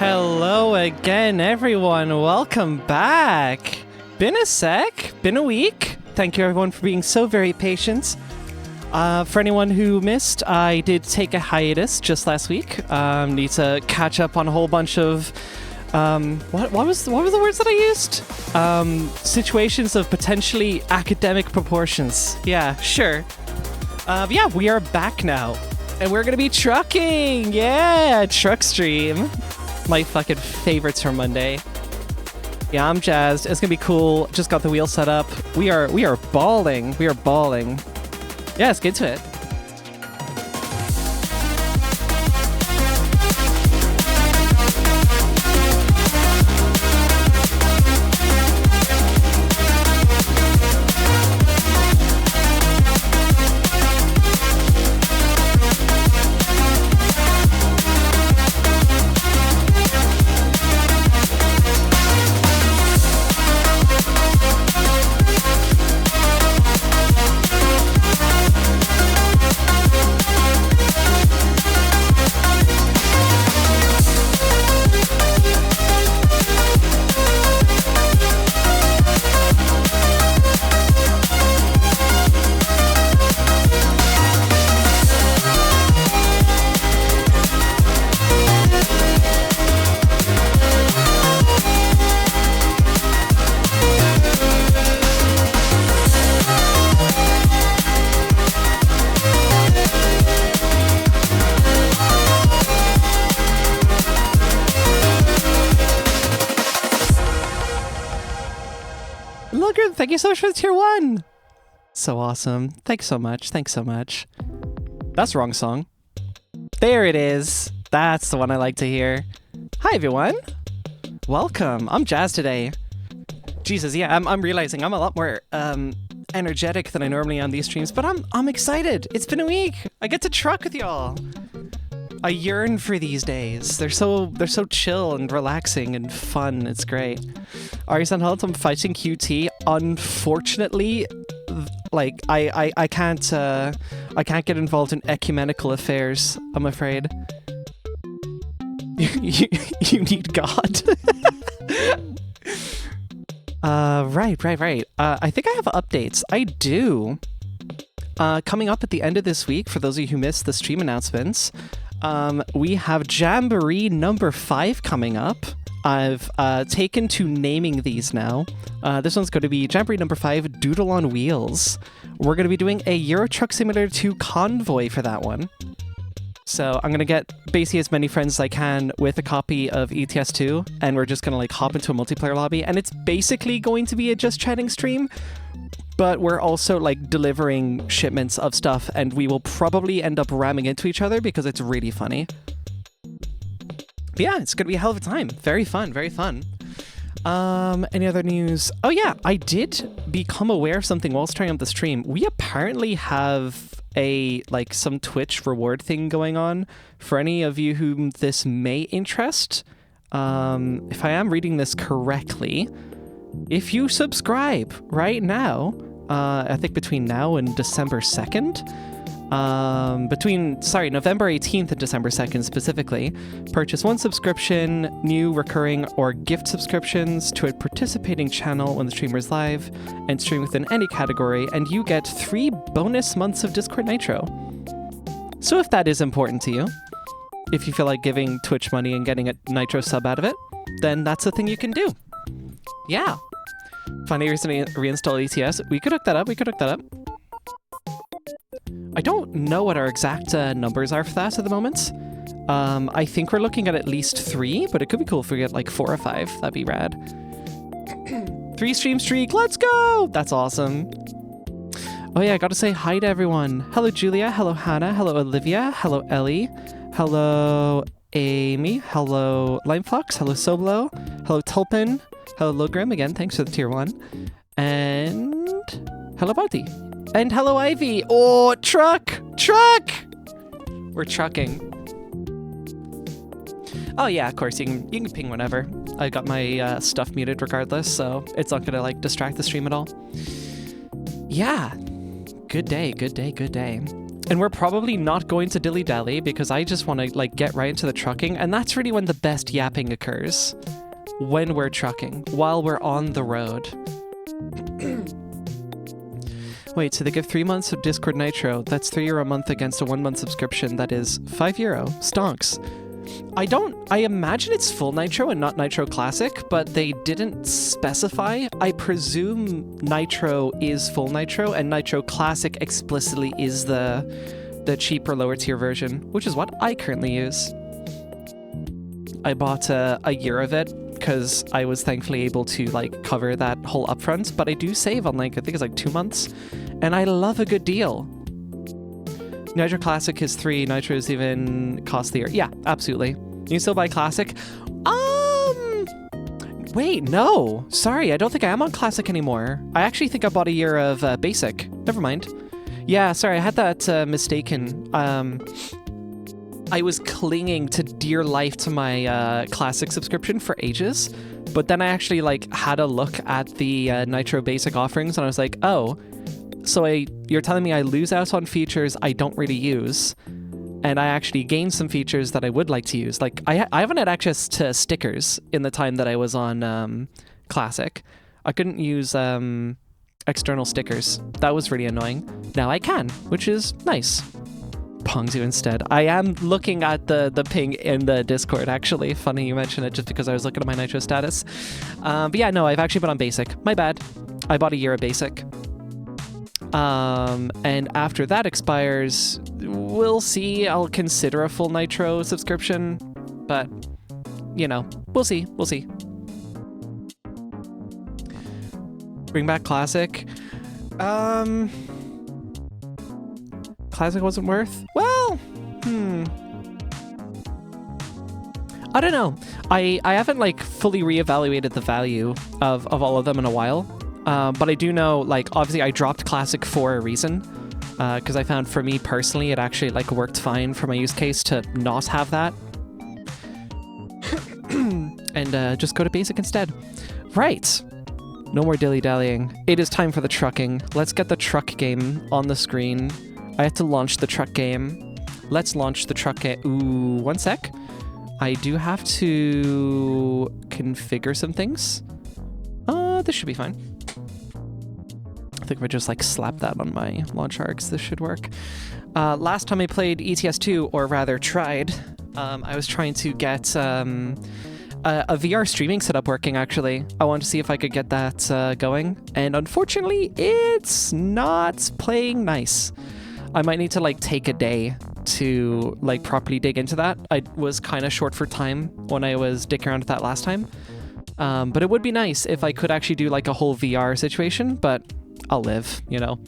Hello again, everyone. Welcome back. Been a sec, been a week. Thank you, everyone, for being so very patient. For anyone who missed, I did take a hiatus just last week. Need to catch up on a whole bunch of what were the words that I used? Situations of potentially academic proportions. Yeah, sure. Yeah, we are back now, and we're gonna be trucking. Yeah, truck stream. My fucking favorites for Monday. Yeah, I'm jazzed. It's gonna be cool. Just got the wheel set up. We are balling. We are balling. Yeah, let's get to it. Thank you so much for the tier 1. So awesome. Thanks so much. Thanks so much. That's the wrong song. There it is. That's the one I like to hear. Hi, everyone. Welcome. I'm jazzed today. Jesus, yeah, I'm realizing I'm a lot more energetic than I normally am on these streams, but I'm excited. It's been a week. I get to truck with y'all. I yearn for these days. They're so chill and relaxing and fun. It's great. Arisan Hunt, I'm fighting QT. Unfortunately, like I can't get involved in ecumenical affairs, I'm afraid. You need God. Right. I think I have updates. I do. Coming up at the end of this week, for those of you who missed the stream announcements, we have Jamboree number 5 coming up. I've taken to naming these now. This one's going to be Jamboree number 5, Doodle on Wheels. We're going to be doing a Euro Truck Simulator 2 convoy for that one. So I'm going to get basically as many friends as I can with a copy of ETS2, and we're just going to like hop into a multiplayer lobby, and it's basically going to be a just chatting stream, but we're also like delivering shipments of stuff, and we will probably end up ramming into each other because it's really funny. But yeah, it's gonna be a hell of a time. Very fun, very fun. Any other news? Oh yeah, I did become aware of something while trying out the stream. We apparently have some Twitch reward thing going on for any of you whom this may interest. If I am reading this correctly, if you subscribe right now, I think between now and December 2nd, November 18th and December 2nd specifically, purchase 1 subscription, new, recurring, or gift subscriptions to a participating channel when the streamer is live and stream within any category, and you get 3 bonus months of Discord Nitro. So if that is important to you, if you feel like giving Twitch money and getting a Nitro sub out of it, then that's a thing you can do. Yeah. Finding reason to reinstall ETS. We could hook that up. I don't know what our exact numbers are for that at the moment. I think we're looking at least 3, but it could be cool if we get like 4 or 5. That'd be rad. 3 stream streak. Let's go. That's awesome. Oh yeah, I gotta say hi to everyone. Hello, Julia. Hello, Hannah. Hello, Olivia. Hello, Ellie. Hello, Amy. Hello, Limefox. Hello, Soblo. Hello, Tulpin. Hello, Logrim. Again, thanks for the tier 1. And hello, Bounty. And hello, Ivy. Oh, truck! We're trucking. Oh yeah, of course, you can ping whenever. I got my stuff muted regardless, so it's not gonna like distract the stream at all. Yeah. Good day. And we're probably not going to dilly-dally because I just want to like get right into the trucking, and that's really when the best yapping occurs. When we're trucking, while we're on the road. Wait, so they give 3 months of Discord Nitro. That's €3 a month against a 1 month subscription. That is €5. Stonks. I imagine it's full Nitro and not Nitro Classic, but they didn't specify. I presume Nitro is full Nitro and Nitro Classic explicitly is the cheaper lower tier version, which is what I currently use. I bought a year of it because I was thankfully able to like cover that whole upfront, but I do save on like, I think it's like 2 months, and I love a good deal. Nitro Classic is $3, Nitro is even costlier. Yeah, absolutely. You can still buy Classic. Wait, no. Sorry, I don't think I am on Classic anymore. I actually think I bought a year of Basic. Never mind. Yeah, sorry, I had that mistaken. I was clinging to dear life to my Classic subscription for ages, but then I actually like had a look at the Nitro Basic offerings and I was like, oh, so you're telling me I lose out on features I don't really use, and I actually gain some features that I would like to use. Like, I haven't had access to stickers in the time that I was on Classic. I couldn't use external stickers. That was really annoying. Now I can, which is nice. Pongzu instead. I am looking at the ping in the Discord, actually. Funny you mention it, just because I was looking at my Nitro status. But yeah, no, I've actually been on Basic. My bad. I bought a year of Basic. And after that expires, we'll see. I'll consider a full Nitro subscription, but you know, we'll see. We'll see. Bring back Classic. Classic wasn't worth? Well, I don't know. I haven't like fully reevaluated the value of all of them in a while. But I do know, like, obviously I dropped Classic for a reason, because I found for me personally it actually like worked fine for my use case to not have that. And just go to Basic instead. Right. No more dilly-dallying. It is time for the trucking. Let's get the truck game on the screen. I have to launch the truck game. Let's launch the truck game. Ooh, one sec. I do have to configure some things. This should be fine. I think if I just like slap that on my launch args, this should work. Last time I played ETS2, or rather tried, I was trying to get a VR streaming setup working, actually. I wanted to see if I could get that going, and unfortunately, it's not playing nice. I might need to like take a day to like properly dig into that. I was kind of short for time when I was dicking around with that last time. But it would be nice if I could actually do like a whole VR situation, but I'll live, you know.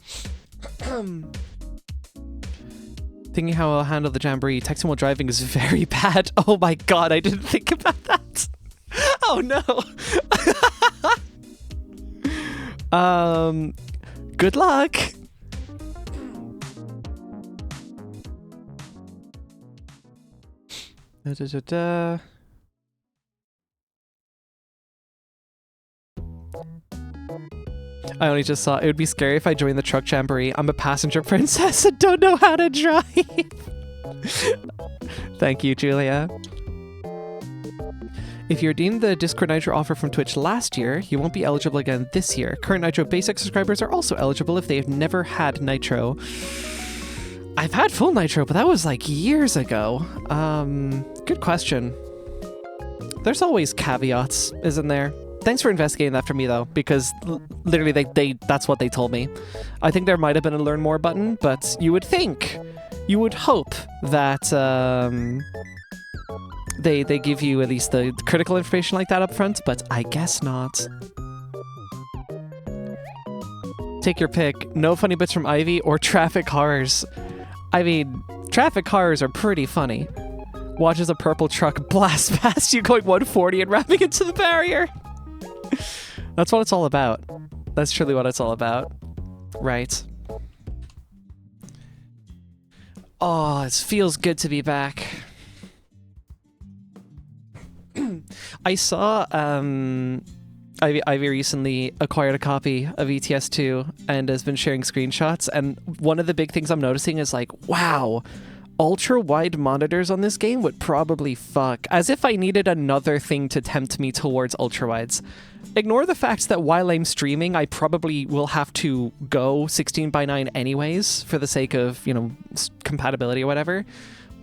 Thinking how I'll handle the Jamboree. Texting while driving is very bad. Oh my god, I didn't think about that. Oh no. Good luck. I only just saw it would be scary if I joined the truck jamboree. I'm a passenger princess and don't know how to drive. Thank you, Julia. If you redeemed the Discord Nitro offer from Twitch last year, you won't be eligible again this year. Current Nitro Basic subscribers are also eligible if they have never had Nitro. I've had full Nitro, but that was like years ago. Good question. There's always caveats, isn't there? Thanks for investigating that for me, though, because literally that's what they told me. I think there might have been a learn more button, but you would hope that they give you at least the critical information like that up front, but I guess not. Take your pick. No funny bits from Ivy or traffic horrors. I mean, traffic horrors are pretty funny. Watches a purple truck blast past you going 140 and ramming into the barrier. That's what it's all about. That's truly what it's all about. Right. Oh, it feels good to be back. I saw Ivy recently acquired a copy of ETS2 and has been sharing screenshots. And one of the big things I'm noticing is like, wow, ultra wide monitors on this game would probably fuck. As if I needed another thing to tempt me towards ultra wides. Ignore the fact that while I'm streaming, I probably will have to go 16:9 anyways for the sake of, you know, compatibility or whatever.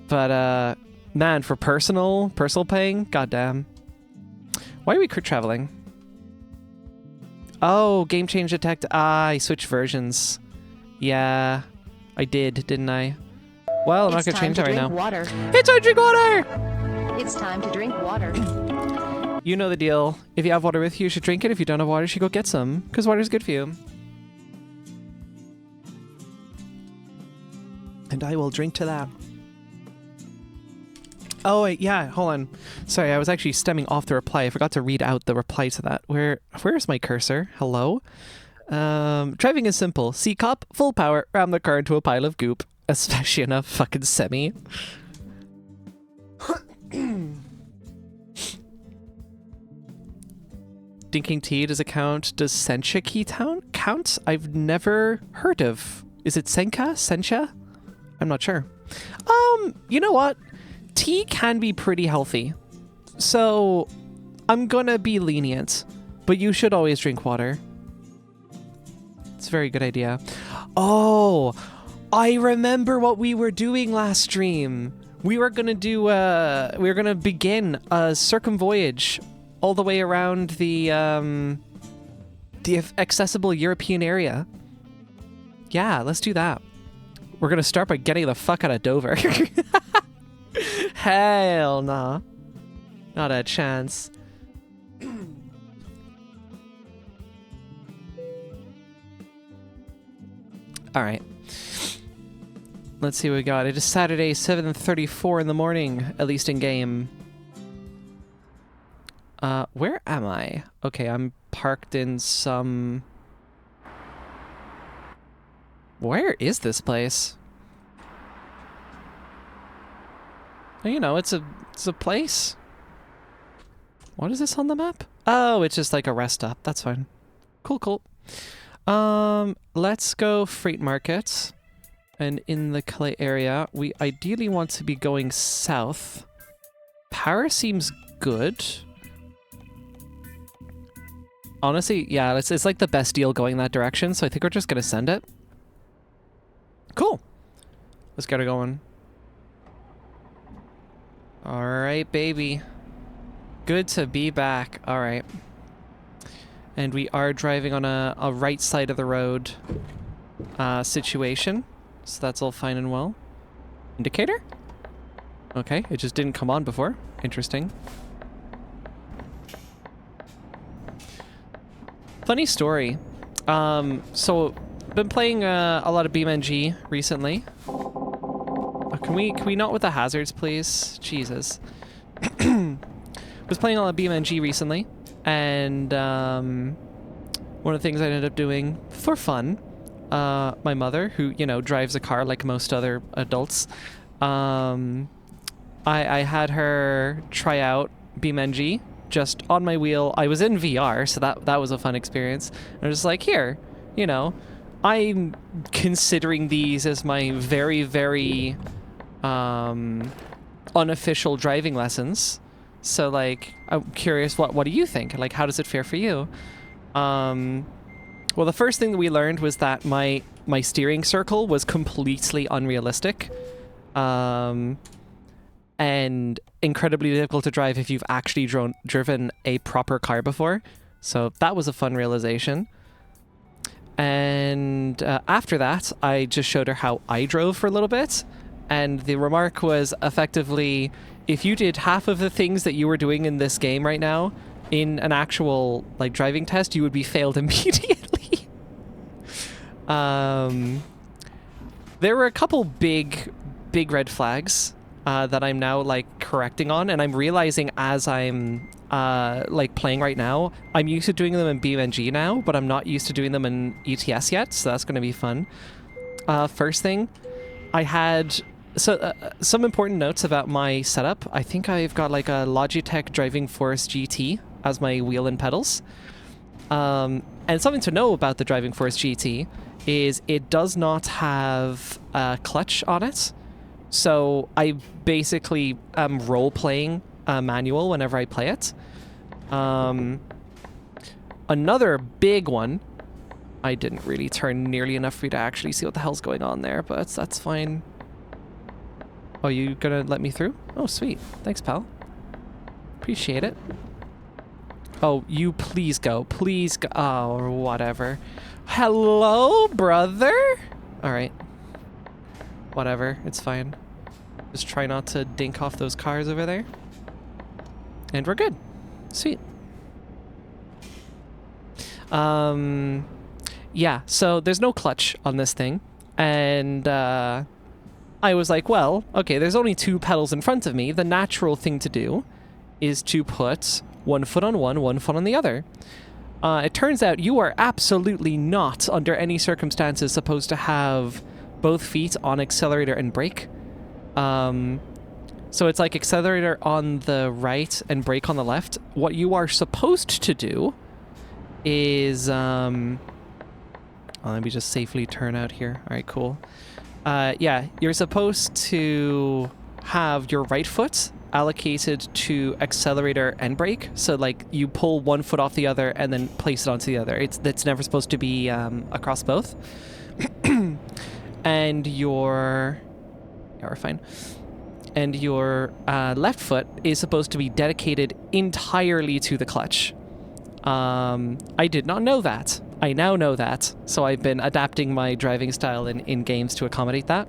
But man, for personal playing, goddamn. Why are we traveling? Oh, game change detect. Ah, I switched versions. Yeah, I did, didn't I? Well, I'm not gonna change that right now. Water. It's time to drink water! It's time to drink water. You know the deal. If you have water with you, you should drink it. If you don't have water, you should go get some, because water is good for you. And I will drink to that. Oh, wait, yeah, hold on. Sorry, I was actually stemming off the reply. I forgot to read out the reply to that. Where's my cursor? Hello? Driving is simple. C-Cop, full power, ram the car into a pile of goop. Especially in a fucking semi. Dinking tea, does it count? Does Sencha key count? I've never heard of. Is it Senka? Sencha? I'm not sure. You know what? Tea can be pretty healthy. So I'm gonna be lenient. But you should always drink water. It's a very good idea. Oh, I remember what we were doing last stream. We were gonna do we were gonna begin a circumvoyage all the way around the accessible European area. Yeah, let's do that. We're gonna start by getting the fuck out of Dover. Hell nah. Not a chance. Alright. Let's see what we got. It is Saturday, 7:34 in the morning, at least in game. Where am I? Okay, I'm parked in some... Where is this place? Oh, you know, it's a place. What is this on the map? Oh, it's just like a rest stop. That's fine. Cool, cool. Let's go freight market. And in the Calais area, we ideally want to be going south. Paris seems good. Honestly, yeah, it's like the best deal going that direction, so I think we're just gonna send it. Cool. Let's get it going. Alright, baby. Good to be back. Alright. And we are driving on a right side of the road situation. So that's all fine and well. Indicator? Okay, it just didn't come on before. Interesting. Funny story. So been playing a lot of BeamNG recently. Can we not with the hazards, please? Jesus. Was playing a lot of BeamNG recently, and one of the things I ended up doing for fun, my mother, who, you know, drives a car like most other adults, I had her try out BeamNG just on my wheel. I was in VR, so that was a fun experience. And I was just like, here, you know, I'm considering these as my very, very unofficial driving lessons. So, like, I'm curious, what do you think? Like, how does it fare for you? Well, the first thing that we learned was that my steering circle was completely unrealistic. And incredibly difficult to drive if you've actually driven a proper car before. So that was a fun realization. And after that, I just showed her how I drove for a little bit. And the remark was effectively, if you did half of the things that you were doing in this game right now in an actual like driving test, you would be failed immediately. There were a couple big red flags that I'm now like correcting on, and I'm realizing as I'm like playing right now, I'm used to doing them in BeamNG now, but I'm not used to doing them in ETS yet, so that's going to be fun. First thing, I had some important notes about my setup. I think I've got like a Logitech Driving Force GT as my wheel and pedals. And something to know about the Driving Force GT is it does not have a clutch on it. So I basically am role-playing manual whenever I play it. Another big one, I didn't really turn nearly enough for you to actually see what the hell's going on there, but that's fine. Oh, you gonna let me through? Oh, sweet. Thanks, pal. Appreciate it. Oh, you please go. Please go. Oh, or whatever. Hello, brother? Alright. Whatever. It's fine. Just try not to dink off those cars over there. And we're good. Sweet. Yeah, so there's no clutch on this thing. And, I was like, well, okay, there's only 2 pedals in front of me. The natural thing to do is to put one foot on one foot on the other. It turns out you are absolutely not, under any circumstances, supposed to have both feet on accelerator and brake. So it's like accelerator on the right and brake on the left. What you are supposed to do is... let me just safely turn out here. All right, cool. Yeah, you're supposed to have your right foot allocated to accelerator and brake. So like you pull one foot off the other and then place it onto the other. It's never supposed to be across both. And your... Yeah, we're fine. And your left foot is supposed to be dedicated entirely to the clutch. I did not know that. I now know that, so I've been adapting my driving style in games to accommodate that.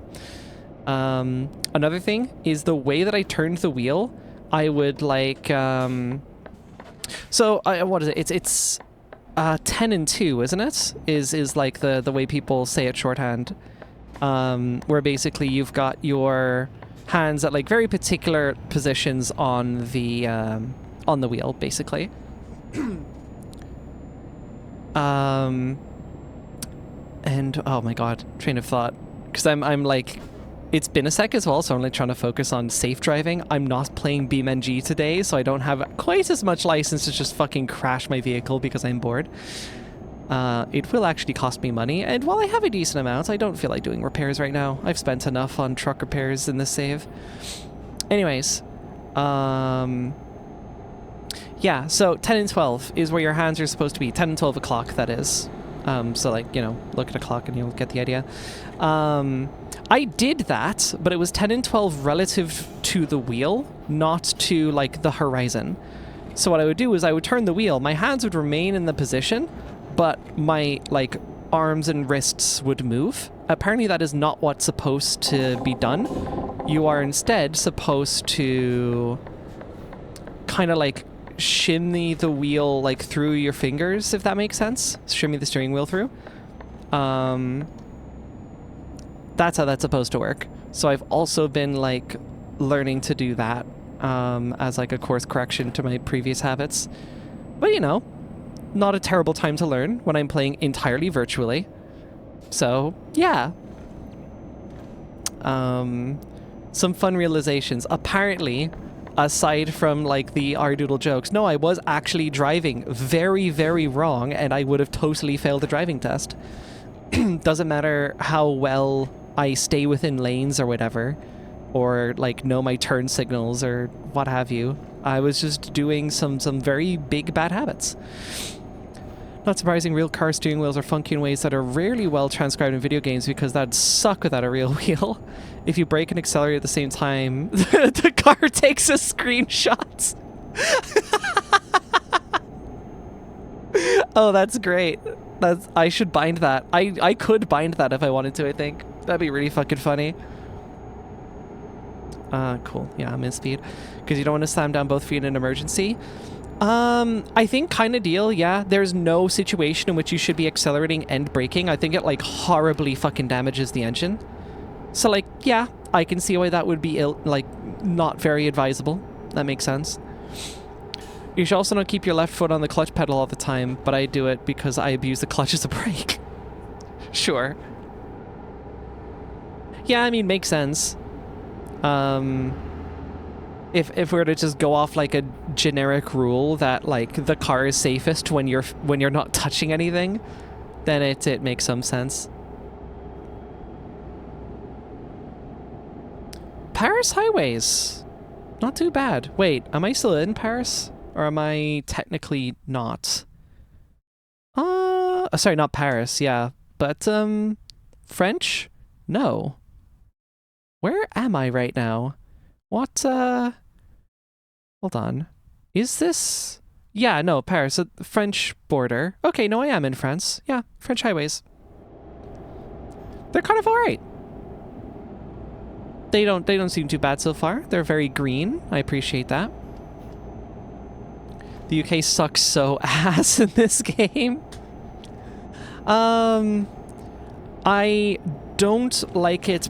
Another thing is the way that I turned the wheel, I would like... what is it? It's 10 and 2, isn't it? Is like the way people say it shorthand. Where basically you've got your hands at like very particular positions on the wheel, basically. And oh my god, train of thought, because I'm like, it's been a sec as well, so I'm like trying to focus on safe driving. I'm not playing BeamNG today, so I don't have quite as much license to just fucking crash my vehicle because I'm bored. It will actually cost me money, and while I have a decent amount, I don't feel like doing repairs right now. I've spent enough on truck repairs in this save. Anyways, yeah, so 10 and 12 is where your hands are supposed to be. 10 and 12 o'clock, that is. So, like, you know, look at a clock and you'll get the idea. I did that, but it was 10 and 12 relative to the wheel, not to, like, the horizon. So what I would do is I would turn the wheel. My hands would remain in the position, but my, like, arms and wrists would move. Apparently that is not what's supposed to be done. You are instead supposed to kind of, like, shimmy the wheel like through your fingers, if that makes sense. Shimmy the steering wheel through. That's how that's supposed to work. So I've also been like learning to do that as like a course correction to my previous habits. But you know, not a terrible time to learn when I'm playing entirely virtually. So yeah. Some fun realizations. Apparently, aside from, like, the R-doodle jokes, no, I was actually driving very, very wrong, and I would have totally failed the driving test. Doesn't matter how well I stay within lanes or whatever, or, like, know my turn signals or what have you. I was just doing some very big bad habits. Not surprising, real car steering wheels are funky in ways that are rarely well transcribed in video games because that'd suck without a real wheel. If you brake and accelerate at the same time, the car takes a screenshot. Oh, that's great. I should bind that. I could bind that if I wanted to, I think. That'd be really fucking funny. Cool. Yeah, I'm in speed. Because you don't want to slam down both feet in an emergency. I think kind of deal, yeah. There's no situation in which you should be accelerating and braking. I think it, like, horribly fucking damages the engine. So, like, yeah, I can see why that would be, not very advisable. That makes sense. You should also not keep your left foot on the clutch pedal all the time, but I do it because I abuse the clutch as a brake. Sure. Yeah, I mean, makes sense. If we were to just go off like a generic rule that like the car is safest when you're not touching anything, then it makes some sense. Paris highways, not too bad. Wait, am I still in Paris, or am I technically not? Sorry, not Paris. Yeah, but French? No. Where am I right now? What? Hold on. Is this? Yeah, no, Paris, French border. Okay, no, I am in France. Yeah, French highways. They're kind of all right. They don't seem too bad so far. They're very green. I appreciate that. The UK sucks so ass in this game. I don't like it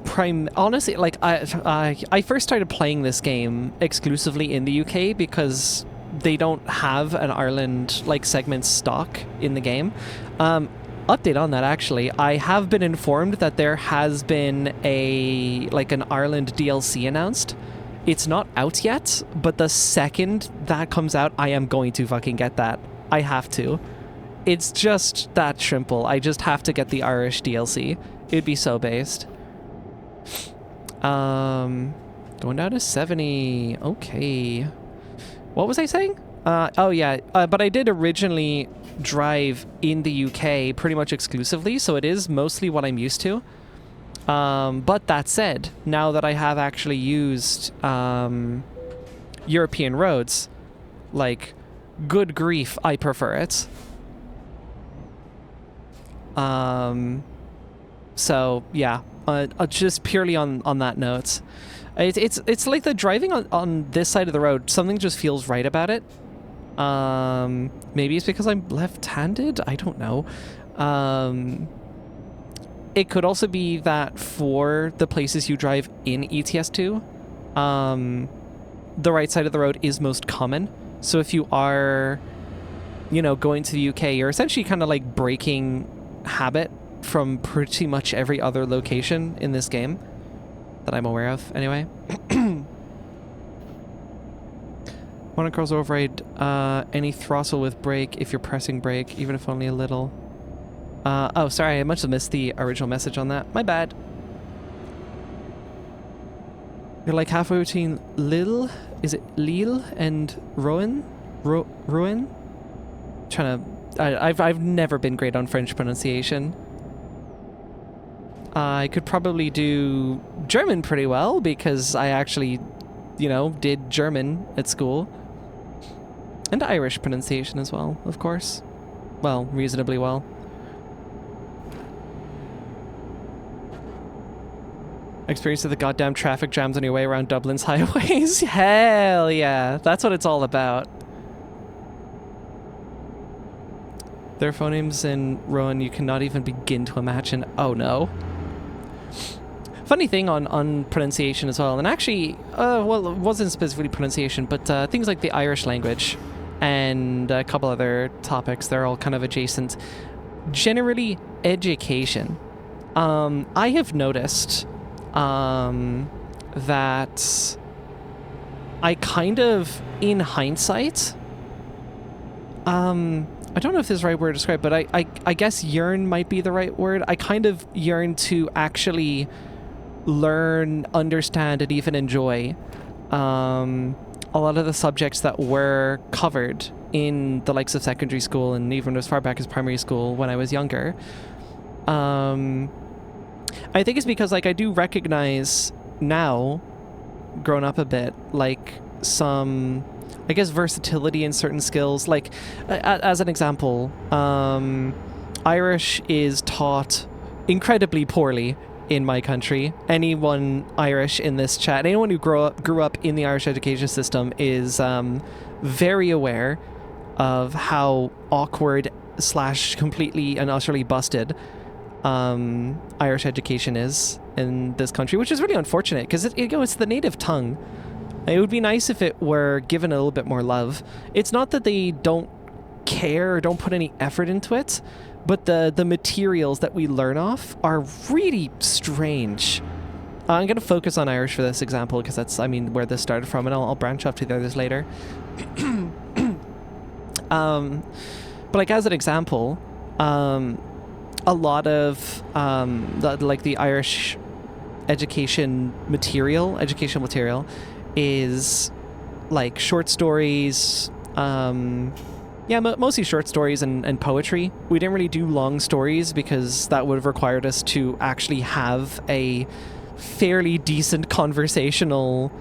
honestly, like I first started playing this game exclusively in the UK because they don't have an Ireland like segment stock in the game. Update on that, actually. I have been informed that there has been an Ireland DLC announced. It's not out yet, but the second that comes out, I am going to fucking get that. I have to. It's just that simple. I just have to get the Irish DLC. It'd be so based. Going down to 70. Okay. What was I saying? Oh yeah, but I did originally drive in the UK pretty much exclusively, so it is mostly what I'm used to. But that said, now that I have actually used European roads, like, good grief, I prefer it. So yeah, just purely on that note, it's like the driving on this side of the road, something just feels right about it. Maybe it's because I'm left-handed, I don't know. It could also be that for the places you drive in ETS2, the right side of the road is most common. So if you are, going to the UK, you're essentially kind of like breaking habit from pretty much every other location in this game that I'm aware of, anyway. Want to cross override any throttle with brake if you're pressing brake, even if only a little. Oh, sorry, I must have missed the original message on that. My bad. You're like halfway between Lille, is it Lille and Rouen? Rouen? I've never been great on French pronunciation. I could probably do German pretty well because I actually, did German at school. And Irish pronunciation as well, of course. Well, reasonably well. Experience of the goddamn traffic jams on your way around Dublin's highways? Hell yeah, that's what it's all about. There are phonemes in Rowan you cannot even begin to imagine. Oh no. Funny thing on pronunciation as well, and actually, well, it wasn't specifically pronunciation, but things like the Irish language and a couple other topics, they're all kind of adjacent. Generally, education. I have noticed that I kind of, in hindsight, I don't know if this is the right word to describe, but I guess yearn might be the right word. I kind of yearn to actually learn, understand, and even enjoy a lot of the subjects that were covered in the likes of secondary school and even as far back as primary school when I was younger. I think it's because, like, I do recognize now, grown up a bit, like, some, I guess, versatility in certain skills. Like, as an example, Irish is taught incredibly poorly in my country. Anyone Irish in this chat, anyone who grew up in the Irish education system is very aware of how awkward / completely and utterly busted Irish education is in this country, which is really unfortunate because it's the native tongue. It would be nice if it were given a little bit more love. It's not that they don't care or don't put any effort into it, but the materials that we learn off are really strange. I'm going to focus on Irish for this example because that's, I mean, where this started from, and I'll branch off to the others later. But like as an example, a lot of the Irish educational material is like short stories, mostly short stories and poetry. We didn't really do long stories because that would have required us to actually have a fairly decent conversational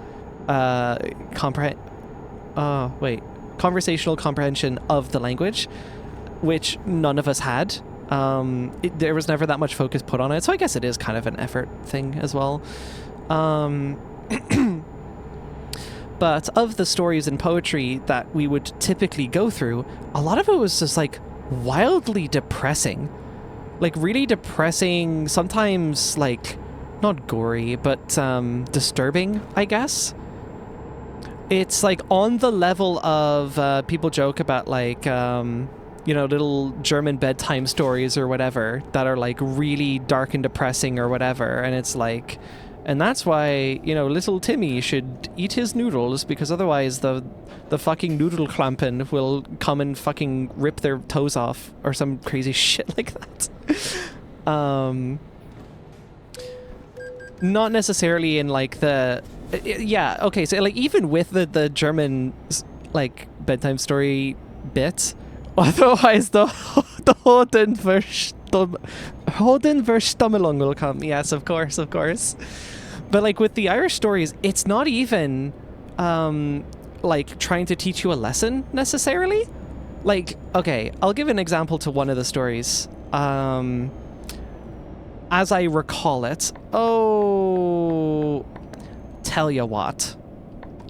conversational comprehension of the language, which none of us had. There was never that much focus put on it, so I guess it is kind of an effort thing as well. But of the stories and poetry that we would typically go through, a lot of it was just like wildly depressing. Like really depressing, sometimes like not gory, but disturbing, I guess. It's like on the level of people joke about like little German bedtime stories or whatever that are like really dark and depressing or whatever, and it's like, and that's why little Timmy should eat his noodles because otherwise the fucking noodle klampen will come and fucking rip their toes off or some crazy shit like that. Not necessarily in like the so like even with the German like bedtime story bit, otherwise the Hodenverstümmelung will come. Yes, of course. But like with the Irish stories, it's not even like trying to teach you a lesson necessarily. Like, okay, I'll give an example to one of the stories. As I recall it. Oh, tell ya what.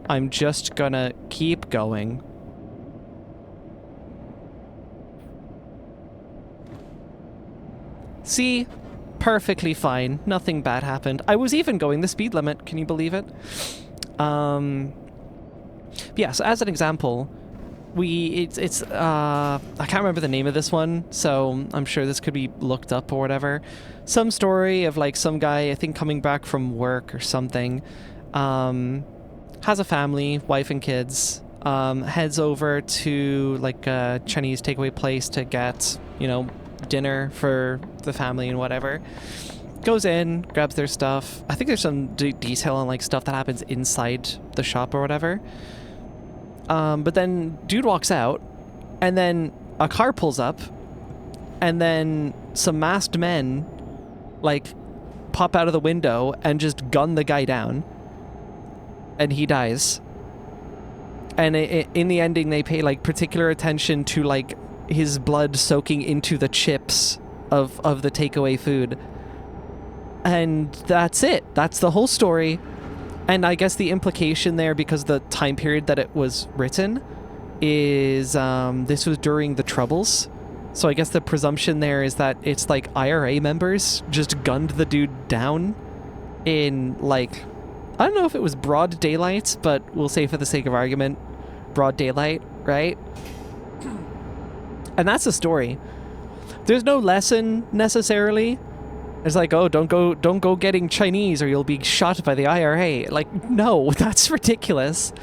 I'm just gonna keep going. See? Perfectly fine. Nothing bad happened. I was even going the speed limit. Can you believe it? Yeah, so as an example, I can't remember the name of this one, so I'm sure this could be looked up or whatever. Some story of like some guy, I think coming back from work or something, has a family, wife and kids, heads over to like a Chinese takeaway place to get, dinner for the family and whatever. Goes in, grabs their stuff. I think there's some detail on like stuff that happens inside the shop or whatever. But then dude walks out, and then a car pulls up, and then some masked men like pop out of the window and just gun the guy down, and he dies. And in the ending, they pay like particular attention to like his blood soaking into the chips of the takeaway food. And that's it. That's the whole story. And I guess the implication there, because the time period that it was written, is this was during the Troubles. So I guess the presumption there is that it's like IRA members just gunned the dude down in like, I don't know if it was broad daylight, but we'll say for the sake of argument, broad daylight, right? And that's the story. There's no lesson necessarily. It's like, oh, don't go getting Chinese or you'll be shot by the IRA. Like, no, that's ridiculous.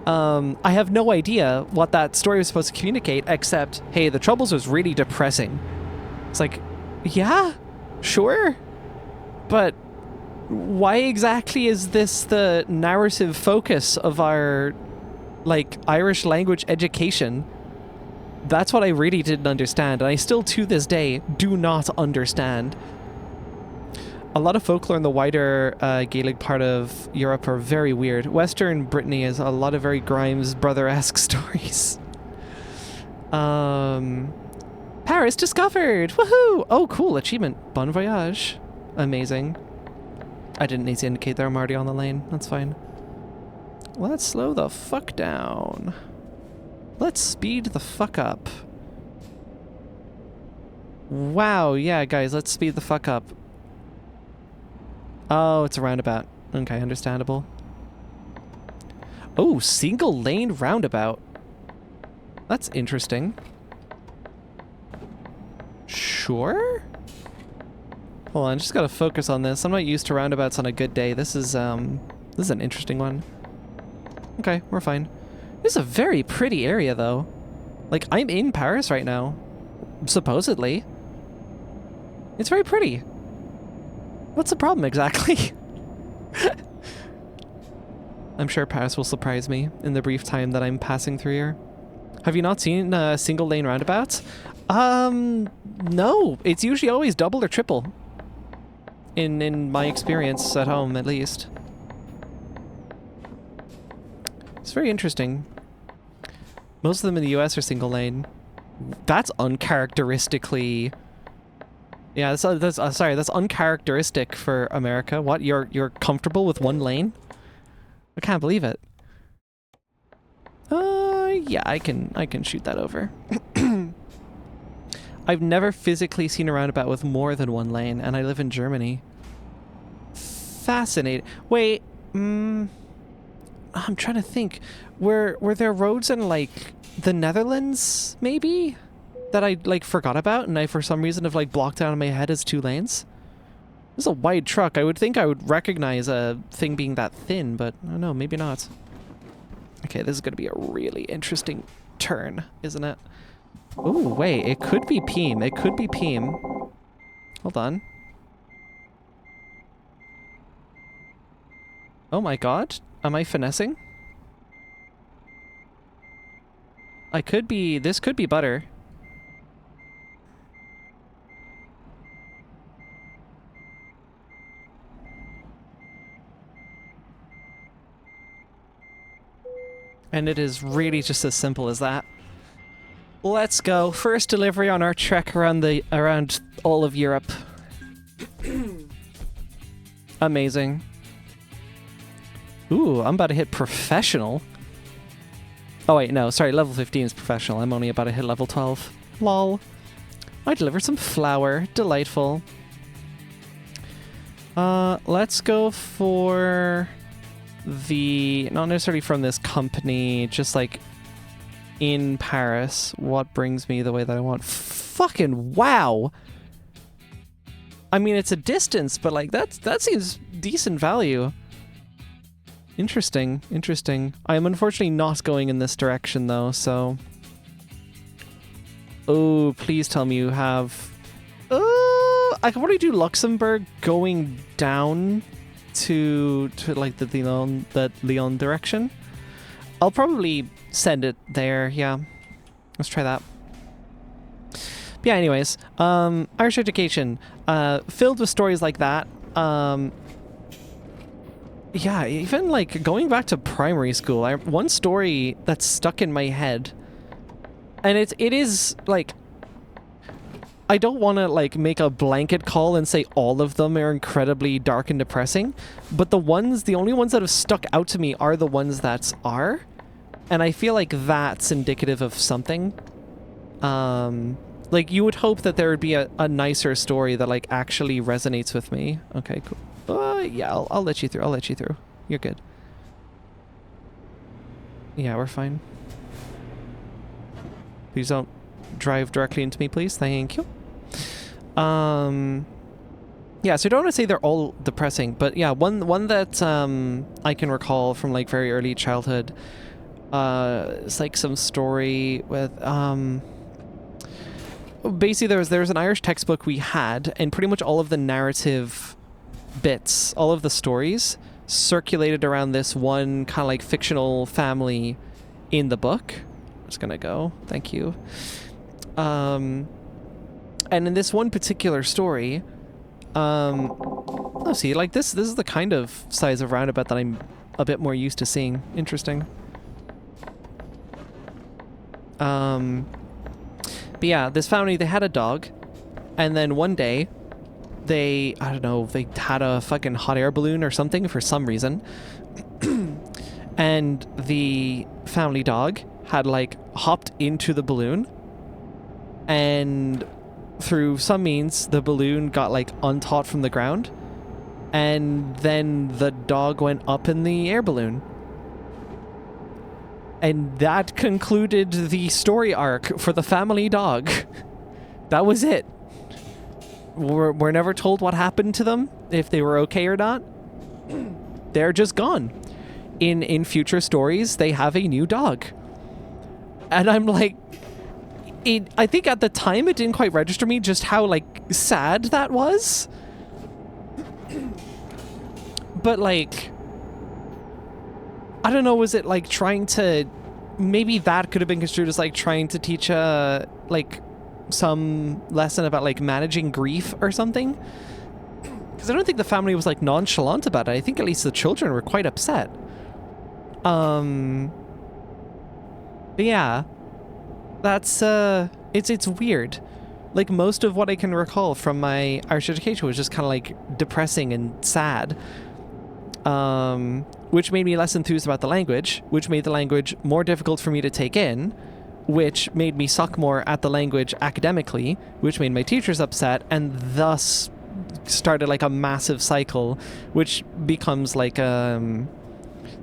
I have no idea what that story was supposed to communicate, except, hey, the Troubles was really depressing. It's like, yeah, sure. But why exactly is this the narrative focus of our, like, Irish language education? That's what I really didn't understand, and I still, to this day, do not understand. A lot of folklore in the wider Gaelic part of Europe are very weird. Western Brittany has a lot of very Grimes brother-esque stories. Paris discovered! Woohoo! Oh, cool. Achievement. Bon voyage. Amazing. I didn't need to indicate that I'm already on the lane. That's fine. Let's slow the fuck down. Let's speed the fuck up. Wow, yeah, guys, let's speed the fuck up. Oh, it's a roundabout. Okay, understandable. Oh, single lane roundabout. That's interesting. Sure? Hold on, just gotta focus on this. I'm not used to roundabouts on a good day. This is an interesting one. Okay, we're fine. This is a very pretty area, though. Like, I'm in Paris right now. Supposedly. It's very pretty. What's the problem, exactly? I'm sure Paris will surprise me in the brief time that I'm passing through here. Have you not seen single lane roundabouts? No. It's usually always double or triple. In my experience at home, at least. It's very interesting. Most of them in the US are single lane. That's uncharacteristically... Yeah, that's sorry, that's uncharacteristic for America. What? You're comfortable with one lane? I can't believe it. Yeah, I can shoot that over. I've never physically seen a roundabout with more than one lane, and I live in Germany. Fascinating. Wait, I'm trying to think. Were there roads in, like, the Netherlands, maybe? That I, like, forgot about, and I, for some reason, have, like, blocked out in my head as 2 lanes? This is a wide truck. I would think I would recognize a thing being that thin, but I don't know, maybe not. Okay, this is going to be a really interesting turn, isn't it? Oh, wait, it could be Peem. It could be Peem. Hold on. Oh my god. Am I finessing? I could be... This could be butter. And it is really just as simple as that. Let's go. First delivery on our trek around all of Europe. Amazing. Ooh, I'm about to hit professional. Oh wait, no, sorry, level 15 is professional. I'm only about to hit level 12. Lol. I delivered some flour. Delightful. Let's go for the... Not necessarily from this company, just like in Paris. What brings me the way that I want? Fucking wow! I mean, it's a distance, but like that seems decent value. Interesting, interesting. I am unfortunately not going in this direction though, so... Oh, please tell me you have... I could probably do Luxembourg going down to like the Lyon direction. I'll probably send it there, yeah. Let's try that. But yeah, anyways, Irish education, filled with stories like that. Yeah, even like going back to primary school, one story that's stuck in my head, and it is like, I don't want to like make a blanket call and say all of them are incredibly dark and depressing, but the only ones that have stuck out to me are the ones that are, and I feel like that's indicative of something. Like you would hope that there would be a nicer story that like actually resonates with me. Okay, cool. Yeah, I'll let you through. I'll let you through. You're good. Yeah, we're fine. Please don't drive directly into me, please. Thank you. Yeah, so I don't want to say they're all depressing, but yeah, one that I can recall from like very early childhood. It's like some story with basically there was an Irish textbook we had, and pretty much all of the narrative bits, all of the stories circulated around this one kind of like fictional family in the book. I'm just gonna go. Thank you. And in this one particular story, let's see, like this is the kind of size of roundabout that I'm a bit more used to seeing. Interesting. But yeah, this family, they had a dog, and then one day they, I don't know, they had a fucking hot air balloon or something for some reason. And the family dog had like hopped into the balloon, and through some means the balloon got like untaught from the ground, and then the dog went up in the air balloon. And that concluded the story arc for the family dog. That was it. we're never told what happened to them, if they were okay or not. They're just gone. In future stories, they have a new dog. And I'm like, I think at the time it didn't quite register me just how, like, sad that was. But, like, I don't know, was it, like, trying to... Maybe that could have been construed as, like, trying to teach, like, some lesson about, like, managing grief or something? Because I don't think the family was, like, nonchalant about it. I think at least the children were quite upset. But yeah. That's, it's weird. Like, most of what I can recall from my Irish education was just kind of, like, depressing and sad. Which made me less enthused about the language, which made the language more difficult for me to take in, which made me suck more at the language academically, which made my teachers upset, and thus started, like, a massive cycle, which becomes, like,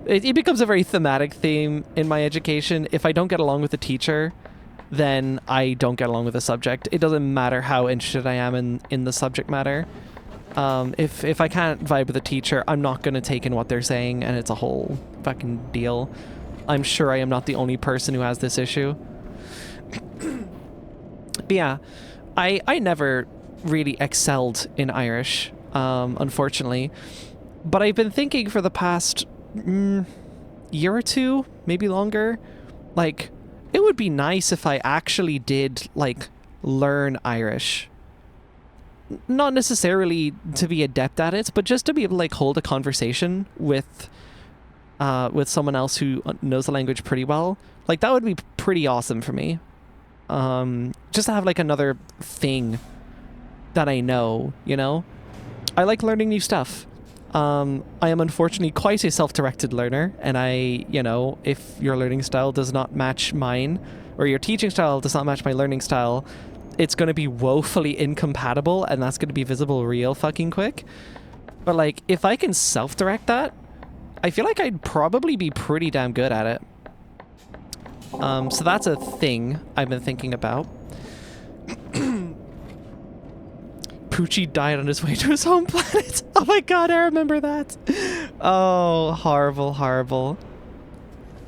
it becomes a very thematic theme in my education. If I don't get along with the teacher, then I don't get along with the subject. It doesn't matter how interested I am in the subject matter. If I can't vibe with a teacher, I'm not going to take in what they're saying, and it's a whole fucking deal. I'm sure I am not the only person who has this issue. But yeah, I never really excelled in Irish, unfortunately. But I've been thinking for the past year or two, maybe longer, like, it would be nice if I actually did, like, learn Irish. Not necessarily to be adept at it, but just to be able to, like, hold a conversation with someone else who knows the language pretty well. Like, that would be pretty awesome for me. Just to have, like, another thing that I know, you know? I like learning new stuff. I am unfortunately quite a self-directed learner, and you know, if your learning style does not match mine, or your teaching style does not match my learning style, it's going to be woefully incompatible, and that's going to be visible real fucking quick. But, like, if I can self-direct that, I feel like I'd probably be pretty damn good at it. So that's a thing I've been thinking about. Poochie died on his way to his home planet. Oh my god, I remember that. Oh, horrible, horrible.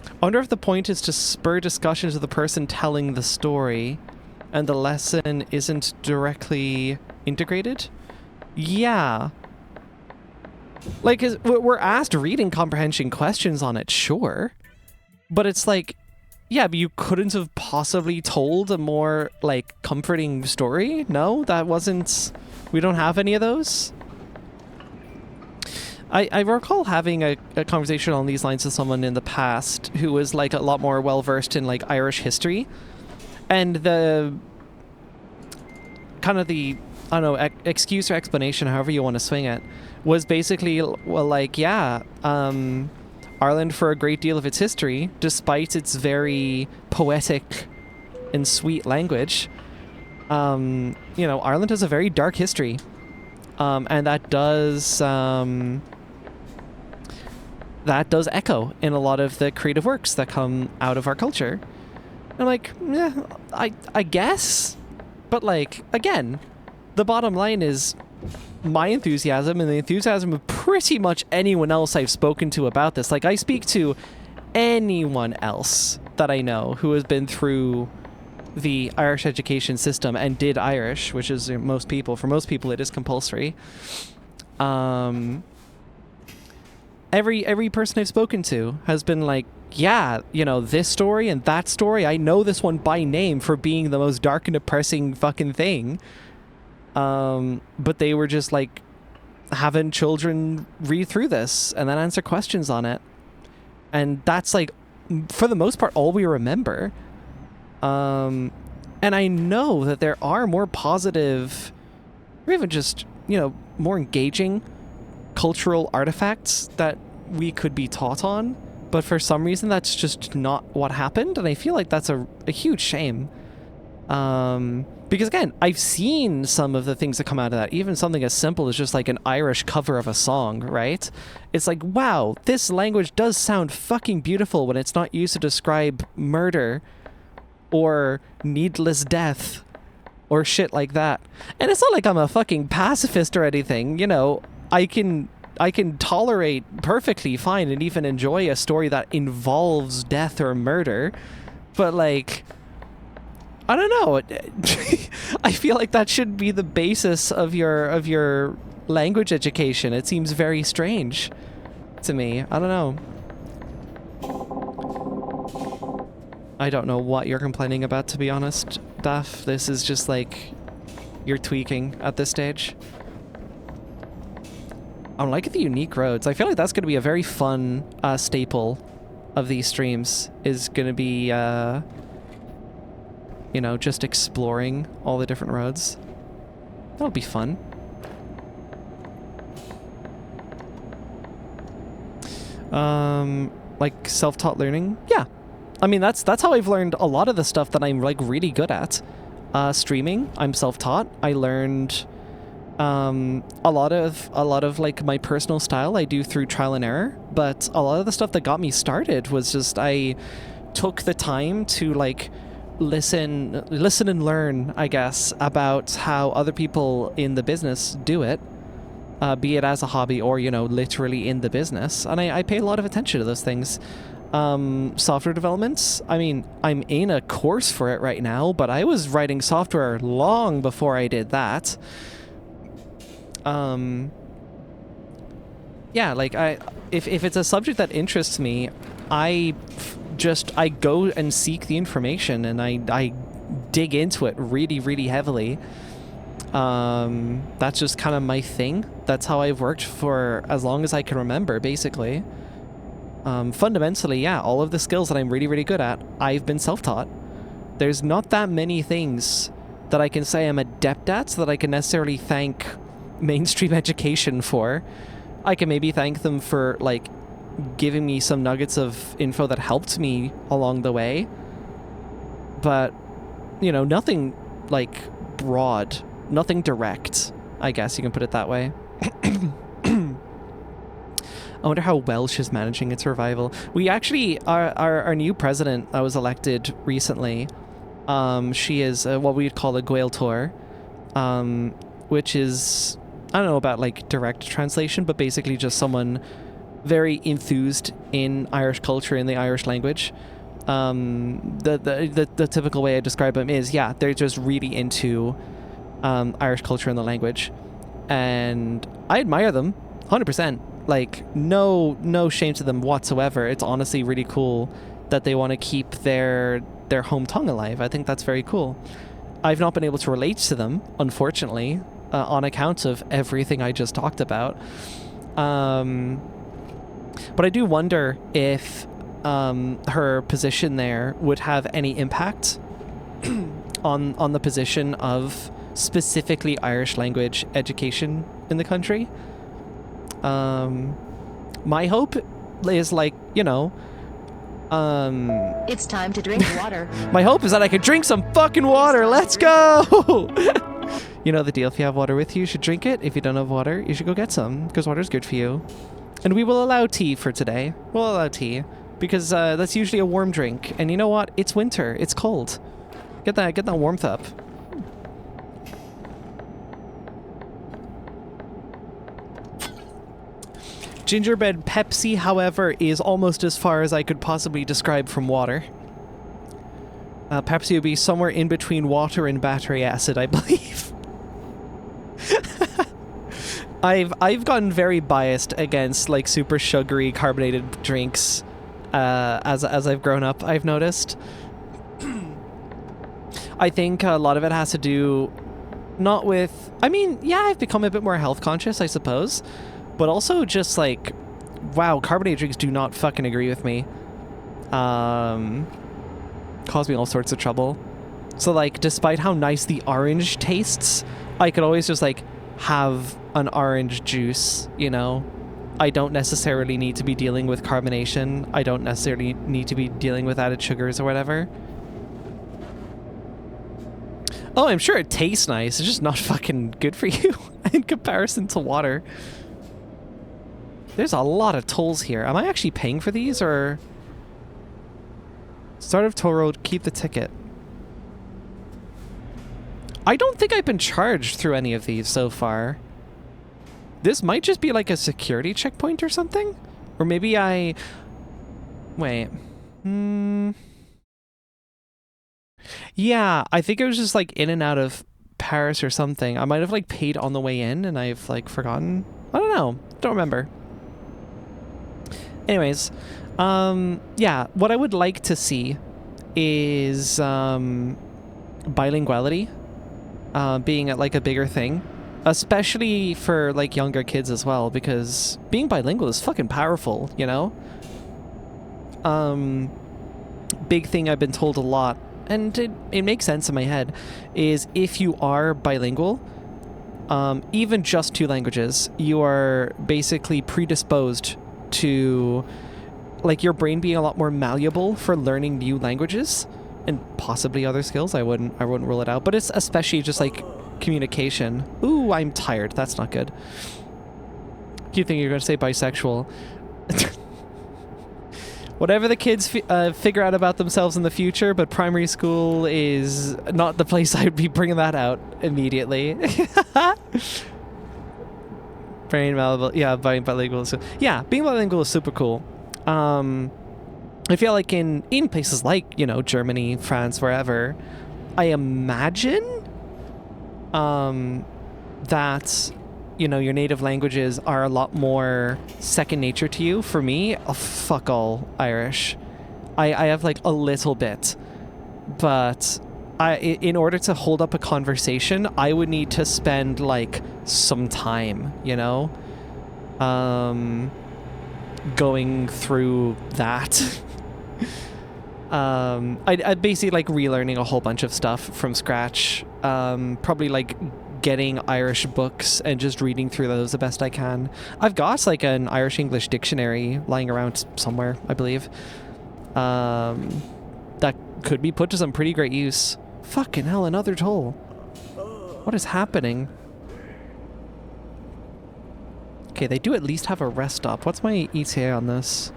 I wonder if the point is to spur discussions of the person telling the story and the lesson isn't directly integrated? Yeah. Like, we're asked reading comprehension questions on it, sure. But it's like, yeah, but you couldn't have possibly told a more, like, comforting story? No, that wasn't... We don't have any of those? I recall having a conversation on these lines with someone in the past who was, like, a lot more well-versed in, like, Irish history. And the... kind of the... I don't know, excuse or explanation, however you want to swing it, was basically, well, like, yeah, Ireland, for a great deal of its history, despite its very poetic and sweet language, you know, Ireland has a very dark history, and that does echo in a lot of the creative works that come out of our culture. And I'm like, yeah, I guess, but, like, again, the bottom line is my enthusiasm and the enthusiasm of pretty much anyone else I've spoken to about this. Like, I speak to anyone else that I know who has been through the Irish education system and did Irish, which is for most people it is compulsory. Every person I've spoken to has been like, yeah, you know, this story and that story, I know this one by name for being the most dark and depressing fucking thing. But they were just, like, having children read through this and then answer questions on it. And that's, like, for the most part, all we remember. And I know that there are more positive, or even just, you know, more engaging cultural artifacts that we could be taught on, but for some reason that's just not what happened, and I feel like that's a huge shame. Because again, I've seen some of the things that come out of that, even something as simple as just like an Irish cover of a song, right? It's like, wow, this language does sound fucking beautiful when it's not used to describe murder or needless death or shit like that. And it's not like I'm a fucking pacifist or anything, you know. I can tolerate perfectly fine and even enjoy a story that involves death or murder, but like, I don't know. I feel like that should be the basis of your language education. It seems very strange to me. I don't know. I don't know what you're complaining about, to be honest, Daff. This is just like, you're tweaking at this stage. I'm liking the unique roads. I feel like that's going to be a very fun staple of these streams, is going to be, you know, just exploring all the different roads. That'll be fun. Like self-taught learning? Yeah. I mean, that's how I've learned a lot of the stuff that I'm like really good at. Streaming, I'm self-taught. I learned a lot of like my personal style I do through trial and error, but a lot of the stuff that got me started was just I took the time to like listen and learn, I guess, about how other people in the business do it, be it as a hobby or, you know, literally in the business. And I pay a lot of attention to those things. Software development, I mean, I'm in a course for it right now, but I was writing software long before I did that. Yeah, like if it's a subject that interests me, I go and seek the information and I dig into it really, really heavily. That's just kind of my thing. That's how I've worked for as long as I can remember, basically. Fundamentally, yeah, all of the skills that I'm really, really good at, I've been self-taught. There's not that many things that I can say I'm adept at that I can necessarily thank mainstream education for. I can maybe thank them for, like, giving me some nuggets of info that helped me along the way. But, you know, nothing, like, broad. Nothing direct, I guess you can put it that way. I wonder how Welsh is managing its revival. We actually, our new president that was elected recently, she is what we'd call a Gaeltaur, which is, I don't know about like direct translation, but basically just someone very enthused in Irish culture and the Irish language. The typical way I describe them is, yeah, they're just really into Irish culture and the language. And I admire them, 100%. Like, no shame to them whatsoever. It's honestly really cool that they want to keep their home tongue alive. I think that's very cool. I've not been able to relate to them, unfortunately, on account of everything I just talked about. But I do wonder if her position there would have any impact on the position of specifically Irish language education in the country. My hope is, like, you know, it's time to drink water. My hope is that I could drink some fucking water. Let's go. You know the deal. If you have water with you, you should drink it. If you don't have water, you should go get some, because water is good for you. And we will allow tea for today. We'll allow tea because that's usually a warm drink. And you know what? It's winter. It's cold. Get that warmth up. Gingerbread Pepsi, however, is almost as far as I could possibly describe from water. Pepsi would be somewhere in between water and battery acid, I believe. I've gotten very biased against like super sugary carbonated drinks as I've grown up, I've noticed. I think a lot of it has to do not with, I mean, yeah, I've become a bit more health conscious, I suppose. But also just like, wow, carbonated drinks do not fucking agree with me. Cause me all sorts of trouble. So like, despite how nice the orange tastes, I could always just like have an orange juice, you know? I don't necessarily need to be dealing with carbonation. I don't necessarily need to be dealing with added sugars or whatever. Oh, I'm sure it tastes nice. It's just not fucking good for you in comparison to water. There's a lot of tolls here. Am I actually paying for these, or... Start of toll road, keep the ticket. I don't think I've been charged through any of these so far. This might just be like a security checkpoint or something? Or maybe I... Wait. Yeah, I think it was just like in and out of Paris or something. I might have like paid on the way in and I've like forgotten. I don't know. Don't remember. Anyways, yeah, what I would like to see is bilinguality being like a bigger thing, especially for like younger kids as well, because being bilingual is fucking powerful, you know? Big thing I've been told a lot, and it makes sense in my head, is if you are bilingual, even just 2 languages, you are basically predisposed to like your brain being a lot more malleable for learning new languages and possibly other skills. I wouldn't rule it out, but it's especially just like communication. Ooh, I'm tired. That's not good. You think you're going to say bisexual? Whatever the kids figure out about themselves in the future, but primary school is not the place I'd be bringing that out immediately. Brain malleable. Yeah, bilingual. Yeah, being bilingual is super cool. I feel like in places like, you know, Germany, France, wherever, I imagine that, you know, your native languages are a lot more second nature to you. For me, oh, fuck all Irish. I have like a little bit, but in order to hold up a conversation, I would need to spend like some time, you know, going through that. I'd basically like relearning a whole bunch of stuff from scratch. Probably like getting Irish books and just reading through those the best I can. I've got like an Irish-English dictionary lying around somewhere, I believe. That could be put to some pretty great use. Fucking hell, another toll. What is happening? Okay, they do at least have a rest stop. What's my ETA on this?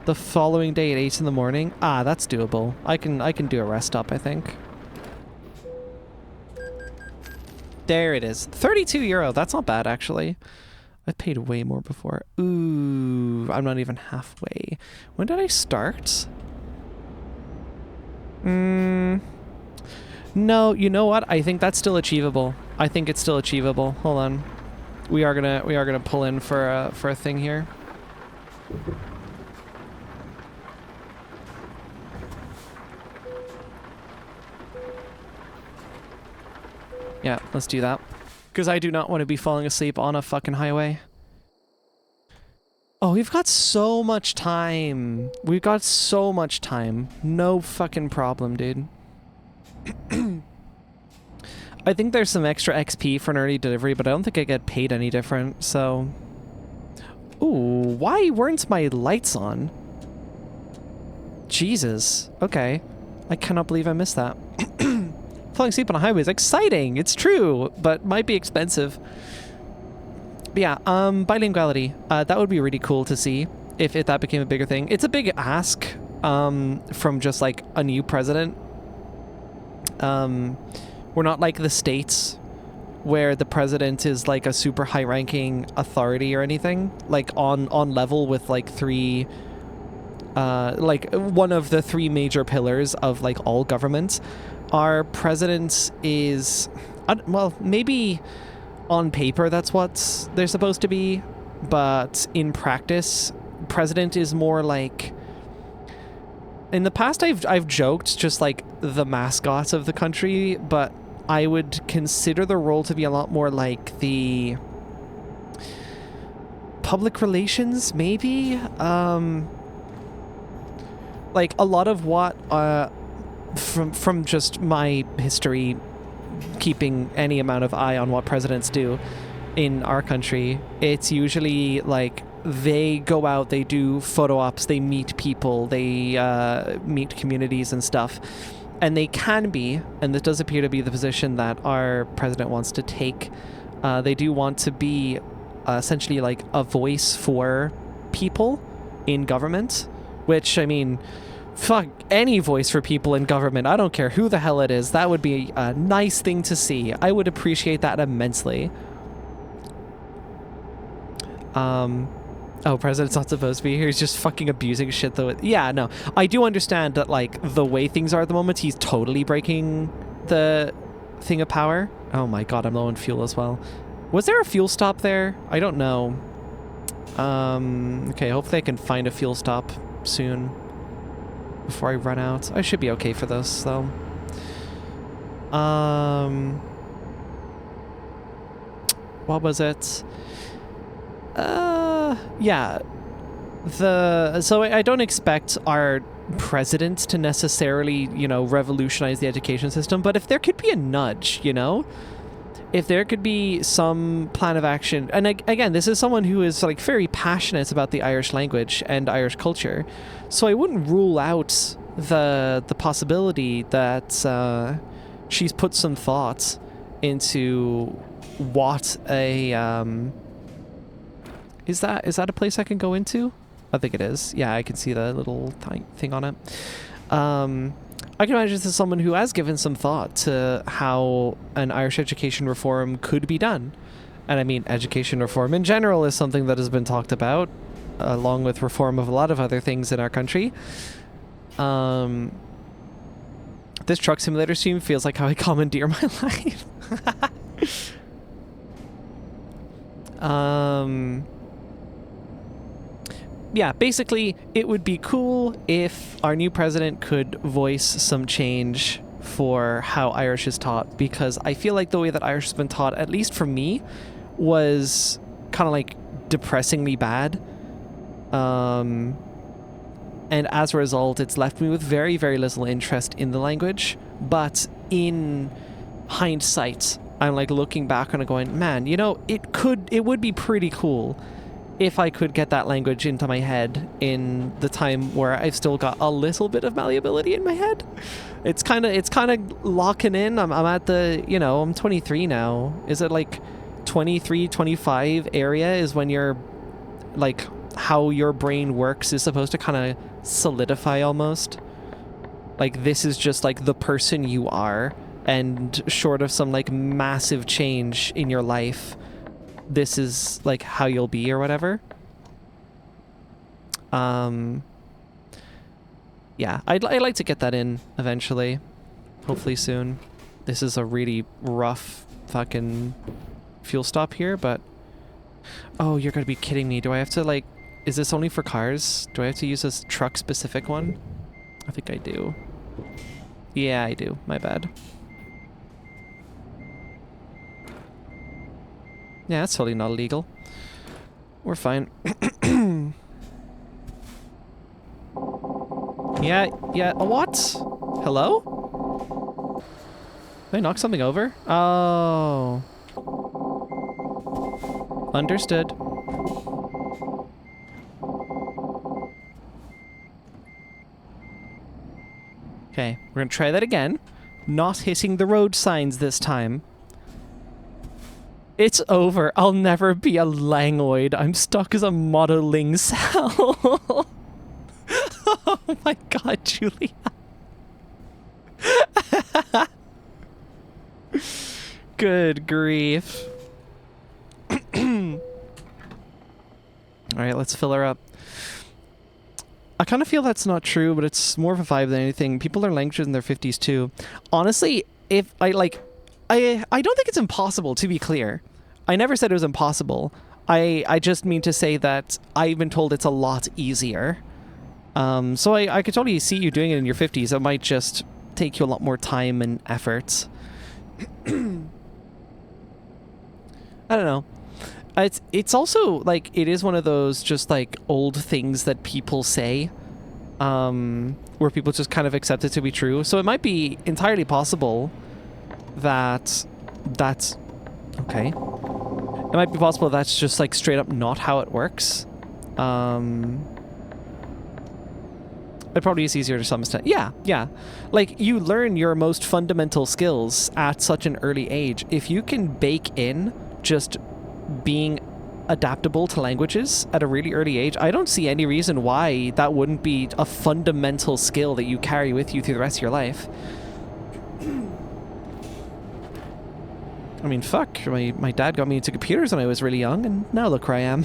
The following day at 8 in the morning? Ah, that's doable. I can do a rest stop, I think. There it is. 32 euro. That's not bad, actually. I paid way more before. Ooh, I'm not even halfway. When did I start? No, you know what? I think that's still achievable. I think it's still achievable. Hold on. We are gonna pull in for a thing here. Yeah, let's do that. Because I do not want to be falling asleep on a fucking highway. Oh, we've got so much time. We've got so much time. No fucking problem, dude. I think there's some extra XP for an early delivery, but I don't think I get paid any different, so... Ooh, why weren't my lights on? Jesus. Okay. I cannot believe I missed that. Falling asleep on a highway is exciting. It's true, but might be expensive. But yeah, bilinguality. That would be really cool to see if that became a bigger thing. It's a big ask from just like a new president. We're not like the States where the president is like a super high-ranking authority or anything. Like on level with like like one of the 3 major pillars of like all government. Our president is, well, maybe on paper that's what they're supposed to be, but in practice, president is more like... In the past, I've joked just like the mascot of the country, but I would consider the role to be a lot more like the public relations, maybe? Like a lot of what... From just my history, keeping any amount of eye on what presidents do in our country, it's usually like they go out, they do photo ops, they meet people, they meet communities and stuff, and they can be, and this does appear to be the position that our president wants to take, they do want to be essentially like a voice for people in government, which, I mean... fuck, any voice for people in government. I don't care who the hell it is. That would be a nice thing to see. I would appreciate that immensely. Oh, president's not supposed to be here. He's just fucking abusing shit, though. Yeah, no. I do understand that, like, the way things are at the moment, he's totally breaking the thing of power. Oh my god, I'm low on fuel as well. Was there a fuel stop there? I don't know. Okay, hopefully I can find a fuel stop soon before I run out. I should be okay for this, though. What was it? Yeah. So I don't expect our president to necessarily, you know, revolutionize the education system, but if there could be a nudge, you know? If there could be some plan of action, and again, this is someone who is like very passionate about the Irish language and Irish culture, so I wouldn't rule out the possibility that she's put some thought into what a is that a place I can go into? I think it is. Yeah, I can see the little thing on it. I can imagine this is someone who has given some thought to how an Irish education reform could be done. And I mean, education reform in general is something that has been talked about, along with reform of a lot of other things in our country. This truck simulator stream feels like how I commandeer my life. Yeah, basically, it would be cool if our new president could voice some change for how Irish is taught, because I feel like the way that Irish has been taught, at least for me, was kind of like depressingly bad. And as a result, it's left me with very, very little interest in the language. But in hindsight, I'm like looking back on it going, man, you know, it would be pretty cool if I could get that language into my head in the time where I've still got a little bit of malleability in my head. It's kind of locking in. I'm at the, you know, I'm 23 now. Is it like 23, 25 area is when you're like how your brain works is supposed to kind of solidify almost. Like this is just like the person you are, and short of some like massive change in your life, this is like how you'll be or whatever. Yeah, I'd like to get that in eventually, hopefully soon. This is a really rough fucking fuel stop here, but oh, you're gonna be kidding me. Do I have to like, is this only for cars? Do I have to use this truck specific one? I think I do. Yeah, I do. My bad. Yeah, that's totally not illegal. We're fine. Yeah, what? Hello? Did I knock something over? Oh. Understood. Okay, we're gonna try that again. Not hitting the road signs this time. It's over. I'll never be a Langoid. I'm stuck as a modeling cell. Oh my god, Julia. Good grief. Alright, let's fill her up. I kind of feel that's not true, but it's more of a vibe than anything. People learn languages in their 50s too. Honestly, if I don't think it's impossible, to be clear. I never said it was impossible. I just mean to say that I've been told it's a lot easier. So I could totally see you doing it in your 50s. It might just take you a lot more time and effort. I don't know. It's also like it is one of those just like old things that people say, where people just kind of accept it to be true. So it might be entirely possible that that's okay. It might be possible that's just like straight up not how it works. It probably is easier to some extent. Yeah. Like, you learn your most fundamental skills at such an early age. If you can bake in just being adaptable to languages at a really early age, I don't see any reason why that wouldn't be a fundamental skill that you carry with you through the rest of your life. I mean, fuck, my dad got me into computers when I was really young, and now look where I am.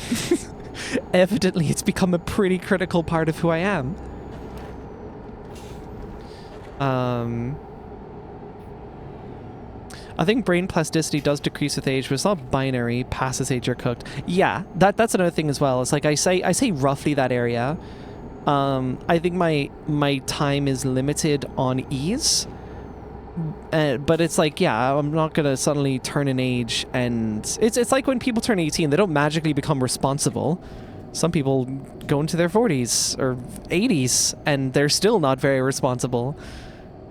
Evidently, it's become a pretty critical part of who I am. I think brain plasticity does decrease with age, but it's not binary, past this age you're cooked. Yeah, that's another thing as well. It's like I say roughly that area. I think my time is limited on ease. But it's like, yeah, I'm not gonna suddenly turn an age, and it's like when people turn 18, they don't magically become responsible. Some people go into their 40s or 80s and they're still not very responsible.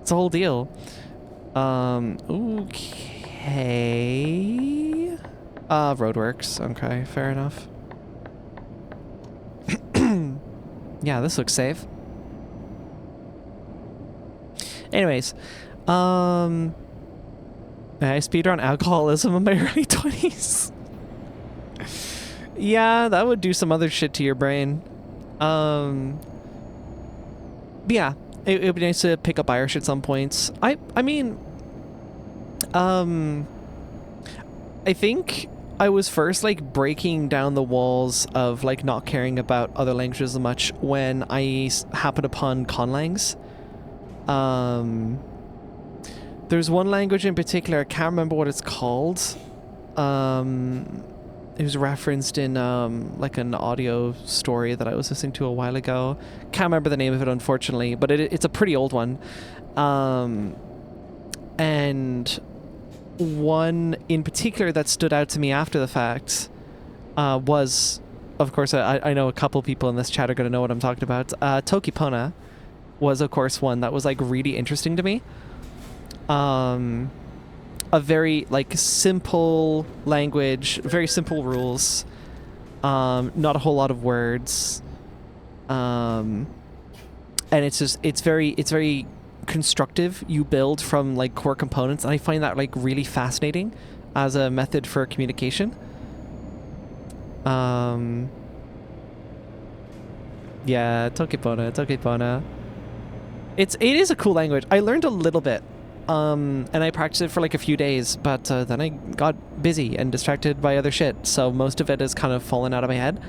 It's a whole deal. Okay. Roadworks. Okay, fair enough. Yeah, this looks safe. Anyways, I speedrun alcoholism in my early 20s. Yeah, that would do some other shit to your brain. But yeah, it would be nice to pick up Irish at some points. I mean, I think I was first like breaking down the walls of like not caring about other languages as much when I happened upon conlangs. There's one language in particular, I can't remember what it's called. It was referenced in like an audio story that I was listening to a while ago. Can't remember the name of it, unfortunately, but it's a pretty old one. And one in particular that stood out to me after the fact was, of course, I know a couple people in this chat are going to know what I'm talking about. Tokipona was, of course, one that was like really interesting to me. A very like simple language, very simple rules, not a whole lot of words, and it's very constructive. You build from like core components, and I find that like really fascinating as a method for communication. Yeah, Tokipona. It is a cool language. I learned a little bit. And I practiced it for like a few days, but then I got busy and distracted by other shit, so most of it has kind of fallen out of my head.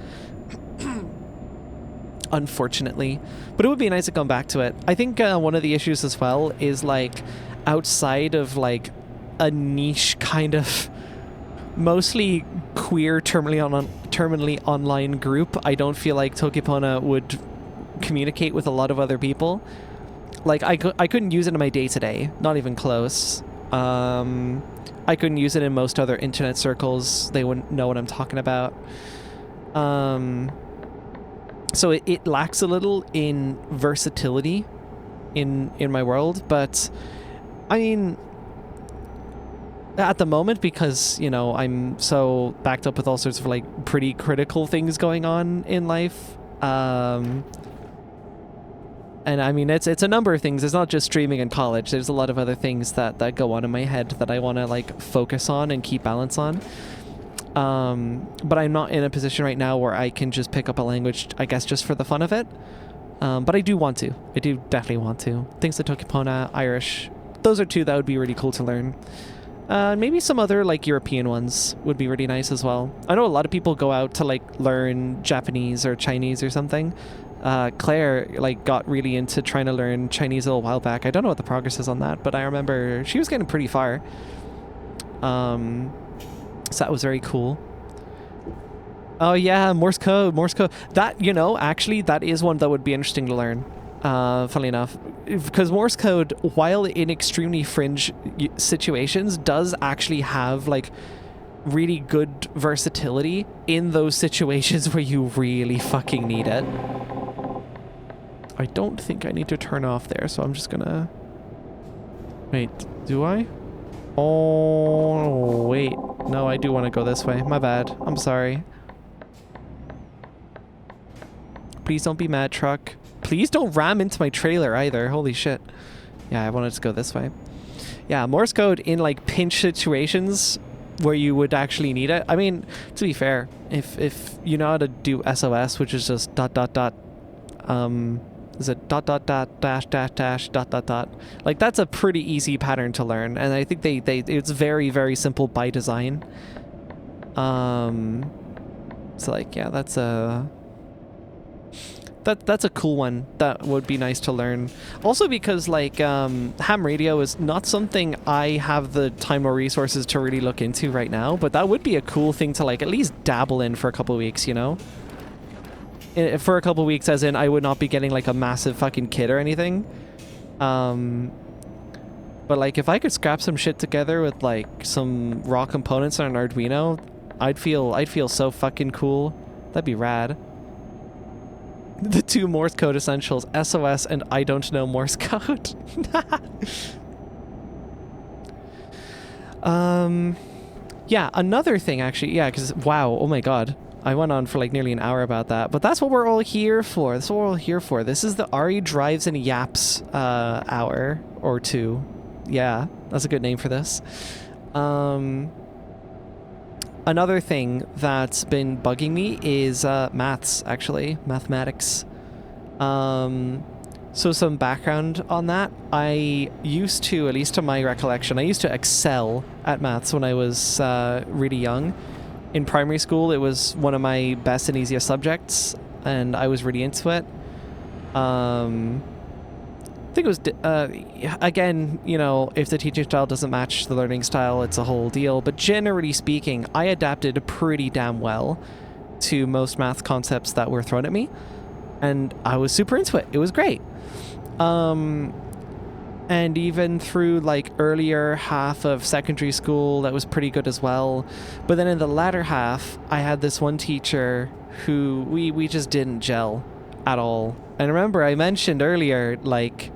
Unfortunately. But it would be nice to come back to it. I think one of the issues as well is like outside of like a niche kind of mostly queer terminally online group, I don't feel like Tokipona would communicate with a lot of other people. Like, I couldn't use it in my day-to-day. Not even close. I couldn't use it in most other internet circles. They wouldn't know what I'm talking about. So it lacks a little in versatility in my world. But, I mean, at the moment, because, you know, I'm so backed up with all sorts of, like, pretty critical things going on in life, and I mean, it's a number of things. It's not just streaming and college. There's a lot of other things that go on in my head that I want to like focus on and keep balance on. But I'm not in a position right now where I can just pick up a language, I guess, just for the fun of it. But I do want to. I do definitely want to. Things like Tokipona, Irish. Those are two that would be really cool to learn. Maybe some other like European ones would be really nice as well. I know a lot of people go out to like learn Japanese or Chinese or something. Claire like got really into trying to learn Chinese a little while back. I don't know what the progress is on that, but I remember she was getting pretty far. So that was very cool. Oh yeah, Morse code. That, you know, actually that is one that would be interesting to learn. Funnily enough, because Morse code, while in extremely fringe situations, does actually have like really good versatility in those situations where you really fucking need it. I don't think I need to turn off there, so I'm just gonna... Wait, do I? Oh, wait. No, I do want to go this way. My bad. I'm sorry. Please don't be mad, truck. Please don't ram into my trailer either. Holy shit. Yeah, I wanted to go this way. Yeah, Morse code in like pinch situations where you would actually need it. I mean, to be fair, If you know how to do SOS, which is just dot dot dot, is it dot dot dot dash dash dash dot dot dot? Like, that's a pretty easy pattern to learn, and I think it's very, very simple by design. So like, yeah, that's a cool one that would be nice to learn. Also because like ham radio is not something I have the time or resources to really look into right now, but that would be a cool thing to like at least dabble in for a couple of weeks, you know? For a couple of weeks, as in I would not be getting like a massive fucking kit or anything. But like if I could scrap some shit together with like some raw components on an Arduino, I'd feel so fucking cool. That'd be rad. The 2 Morse code essentials, SOS and I don't know Morse code. Yeah, another thing actually, yeah, because wow, oh my god. I went on for like nearly an hour about that, but that's what we're all here for. That's what we're all here for. This is the RE Drives and Yaps hour or 2. Yeah, that's a good name for this. Another thing that's been bugging me is maths, actually. Mathematics. So some background on that. I used to, at least to my recollection, I used to excel at maths when I was really young. In primary school, it was one of my best and easiest subjects, and I was really into it. I think it was, again, you know, if the teaching style doesn't match the learning style, it's a whole deal. But generally speaking, I adapted pretty damn well to most math concepts that were thrown at me. And I was super into it. It was great. And even through like earlier half of secondary school, that was pretty good as well. But then in the latter half, I had this one teacher who we just didn't gel at all. And remember, I mentioned earlier, like,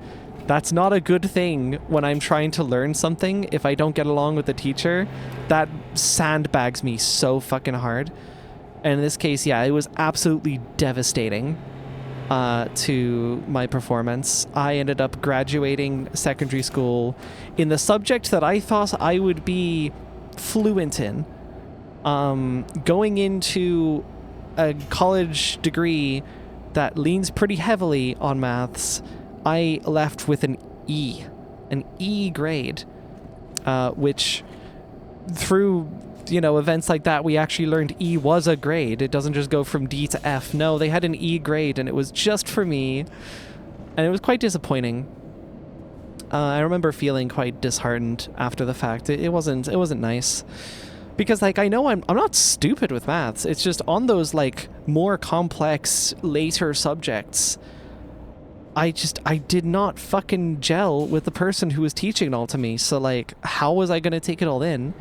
that's not a good thing when I'm trying to learn something. If I don't get along with the teacher, that sandbags me so fucking hard. And in this case, yeah, it was absolutely devastating to my performance. I ended up graduating secondary school in the subject that I thought I would be fluent in. Going into a college degree that leans pretty heavily on maths, I left with an E grade, which through, you know, events like that, we actually learned E was a grade. It doesn't just go from D to F. No, they had an E grade, and it was just for me, and it was quite disappointing. I remember feeling quite disheartened after the fact. It wasn't nice. Because, like, I know I'm not stupid with maths. It's just on those, like, more complex, later subjects, I did not fucking gel with the person who was teaching it all to me. So, like, how was I going to take it all in?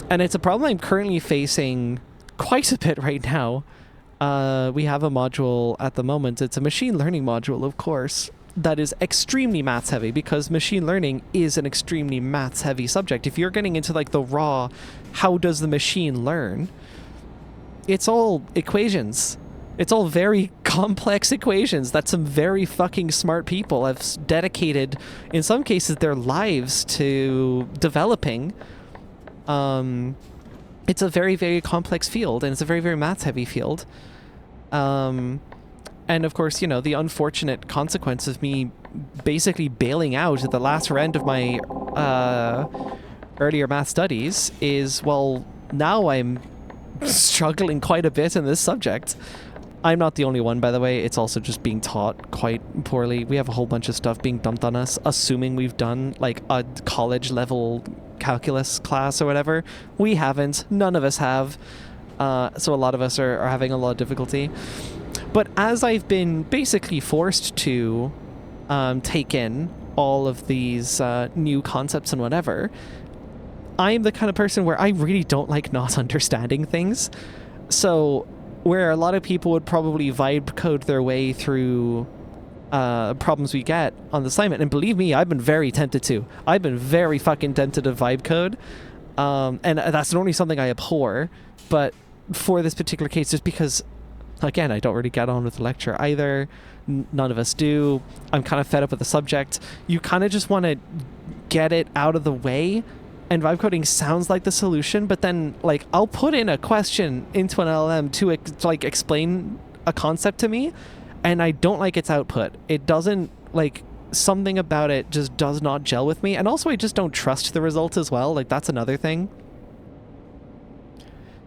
And it's a problem I'm currently facing quite a bit right now. We have a module at the moment. It's a machine learning module, of course, that is extremely maths heavy, because machine learning is an extremely maths heavy subject. If you're getting into like the raw, how does the machine learn? It's all equations. It's all very complex equations that some very fucking smart people have dedicated, in some cases, their lives to developing. It's a very, very complex field, and it's a very, very maths heavy field. And of course, you know, the unfortunate consequence of me basically bailing out at the last round of my earlier math studies is, well, now I'm struggling quite a bit in this subject. I'm not the only one, by the way. It's also just being taught quite poorly. We have a whole bunch of stuff being dumped on us, assuming we've done like a college level calculus class or whatever. We haven't. None of us have. So a lot of us are having a lot of difficulty. But as I've been basically forced to take in all of these new concepts and whatever, I'm the kind of person where I really don't like not understanding things. So where a lot of people would probably vibe code their way through problems we get on the assignment, and believe me, I've been very tempted to. I've been very fucking tempted to vibe code. And that's not only something I abhor, but for this particular case, just because, again, I don't really get on with the lecture either. None of us do. I'm kind of fed up with the subject. You kind of just want to get it out of the way and vibe coding sounds like the solution, but then like I'll put in a question into an LLM to like explain a concept to me, and I don't like its output. It doesn't, like, something about it just does not gel with me, and also I just don't trust the result as well. Like, that's another thing.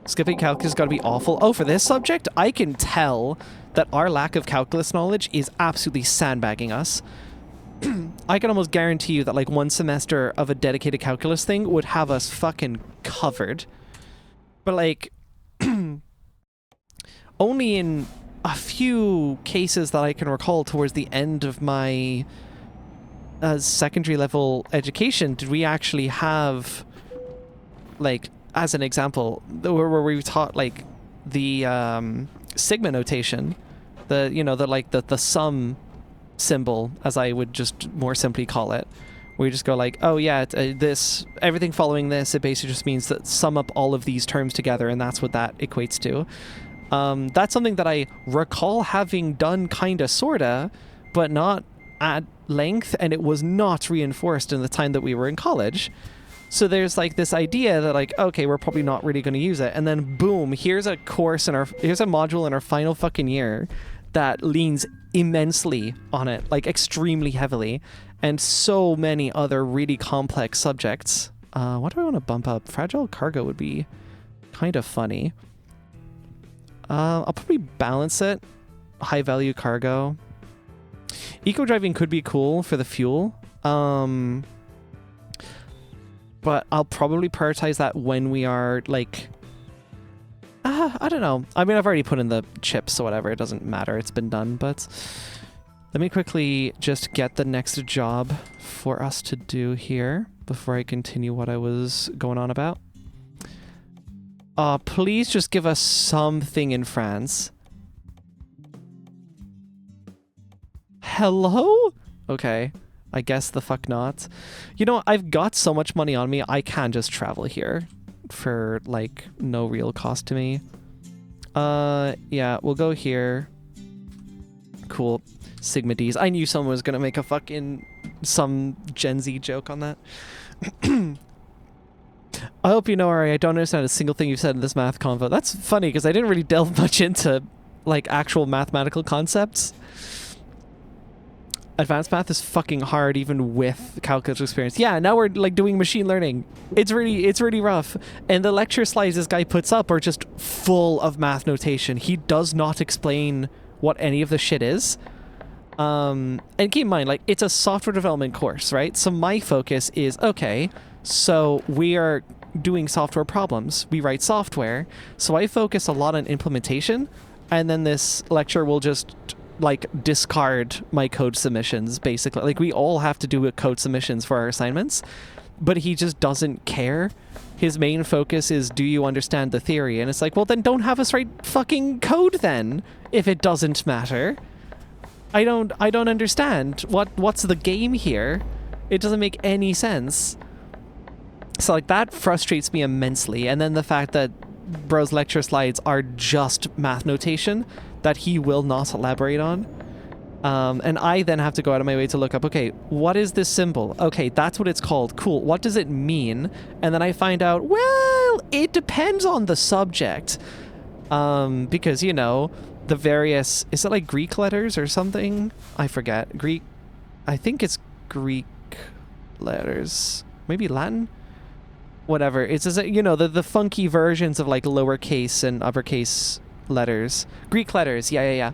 Skipping calculus has got to be awful. Oh, for this subject, I can tell that our lack of calculus knowledge is absolutely sandbagging us. I can almost guarantee you that like one semester of a dedicated calculus thing would have us fucking covered. But like only in a few cases that I can recall towards the end of my secondary level education did we actually have, like, as an example, where we taught like the sigma notation, the, you know, the sum symbol, as I would just more simply call it, where you just go like, oh yeah, this, everything following this, it basically just means that sum up all of these terms together, and that's what that equates to. That's something that I recall having done kinda sorta, but not at length, and it was not reinforced in the time that we were in college. So there's like this idea that like, okay, we're probably not really going to use it, and then boom, here's a course in here's a module in our final fucking year that leans immensely on it, like extremely heavily, and so many other really complex subjects. What do I want to bump up? Fragile cargo would be kind of funny. I'll probably balance it. High value cargo. Eco driving could be cool for the fuel. But I'll probably prioritize that when we are like, I don't know. I mean, I've already put in the chips, so whatever. It doesn't matter. It's been done. But let me quickly just get the next job for us to do here before I continue what I was going on about. Please just give us something in France. Hello? Okay. I guess the fuck not. You know, I've got so much money on me, I can just travel here for, like, no real cost to me. Yeah, we'll go here. Cool. Sigma D's. I knew someone was gonna make a fucking some Gen Z joke on that. I hope you know, Ari, I don't understand a single thing you've said in this math convo. That's funny, because I didn't really delve much into, like, actual mathematical concepts. Advanced math is fucking hard even with calculus experience. Yeah, now we're like doing machine learning. It's really rough. And the lecture slides this guy puts up are just full of math notation. He does not explain what any of the shit is. And keep in mind, like, it's a software development course, right? So my focus is, okay, so we are doing software problems. We write software. So I focus a lot on implementation, and then this lecture will just like discard my code submissions, basically. Like, we all have to do code submissions for our assignments, but he just doesn't care. His main focus is, do you understand the theory? And it's like, well, then don't have us write fucking code then, if it doesn't matter. I don't understand. What's the game here? It doesn't make any sense. So like, that frustrates me immensely. And then the fact that bro's lecture slides are just math notation that he will not elaborate on. And I then have to go out of my way to look up, okay, what is this symbol? Okay, that's what it's called. Cool. What does it mean? And then I find out, well, it depends on the subject. Because, you know, the various, is it like Greek letters or something? I forget. Greek, I think it's Greek letters. Maybe Latin? Whatever. It's, you know, the funky versions of like lowercase and uppercase letters. Greek letters. Yeah.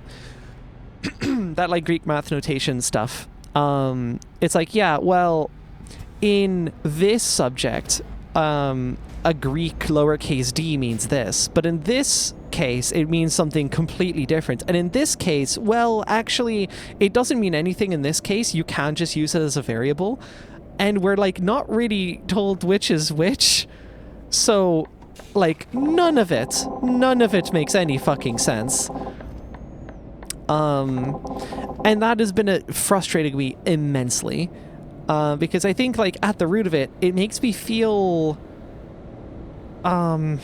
That like Greek math notation stuff. It's like, yeah, well, in this subject, a Greek lowercase d means this, but in this case, it means something completely different. And in this case, well, actually, it doesn't mean anything in this case. You can just use it as a variable. And we're like not really told which is which. So like none of it makes any fucking sense. And that has been frustrating me immensely. Because I think like at the root of it, it makes me feel I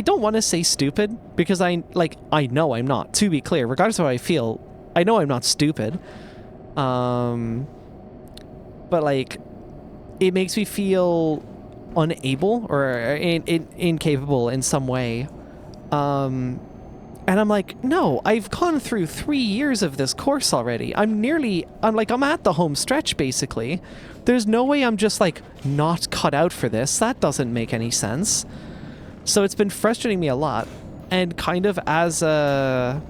don't want to say stupid, because I know I'm not, to be clear, regardless of how I feel, I know I'm not stupid. But like, it makes me feel unable or incapable in some way. And I'm like, no, I've gone through 3 years of this course already. I'm at the home stretch, basically. There's no way I'm just, like, not cut out for this. That doesn't make any sense. So it's been frustrating me a lot. And kind of as a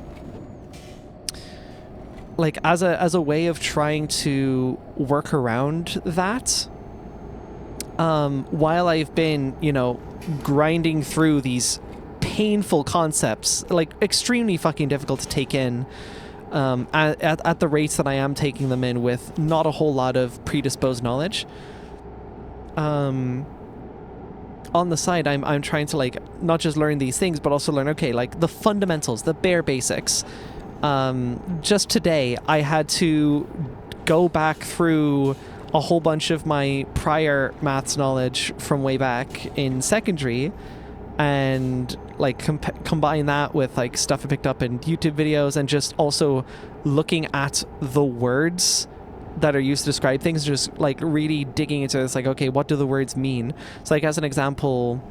way of trying to work around that, while I've been, grinding through these painful concepts, like extremely fucking difficult to take in, at the rates that I am taking them in with not a whole lot of predisposed knowledge. On the side, I'm trying to, like, not just learn these things, but also learn, okay, like the fundamentals, the bare basics. Just today, I had to go back through a whole bunch of my prior maths knowledge from way back in secondary, and like combine that with like stuff I picked up in YouTube videos, and just also looking at the words that are used to describe things, just like really digging into this, like, okay, what do the words mean? So, like, as an example,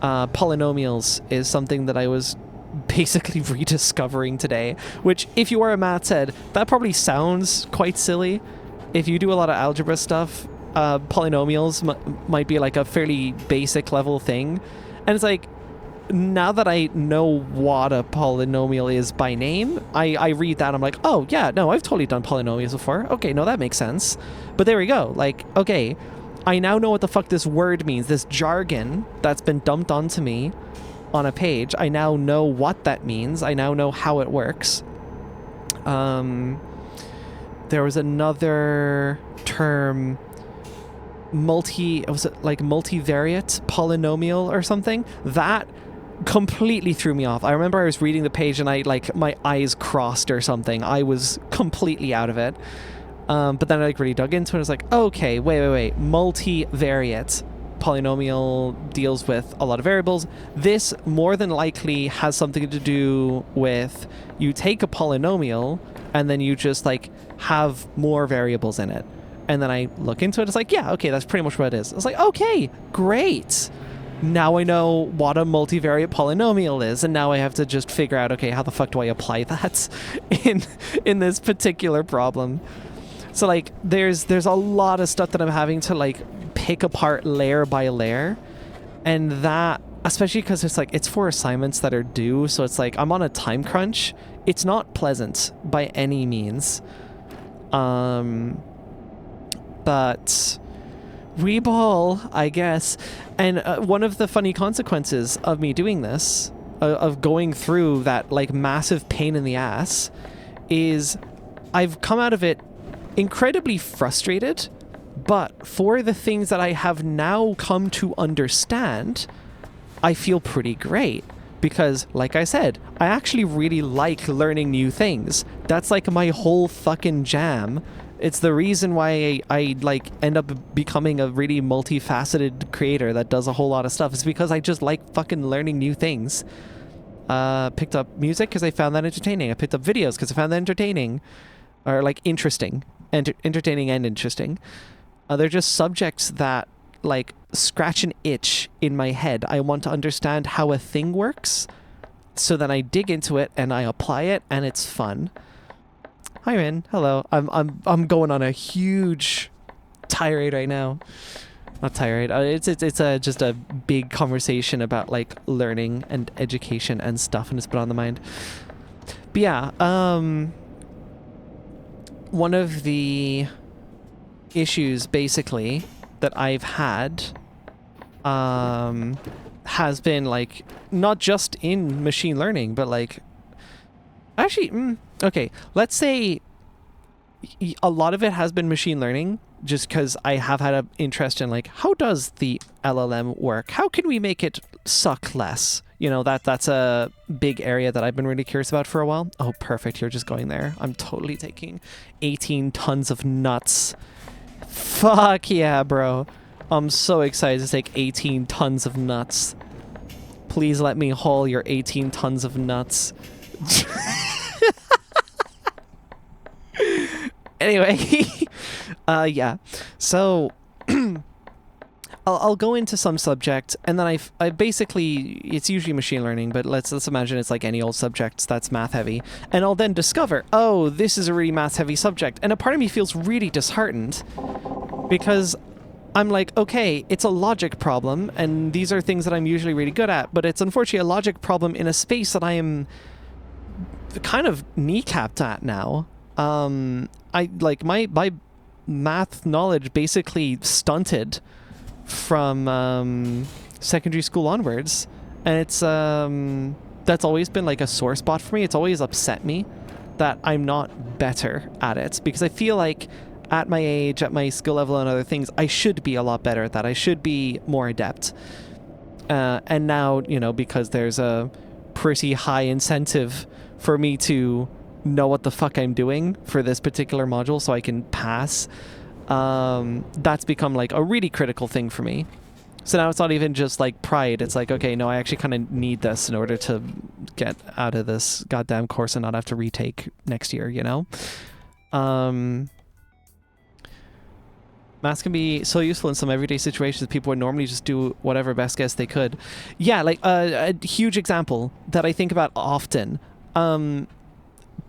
polynomials is something that I was basically rediscovering today, which, if you are a maths head, that probably sounds quite silly. If you do a lot of algebra stuff, polynomials might be like a fairly basic level thing. And it's like, now that I know what a polynomial is by name, I read that, I'm like, oh yeah, no, I've totally done polynomials before. Okay, no, that makes sense. But there we go. Like, okay, I now know what the fuck this word means, this jargon that's been dumped onto me on a page. I now know what that means. I now know how it works. There was another term, multivariate polynomial or something, that completely threw me off. I remember I was reading the page and my eyes crossed or something. I was completely out of it. But then I really dug into it. I was like, okay, wait. Multivariate polynomial deals with a lot of variables. This more than likely has something to do with, you take a polynomial and then you just like have more variables in it. And then I look into it, it's like, yeah, okay, that's pretty much what it is. It's like, okay, great. Now I know what a multivariate polynomial is, and now I have to just figure out, okay, how the fuck do I apply that in this particular problem? So like, there's a lot of stuff that I'm having to like pick apart layer by layer, and that, especially because it's like, it's for assignments that are due, so it's like I'm on a time crunch. It's not pleasant by any means. But we ball, I guess. And one of the funny consequences of me doing this, of going through that like massive pain in the ass, is I've come out of it incredibly frustrated, but for the things that I have now come to understand, I feel pretty great. Because, like I said, I actually really like learning new things. That's like my whole fucking jam. It's the reason why I like end up becoming a really multifaceted creator that does a whole lot of stuff. It's because I just like fucking learning new things. Picked up music because I found that entertaining. I picked up videos because I found that entertaining. Or like interesting. Entertaining and interesting. They're just subjects that like scratch an itch in my head. I want to understand how a thing works, so then I dig into it and I apply it, and it's fun. Hi, Rin. Hello. I'm going on a huge tirade right now. Not tirade. It's just a big conversation about like learning and education and stuff, and it's been on the mind. But yeah, one of the issues basically that I've had has been like not just in machine learning, but like actually okay, let's say a lot of it has been machine learning, just because I have had an interest in like, how does the LLM work? How can we make it suck less? You know, that's a big area that I've been really curious about for a while. Oh, perfect. You're just going there. I'm totally taking 18 tons of nuts. Fuck yeah, bro. I'm so excited to take 18 tons of nuts. Please let me haul your 18 tons of nuts. Anyway, yeah. So I'll go into some subject, and then I basically, it's usually machine learning, but let's imagine it's like any old subject that's math heavy, and I'll then discover, oh, this is a really math heavy subject, and a part of me feels really disheartened because I'm like, okay, it's a logic problem, and these are things that I'm usually really good at, but it's unfortunately a logic problem in a space that I am kind of kneecapped at now. I like my math knowledge basically stunted from secondary school onwards, and it's that's always been like a sore spot for me. It's always upset me that I'm not better at it, because I feel like at my age, at my skill level and other things, I should be a lot better at that. I should be more adept. And now, you know, because there's a pretty high incentive for me to know what the fuck I'm doing for this particular module so I can pass, that's become like a really critical thing for me. So now it's not even just like pride. It's like, okay, no, I actually kind of need this in order to get out of this goddamn course and not have to retake next year, you know? Maths can be so useful in some everyday situations. People would normally just do whatever best guess they could. Yeah, like a huge example that I think about often.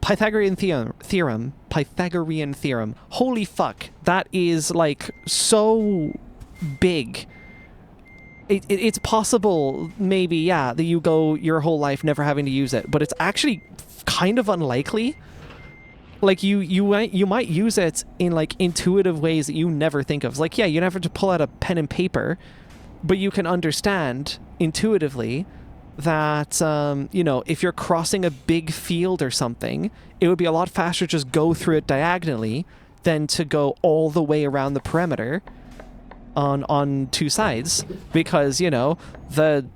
Pythagorean theorem. Pythagorean theorem. Holy fuck. That is like so big. It's possible, maybe, yeah, that you go your whole life never having to use it, but it's actually kind of unlikely. Like you might use it in like intuitive ways that you never think of. Like, yeah, you never have to pull out a pen and paper, but you can understand intuitively that, you know, if you're crossing a big field or something, it would be a lot faster to just go through it diagonally than to go all the way around the perimeter on two sides, because, you know, the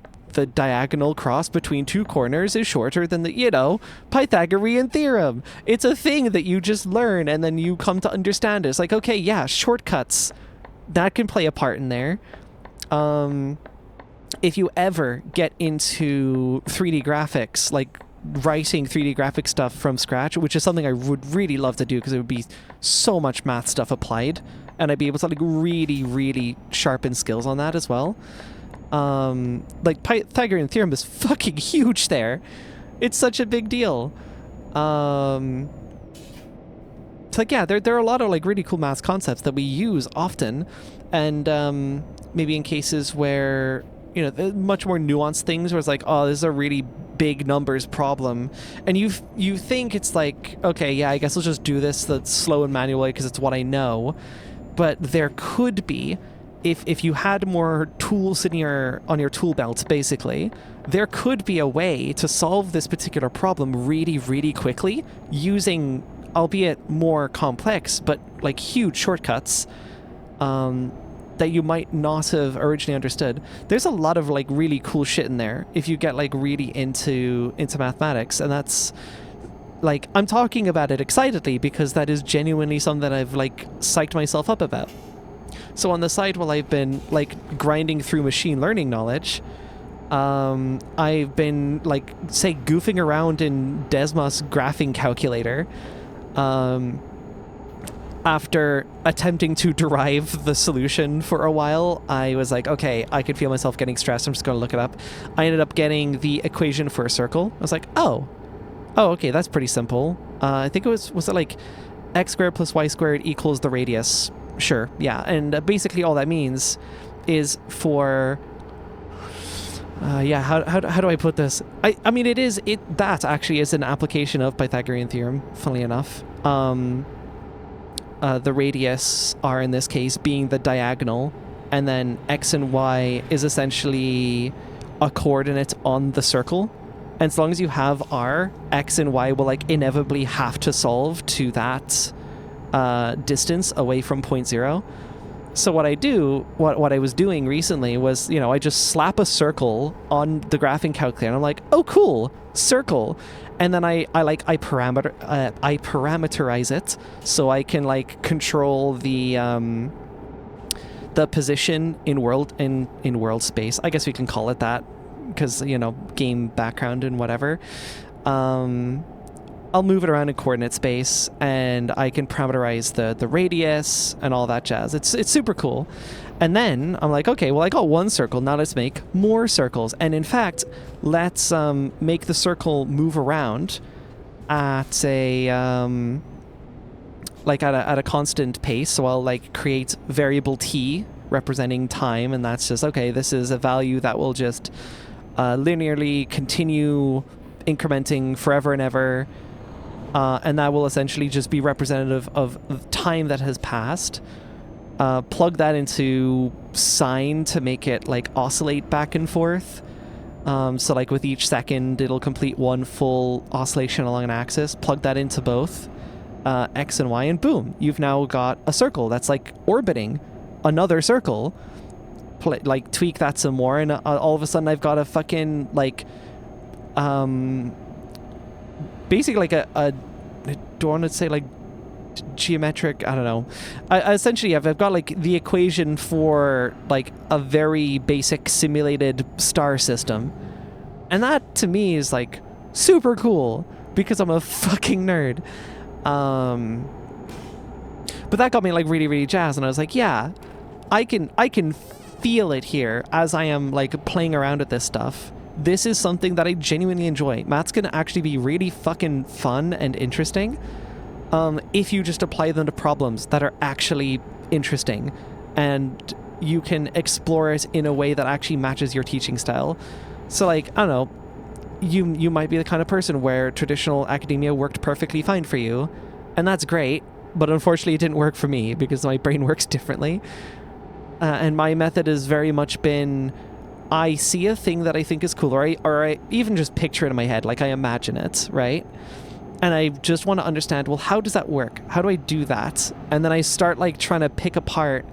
diagonal cross between two corners is shorter than the, you know, Pythagorean theorem. It's a thing that you just learn and then you come to understand it. It's like, okay, yeah, shortcuts, that can play a part in there. If you ever get into 3D graphics, like writing 3D graphic stuff from scratch, which is something I would really love to do because it would be so much math stuff applied, and I'd be able to like really, really sharpen skills on that as well. Like Pythagorean theorem is fucking huge there. It's such a big deal. It's like, yeah, there are a lot of like really cool math concepts that we use often, and maybe in cases where, you know, much more nuanced things where it's like, oh, this is a really big numbers problem, and you think it's like, okay, yeah, I guess I'll just do this the slow and manual way because it's what I know. But there could be, if you had more tools on your tool belt, basically, there could be a way to solve this particular problem really, really quickly using, albeit more complex, but like huge shortcuts that you might not have originally understood. There's a lot of like really cool shit in there if you get like really into mathematics, and that's like, I'm talking about it excitedly because that is genuinely something that I've like psyched myself up about. So on the side, while I've been like grinding through machine learning knowledge, I've been like, say, goofing around in Desmos graphing calculator, after attempting to derive the solution for a while. I was like, okay, I could feel myself getting stressed. I'm just going to look it up. I ended up getting the equation for a circle. I was like, oh, okay, that's pretty simple. I think it was it like x squared plus y squared equals the radius? Sure, yeah. And basically all that means is for, yeah, how do I put this? I mean, that actually is an application of Pythagorean theorem, funnily enough. The radius r in this case being the diagonal, and then x and y is essentially a coordinate on the circle. And as long as you have r, x and y will like inevitably have to solve to that distance away from point 0. So what I was doing recently was, you know, I just slap a circle on the graphing calculator, and I'm like, oh cool, circle. And then I parameterize it so I can like control the position in world space. I guess we can call it that because, you know, game background and whatever. I'll move it around in coordinate space, and I can parameterize the radius and all that jazz. It's super cool. And then I'm like, okay, well, I got one circle. Now let's make more circles. And in fact, let's make the circle move around at a at a constant pace. So I'll like create variable t representing time, and that's just okay. This is a value that will just linearly continue incrementing forever and ever, and that will essentially just be representative of time that has passed. Plug that into sine to make it like oscillate back and forth. So like with each second, it'll complete one full oscillation along an axis. Plug that into both x and y, and boom, you've now got a circle that's like orbiting another circle. Like tweak that some more, and all of a sudden I've got a fucking like, basically like a do I want to say like geometric, I don't know. Essentially, I've got like the equation for like a very basic simulated star system, and that to me is like super cool because I'm a fucking nerd. But that got me like really, really jazzed, and I was like, yeah, I can feel it here as I am like playing around with this stuff. This is something that I genuinely enjoy. Math's gonna actually be really fucking fun and interesting. If you just apply them to problems that are actually interesting, and you can explore it in a way that actually matches your teaching style. So like, I don't know, you might be the kind of person where traditional academia worked perfectly fine for you, and that's great, but unfortunately it didn't work for me because my brain works differently. And my method has very much been, I see a thing that I think is cool, or I even just picture it in my head, like I imagine it, right? And I just want to understand, well, how does that work? How do I do that? And then I start like trying to pick apart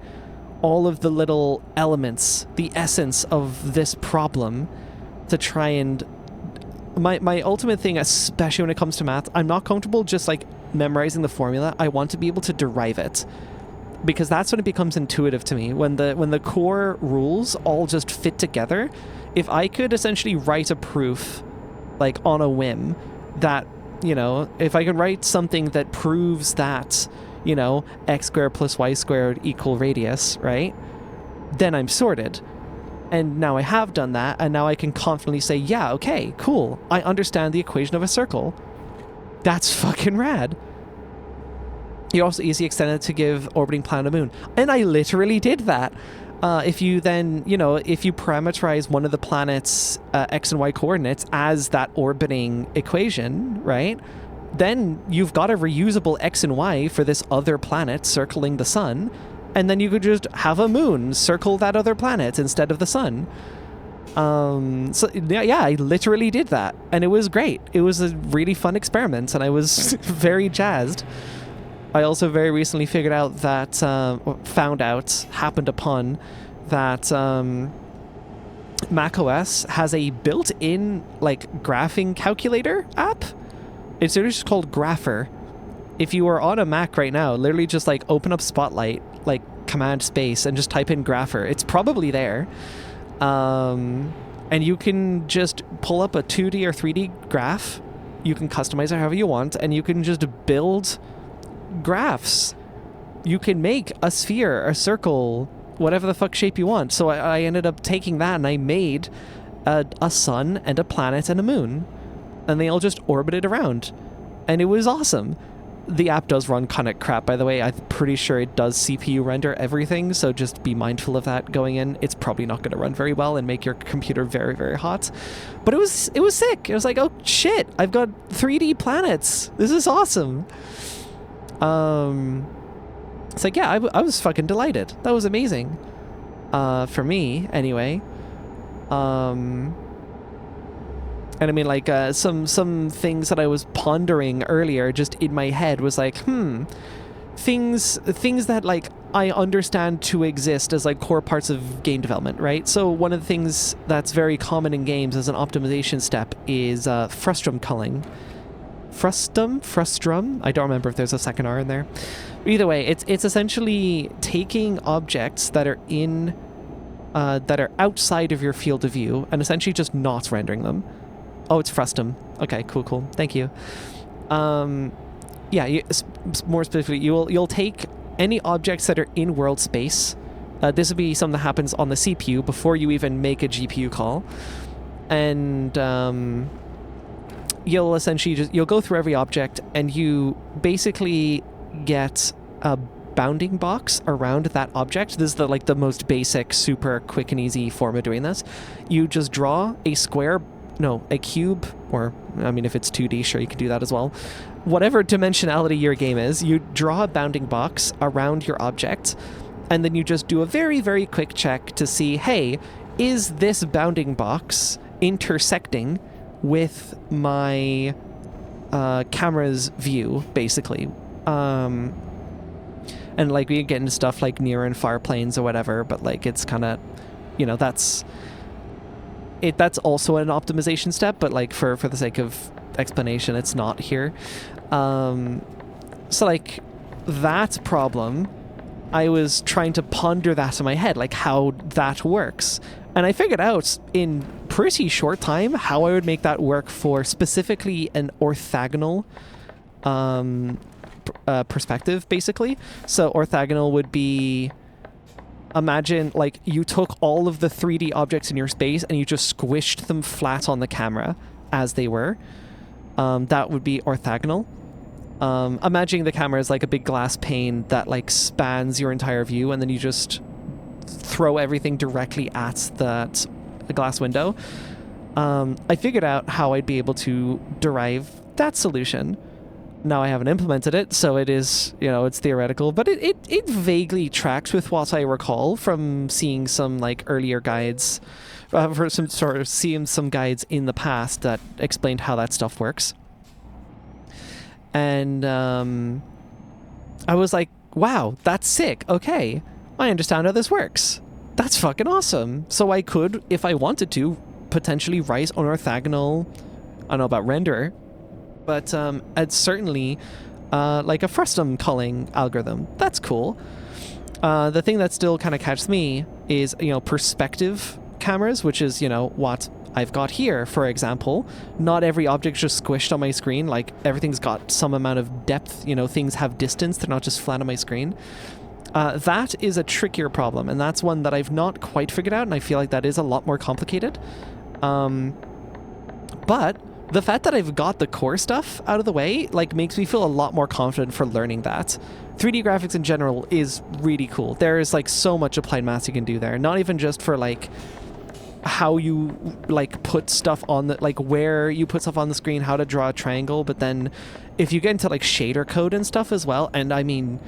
all of the little elements, the essence of this problem, to try and... My ultimate thing, especially when it comes to math, I'm not comfortable just like memorizing the formula. I want to be able to derive it, because that's when it becomes intuitive to me. When the core rules all just fit together, if I could essentially write a proof like on a whim that, you know, if I can write something that proves that, you know, x squared plus y squared equal radius, right? Then I'm sorted. And now I have done that, and now I can confidently say, yeah, okay, cool. I understand the equation of a circle. That's fucking rad. You also easily extended to give orbiting planet a moon. And I literally did that. If you then, you know, if you parameterize one of the planet's x and y coordinates as that orbiting equation, right? Then you've got a reusable x and y for this other planet circling the sun. And then you could just have a moon circle that other planet instead of the sun. So yeah, I literally did that. And it was great. It was a really fun experiment, and I was very jazzed. I also very recently figured out that, happened upon that macOS has a built-in like graphing calculator app. It's just called Grapher. If you are on a Mac right now, literally just like open up Spotlight, like Command Space, and just type in Grapher. It's probably there. And you can just pull up a 2D or 3D graph. You can customize it however you want, and you can just build graphs. You can make a sphere, a circle, whatever the fuck shape you want. So I ended up taking that, and I made a sun and a planet and a moon, and they all just orbited around, and it was awesome. The app does run kind of crap, by the way. I'm pretty sure it does CPU render everything, so just be mindful of that going in. It's probably not going to run very well and make your computer very, very hot. But it was sick. It was like, oh shit, I've got 3D planets. This is awesome. It's like, yeah, I was fucking delighted. That was amazing. For me, anyway. And I mean, like, some things that I was pondering earlier just in my head was like, things that, like, I understand to exist as, like, core parts of game development, right? So one of the things that's very common in games as an optimization step is frustum culling. Frustrum? I don't remember if there's a second R in there. Either way, it's essentially taking objects that are in, that are outside of your field of view and essentially just not rendering them. Oh, it's frustum. Okay, cool. Thank you. Yeah, more specifically, you'll take any objects that are in world space. This would be something that happens on the CPU before you even make a GPU call, and you'll essentially you'll go through every object, and you basically get a bounding box around that object. This is the most basic, super quick and easy form of doing this. You just draw a cube, or I mean, if it's 2D, sure, you can do that as well. Whatever dimensionality your game is, you draw a bounding box around your object, and then you just do a very, very quick check to see, hey, is this bounding box intersecting with my camera's view, basically. And we get into stuff like near and far planes or whatever, but it's kind of, that's also an optimization step, but for the sake of explanation, it's not here. So that problem, I was trying to ponder that in my head, how that works. And I figured out in pretty short time how I would make that work for specifically an orthogonal perspective, basically. So orthogonal would be, imagine you took all of the 3D objects in your space and you just squished them flat on the camera as they were. That would be orthogonal. Imagining the camera as a big glass pane that spans your entire view, and then you just throw everything directly at the glass window. I figured out how I'd be able to derive that solution. Now I haven't implemented it, so it is, it's theoretical, but it vaguely tracks with what I recall from seeing some earlier guides, seeing some guides in the past that explained how that stuff works. And I was like, wow, that's sick. Okay, I understand how this works. That's fucking awesome. So I could, if I wanted to, potentially write an orthogonal, I don't know about renderer, but it's certainly a frustum culling algorithm. That's cool. The thing that still kind of catches me is, perspective cameras, which is, what I've got here, for example. Not every object's just squished on my screen. Everything's got some amount of depth, things have distance. They're not just flat on my screen. That is a trickier problem, and that's one that I've not quite figured out, and I feel like that is a lot more complicated. But the fact that I've got the core stuff out of the way, makes me feel a lot more confident for learning that. 3D graphics in general is really cool. There is, so much applied maths you can do there. Not even just for, how you, put stuff on the, where you put stuff on the screen, how to draw a triangle, but then if you get into, shader code and stuff as well, and I mean,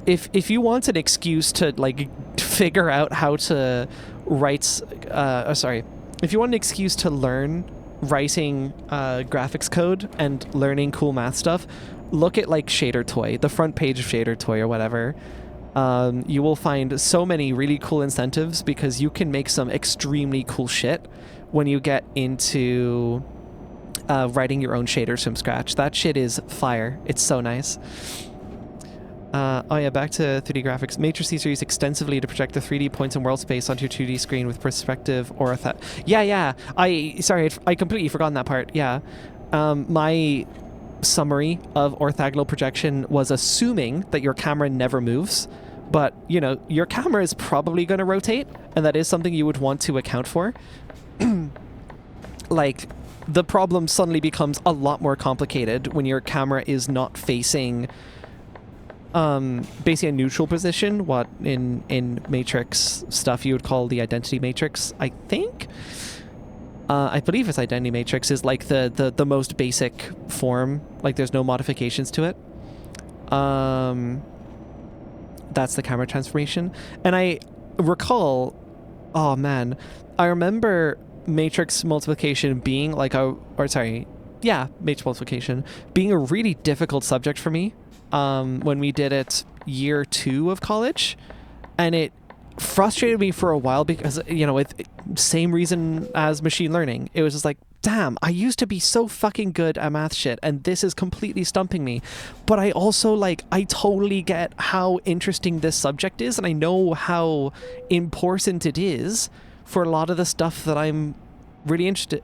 if you want an excuse to, figure out how to write, if you want an excuse to learn writing graphics code and learning cool math stuff, look at Shader Toy, the front page of Shader Toy or whatever. You will find so many really cool incentives because you can make some extremely cool shit when you get into writing your own shaders from scratch. That shit is fire. It's so nice. Oh yeah, back to 3D graphics. Matrices are used extensively to project the 3D points in world space onto your 2D screen with perspective or Yeah. I completely forgotten that part. Yeah. My summary of orthogonal projection was assuming that your camera never moves, but your camera is probably going to rotate, and that is something you would want to account for. The problem suddenly becomes a lot more complicated when your camera is not facing basically a neutral position, what in matrix stuff you would call the identity matrix, I think. I believe it's identity matrix is the most basic form. There's no modifications to it. That's the camera transformation. And I recall, oh man, I remember matrix multiplication being matrix multiplication being a really difficult subject for me when we did it year 2 of college. And it frustrated me for a while because, same reason as machine learning. It was just damn, I used to be so fucking good at math shit, and this is completely stumping me. But I also, I totally get how interesting this subject is, and I know how important it is for a lot of the stuff that I'm really interested,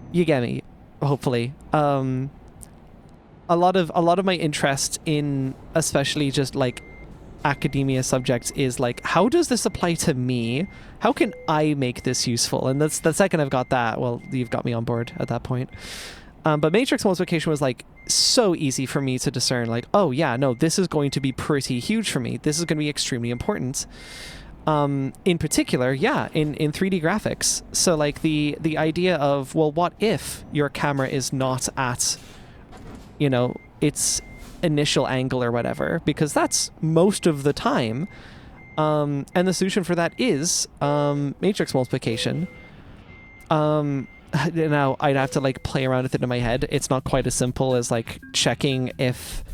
you get me. hopefully. A lot of my interest in especially just like academia subjects is like, how does this apply to me? How can I make this useful? And that's the second I've got that, well, you've got me on board at that point. But matrix multiplication was like so easy for me to discern, like, oh yeah, no, this is going to be pretty huge for me. This is going to be extremely important. In particular, yeah, in 3D graphics. So like the idea of, well, what if your camera is not at, you know, its initial angle or whatever, because that's most of the time. And the solution for that is matrix multiplication. Now I'd have to like play around with it in my head. It's not quite as simple as like checking if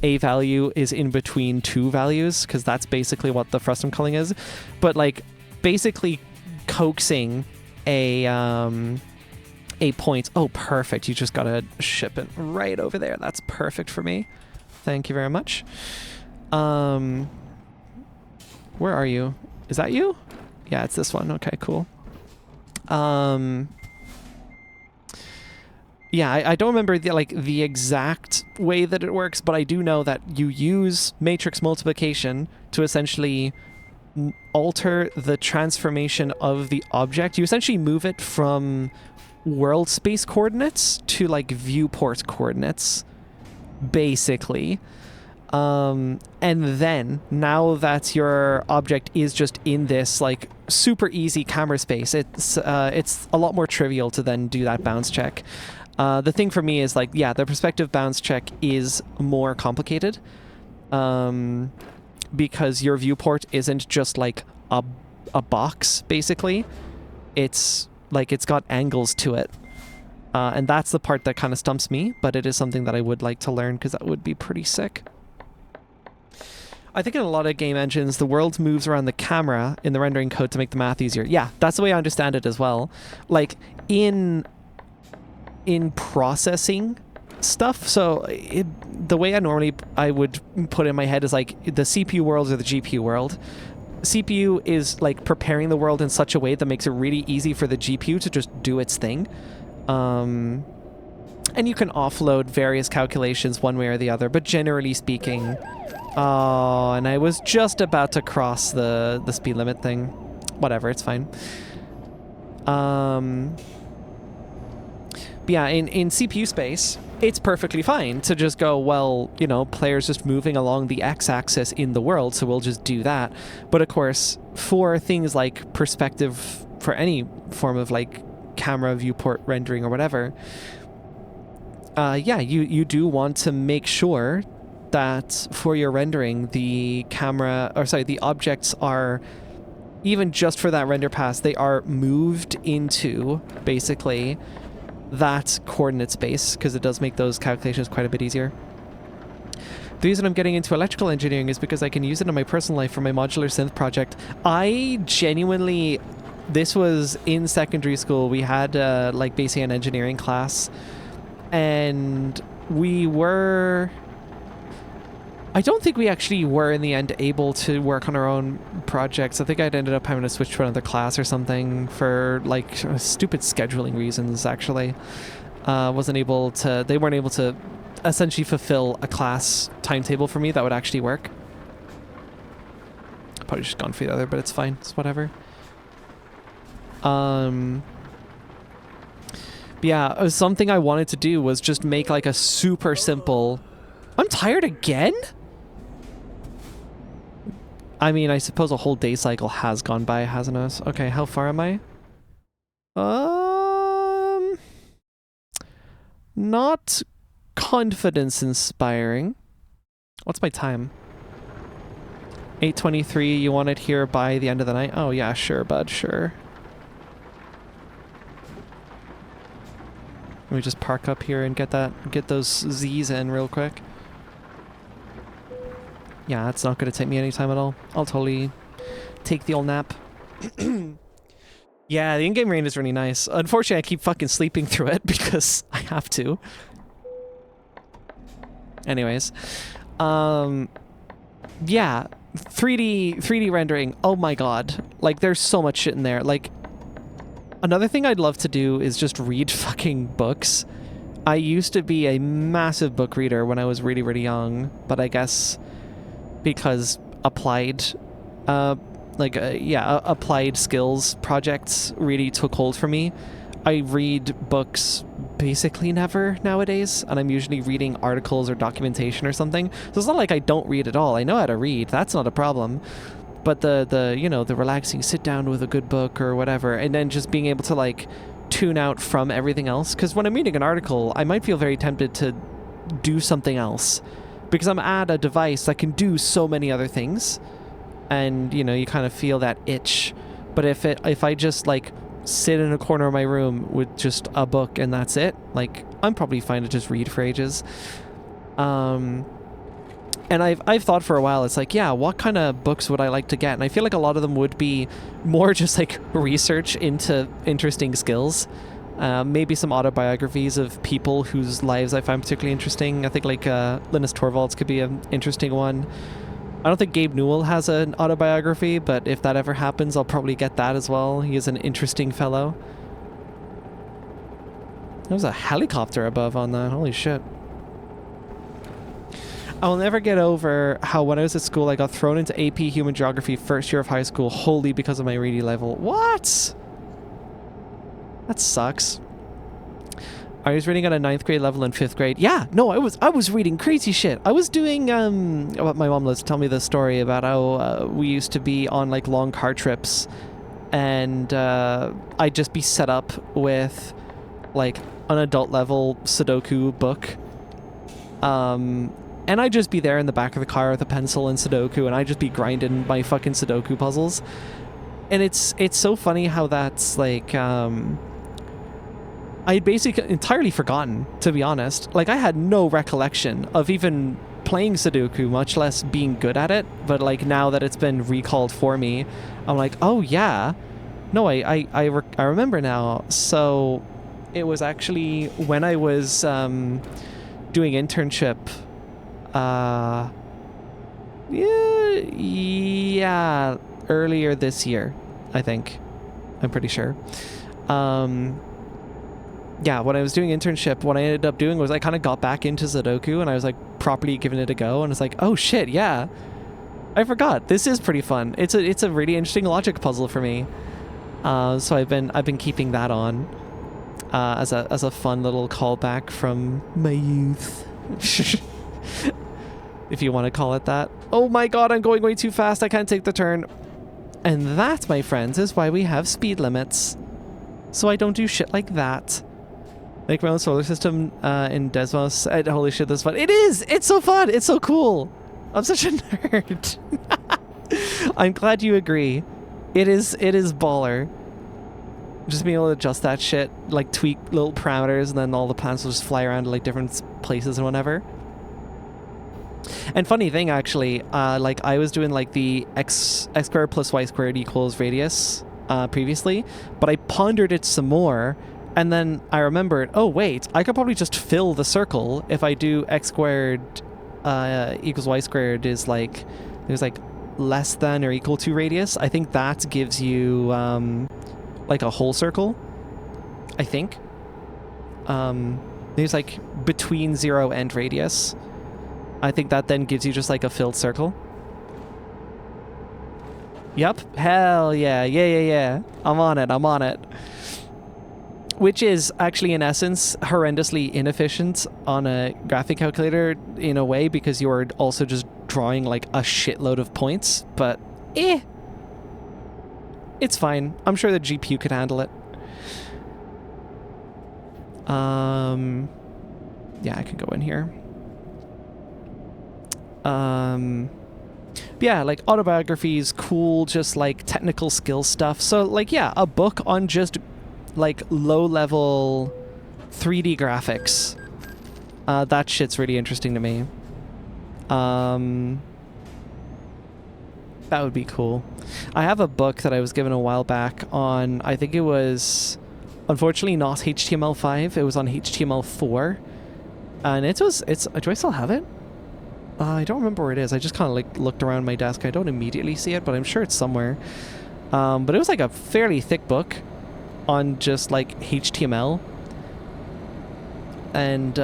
a value is in between two values, because that's basically what the frustum culling is. But like basically coaxing a point. Oh, perfect. You just got to ship it right over there. That's perfect for me. Thank you very much. Where are you? Is that you? Yeah, it's this one. Okay, cool. Yeah, I don't remember the exact way that it works, but I do know that you use matrix multiplication to essentially alter the transformation of the object. You essentially move it from world space coordinates to like viewport coordinates, basically. And then now that your object is just in this like super easy camera space, it's a lot more trivial to then do that bounce check. The thing for me is like, yeah, the perspective bounce check is more complicated, because your viewport isn't just like a box, basically. It's like, it's got angles to it. And that's the part that kind of stumps me, but it is something that I would like to learn because that would be pretty sick. I think in a lot of game engines, the world moves around the camera in the rendering code to make the math easier. Yeah, that's the way I understand it as well. Like in processing stuff, so the way I would put it in my head is like the CPU world or the GPU world. CPU is like preparing the world in such a way that makes it really easy for the GPU to just do its thing. And you can offload various calculations one way or the other, but generally speaking... Oh, and I was just about to cross the speed limit thing. Whatever, it's fine. But yeah, in CPU space, it's perfectly fine to just go, well, you know, players just moving along the x-axis in the world, so we'll just do that. But of course, for things like perspective, for any form of like camera viewport rendering or whatever, yeah, you do want to make sure that for your rendering, the objects are, even just for that render pass, they are moved into basically that coordinate space, because it does make those calculations quite a bit easier. The reason I'm getting into electrical engineering is because I can use it in my personal life for my modular synth project. I genuinely, this was in secondary school, we had like basically an engineering class, and we were... I don't think we actually were in the end able to work on our own projects. I think I'd ended up having to switch to another class or something for like stupid scheduling reasons, actually. They weren't able to essentially fulfill a class timetable for me that would actually work. Probably just gone for the other, but it's fine. It's whatever. But yeah, something I wanted to do was just make like a super simple... I'm tired again? I mean, I suppose a whole day cycle has gone by, hasn't it? Okay, how far am I? Not confidence inspiring. What's my time? 8:23, you want it here by the end of the night? Oh yeah, sure, bud, sure. Let me just park up here and get those Z's in real quick. Yeah, it's not going to take me any time at all. I'll totally take the old nap. Yeah, the in-game rain is really nice. Unfortunately, I keep fucking sleeping through it because I have to. Anyways. Yeah, 3D rendering. Oh my god. Like, there's so much shit in there. Like, Another thing I'd love to do is just read fucking books. I used to be a massive book reader when I was really, really young, but I guess because applied applied skills projects really took hold for me. I read books basically never nowadays, and I'm usually reading articles or documentation or something. So it's not like I don't read at all. I know how to read. That's not a problem. But the relaxing sit down with a good book or whatever, and then just being able to like tune out from everything else. Because when I'm reading an article, I might feel very tempted to do something else because I'm at a device that can do so many other things, and you kind of feel that itch. But if I just like sit in a corner of my room with just a book and that's it, like I'm probably fine to just read for ages. And I've thought for a while, it's like, yeah, what kind of books would I like to get? And I feel like a lot of them would be more just like research into interesting skills. Maybe some autobiographies of people whose lives I find particularly interesting. I think like Linus Torvalds could be an interesting one. I don't think Gabe Newell has an autobiography, but if that ever happens, I'll probably get that as well. He is an interesting fellow. There was a helicopter above on that. Holy shit. I'll never get over how when I was at school, I got thrown into AP Human Geography first year of high school wholly because of my reading level. What? That sucks. I was reading at a 9th grade level in 5th grade. Yeah, no, I was reading crazy shit. I was doing, what my mom loves to tell me this story about how we used to be on like long car trips, and I'd just be set up with like an adult level Sudoku book. And I'd just be there in the back of the car with a pencil and Sudoku, and I'd just be grinding my fucking Sudoku puzzles. And it's so funny how that's like, I'd basically entirely forgotten, to be honest. Like, I had no recollection of even playing Sudoku, much less being good at it. But like now that it's been recalled for me, I'm like, oh yeah. No, I remember now. So it was actually when I was doing internship earlier this year, I think. I'm pretty sure. When I was doing internship, what I ended up doing was I kind of got back into Sudoku, and I was like properly giving it a go, and it's like, oh shit, yeah, I forgot. This is pretty fun. It's a really interesting logic puzzle for me. So I've been keeping that on as a fun little callback from my youth. If you want to call it that. Oh my god, I'm going way too fast. I can't take the turn. And that, my friends, is why we have speed limits. So I don't do shit like that. Make my own solar system in Desmos. Holy shit, this is fun. It is! It's so fun! It's so cool! I'm such a nerd. I'm glad you agree. It is baller. Just being able to adjust that shit, like tweak little parameters, and then all the planets will just fly around to like different places and whatever. And funny thing, actually, like I was doing like the x squared plus y squared equals radius previously, but I pondered it some more, and then I remembered, oh wait, I could probably just fill the circle if I do x squared equals y squared is like, there's like less than or equal to radius. I think that gives you like a whole circle, I think. There's like between 0 and radius. I think that then gives you just like a filled circle. Yep. Hell yeah. Yeah. I'm on it. Which is actually, in essence, horrendously inefficient on a graphic calculator in a way, because you're also just drawing like a shitload of points. But, it's fine. I'm sure the GPU could handle it. Yeah, I could go in here. Yeah, like autobiographies, cool, just like technical skill stuff. So like, yeah, a book on just like low level 3D graphics. That shit's really interesting to me. That would be cool. I have a book that I was given a while back on, I think it was, unfortunately not HTML5, it was on HTML4. And do I still have it? I don't remember where it is. I just kind of like looked around my desk. I don't immediately see it, but I'm sure it's somewhere. But it was like a fairly thick book on just like HTML. And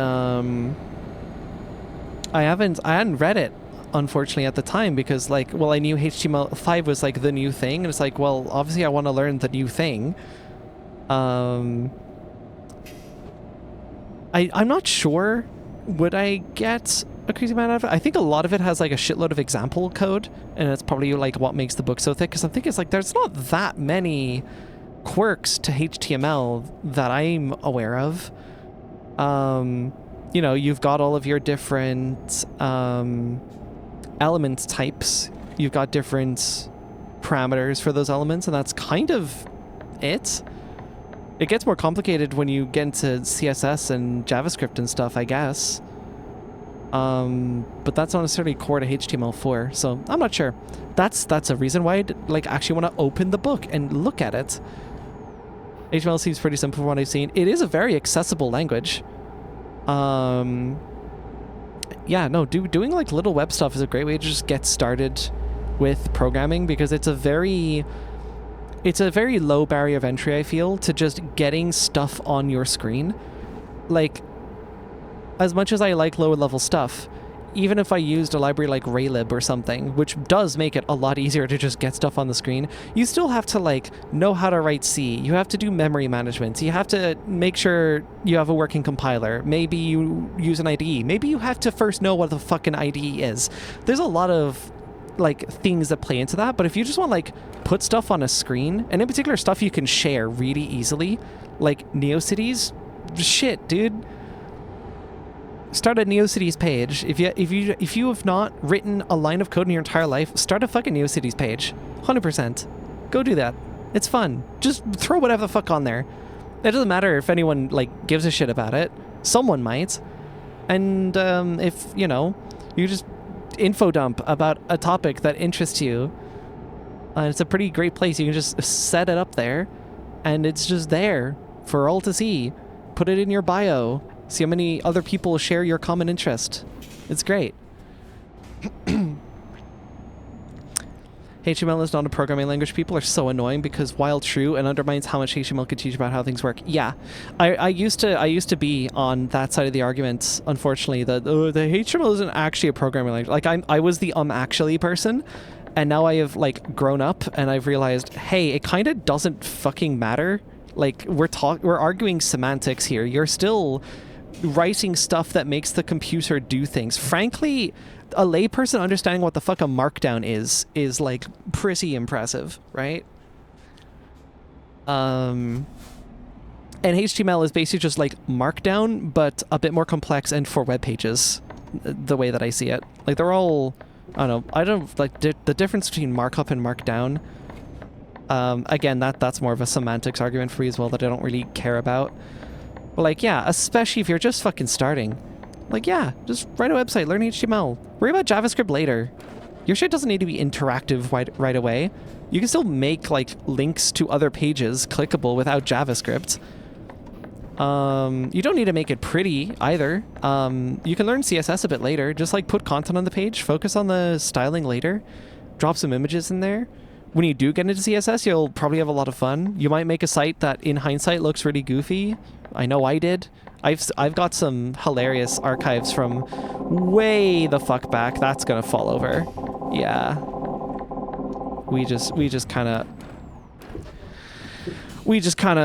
I hadn't read it, unfortunately, at the time, because like, well, I knew HTML5 was like the new thing, and it's like, well, obviously I want to learn the new thing. I'm not sure would I get a crazy amount out of it. I think a lot of it has like a shitload of example code, and it's probably like what makes the book so thick, because I'm thinking it's like there's not that many quirks to HTML that I'm aware of. You know, you've got all of your different element types. You've got different parameters for those elements, and that's kind of it. It gets more complicated when you get into CSS and JavaScript and stuff, I guess. But that's not necessarily core to HTML4, so I'm not sure. That's a reason why I'd like actually want to open the book and look at it. HTML seems pretty simple from what I've seen. It is a very accessible language. Yeah, no, doing like little web stuff is a great way to just get started with programming, because it's a very low barrier of entry, I feel, to just getting stuff on your screen. Like, as much as I like lower level stuff, even if I used a library like Raylib or something, which does make it a lot easier to just get stuff on the screen, you still have to like know how to write C. You have to do memory management. You have to make sure you have a working compiler. Maybe you use an IDE. Maybe you have to first know what the fucking IDE is. There's a lot of like things that play into that, but if you just want like put stuff on a screen, and in particular stuff you can share really easily, like NeoCities, shit, dude. Start a NeoCities page. If you have not written a line of code in your entire life, start a fucking NeoCities page. 100%. Go do that. It's fun. Just throw whatever the fuck on there. It doesn't matter if anyone like gives a shit about it. Someone might. And if, you know, you just info dump about a topic that interests you, it's a pretty great place. You can just set it up there, and it's just there for all to see. Put it in your bio. See how many other people share your common interest. It's great. HTML is not a programming language. People are so annoying because, while true, and undermines how much HTML could teach about how things work. Yeah, I used to be on that side of the argument. Unfortunately, that the HTML isn't actually a programming language. Like I was the actually person, and now I have like grown up and I've realized, hey, it kind of doesn't fucking matter. Like we're arguing semantics here. You're still writing stuff that makes the computer do things. Frankly, a layperson understanding what the fuck a markdown is like pretty impressive, right? And HTML is basically just like markdown, but a bit more complex and for web pages, the way that I see it. Like they're all, I don't like the difference between markup and markdown. Again, that's more of a semantics argument for me as well that I don't really care about. But like, yeah, especially if you're just fucking starting. Like, yeah, just write a website, learn HTML. Worry about JavaScript later. Your shit doesn't need to be interactive right away. You can still make like links to other pages clickable without JavaScript. You don't need to make it pretty either. You can learn CSS a bit later. Just like put content on the page, focus on the styling later, drop some images in there. When you do get into CSS, you'll probably have a lot of fun. You might make a site that in hindsight looks really goofy. I know I did. I've got some hilarious archives from way the fuck back. That's gonna fall over. Yeah. We just kind of are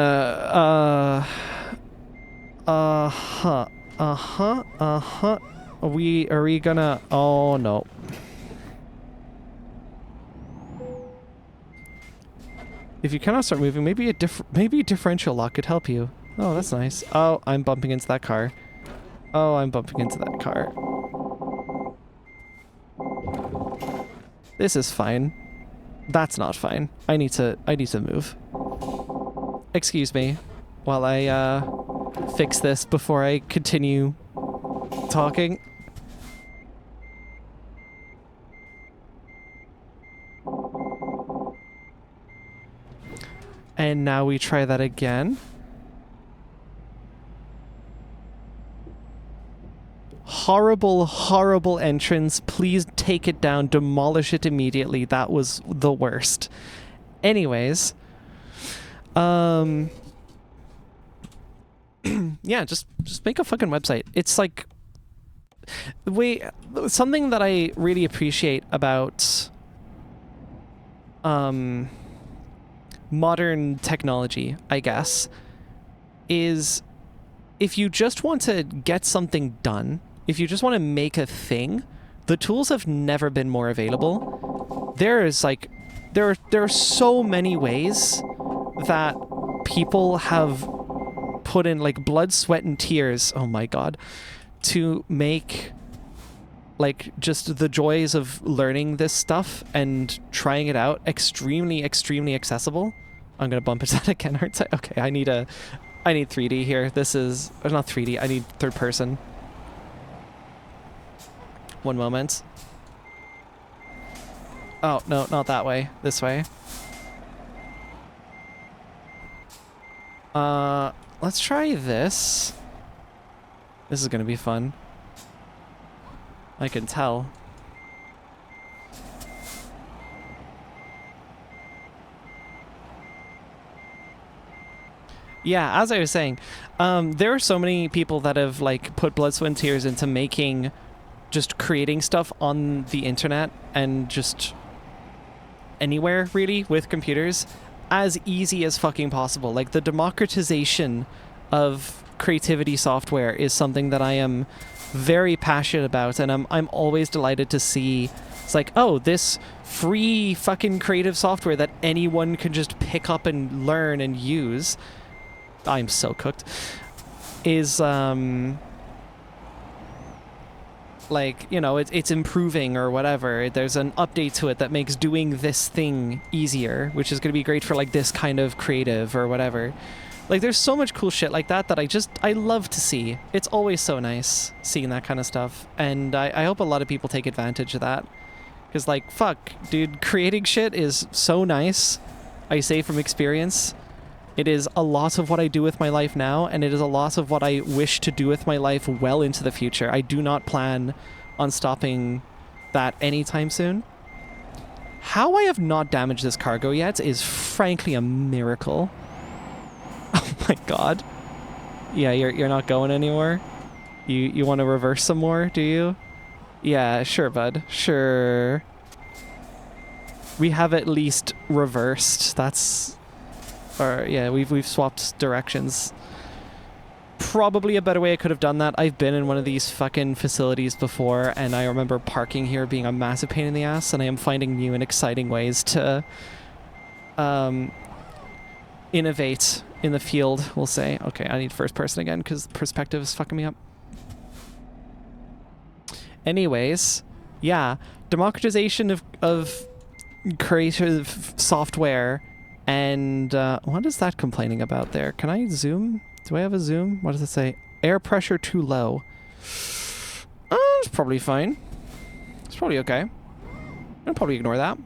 we gonna, oh no. If you cannot start moving, maybe a differential lock could help you. Oh, that's nice. Oh, I'm bumping into that car. Oh, I'm bumping into that car. This is fine. That's not fine. I need to move. Excuse me while I fix this before I continue talking. And now we try that again. Horrible, horrible entrance. Please take it down. Demolish it immediately. That was the worst. Anyways. Yeah, just make a fucking website. It's like something that I really appreciate about modern technology, I guess, is if you just want to get something done, if you just want to make a thing, the tools have never been more available. There are so many ways that people have put in like blood, sweat, and tears, oh my god, to make like just the joys of learning this stuff and trying it out extremely, extremely accessible. I'm gonna bump into that again, aren't I? Okay, I need 3D here. This is not 3D, I need third person. One moment. Oh, no, not that way. This way. Let's try this. This is gonna be fun. I can tell. Yeah, as I was saying, there are so many people that have like put blood, sweat, and tears into making, just creating stuff on the internet and just anywhere really with computers as easy as fucking possible. Like the democratization of creativity software is something that I am very passionate about, and I'm always delighted to see. It's like, oh, this free fucking creative software that anyone can just pick up and learn and use. I'm so cooked. Is like, you know, it's improving or whatever. There's an update to it that makes doing this thing easier, which is going to be great for like this kind of creative or whatever. Like there's so much cool shit like that that I love to see. It's always so nice seeing that kind of stuff, and I hope a lot of people take advantage of that, because like, fuck, dude, creating shit is so nice. I say from experience. It is a lot of what I do with my life now, and it is a lot of what I wish to do with my life well into the future. I do not plan on stopping that anytime soon. How I have not damaged this cargo yet is frankly a miracle. Oh my god. Yeah, you're not going anywhere? You want to reverse some more, do you? Yeah, sure, bud. Sure. We have at least reversed. That's... Or yeah, we've swapped directions. Probably a better way I could have done that. I've been in one of these fucking facilities before, and I remember parking here being a massive pain in the ass, and I am finding new and exciting ways to innovate in the field, we'll say. Okay, I need first person again because perspective is fucking me up. Anyways, yeah, democratization of creative software. And what is that complaining about there? Can I zoom? Do I have a zoom? What does it say? Air pressure too low. It's probably fine. It's probably okay. I'll probably ignore that.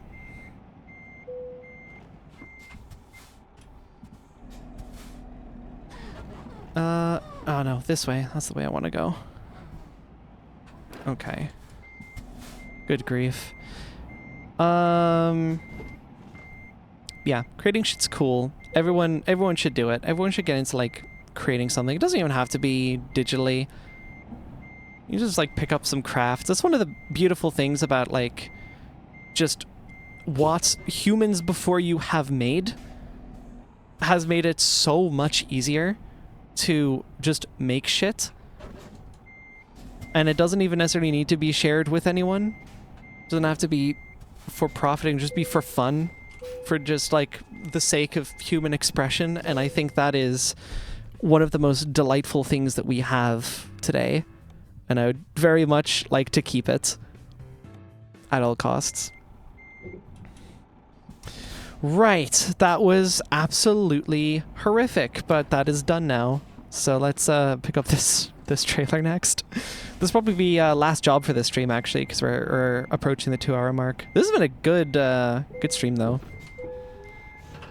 Oh no, this way. That's the way I want to go. Okay. Good grief. Yeah, creating shit's cool. Everyone should do it. Everyone should get into like creating something. It doesn't even have to be digitally. You just like pick up some crafts. That's one of the beautiful things about like just what humans before you have made has made it so much easier to just make shit. And it doesn't even necessarily need to be shared with anyone. It doesn't have to be for profiting, just be for fun. For just like the sake of human expression, and I think that is one of the most delightful things that we have today, and I would very much like to keep it at all costs. Right, that was absolutely horrific, but that is done now. So let's pick up this trailer next. This will probably be last job for this stream actually, because we're approaching the 2-hour mark. This has been a good stream though.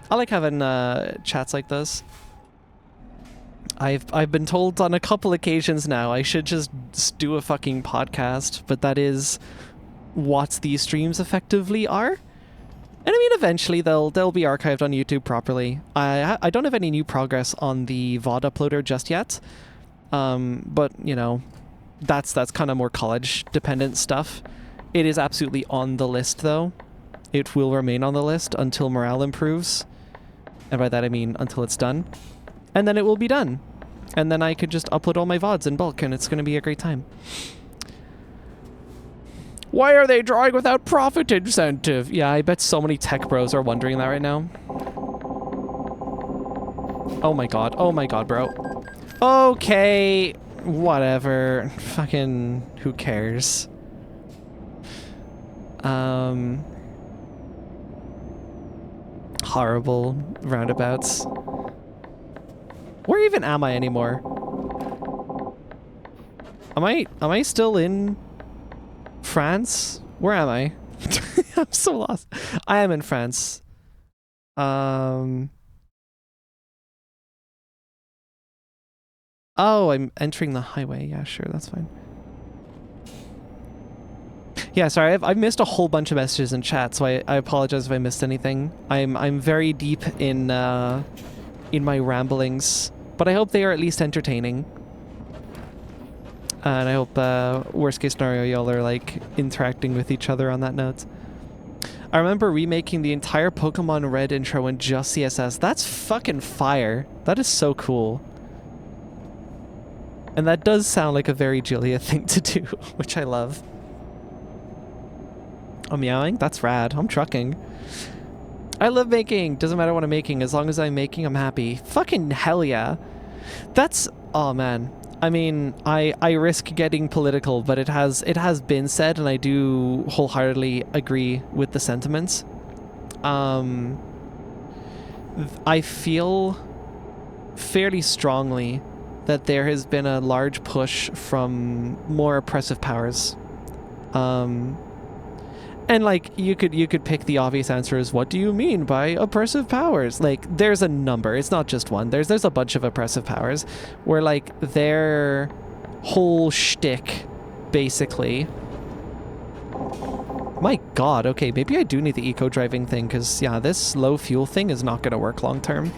I like having chats like this. I've been told on a couple occasions now I should just do a fucking podcast, but that is what these streams effectively are. And I mean, eventually they'll be archived on YouTube properly. I don't have any new progress on the VOD uploader just yet, but you know, that's kind of more college dependent stuff. It is absolutely on the list though. It will remain on the list until morale improves, and by that I mean until it's done, and then it will be done, and then I could just upload all my VODs in bulk, and it's going to be a great time. Why are they drawing without profit incentive? Yeah, I bet so many tech bros are wondering that right now. Oh my god, bro. Okay, whatever. Fucking, who cares? Horrible roundabouts. Where even am I anymore? Am I still in France? Where am I? I'm so lost. I am in France. Oh, I'm entering the highway. Yeah, sure, that's fine. Yeah, sorry, I've missed a whole bunch of messages in chat, so I apologize if I missed anything. I'm very deep in my ramblings, but I hope they are at least entertaining. And I hope, worst case scenario, y'all are, like, interacting with each other on that note. I remember remaking the entire Pokemon Red intro in just CSS. That's fucking fire. That is so cool. And that does sound like a very Julia thing to do, which I love. Oh, meowing? That's rad. I'm trucking. I love making. Doesn't matter what I'm making. As long as I'm making, I'm happy. Fucking hell yeah. That's... Oh, man. I mean, I risk getting political, but it has been said, and I do wholeheartedly agree with the sentiments. I feel fairly strongly that there has been a large push from more oppressive powers. And like you could pick the obvious answer is, what do you mean by oppressive powers? Like there's a number, it's not just one. There's a bunch of oppressive powers where like their whole shtick basically. My god, okay, maybe I do need the eco driving thing, because yeah, this low fuel thing is not gonna work long term.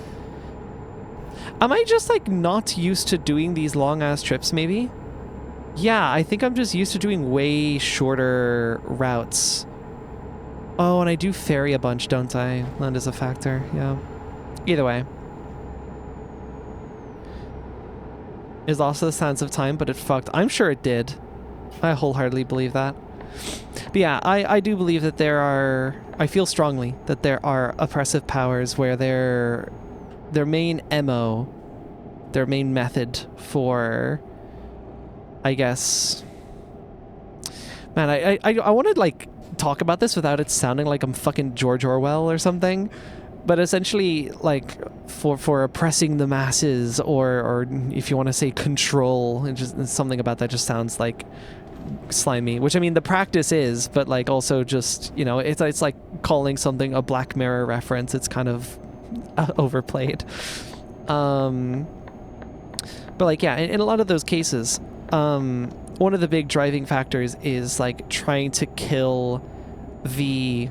Am I just like not used to doing these long ass trips maybe? Yeah, I think I'm just used to doing way shorter routes. Oh, and I do ferry a bunch, don't I? Land is a factor, yeah. Either way. Is also the sands of time, but it fucked. I'm sure it did. I wholeheartedly believe that. But yeah, I do believe that there are... I feel strongly that there are oppressive powers where their main MO, their main method for... I guess... Man, I want to, like, talk about this without it sounding like I'm fucking George Orwell or something. But essentially, like, for oppressing the masses, or if you want to say control, and just something about that just sounds like slimy. Which, I mean, the practice is, but, like, also just, you know, it's like calling something a Black Mirror reference. It's kind of overplayed. But, like, yeah, in a lot of those cases... one of the big driving factors is like trying to kill the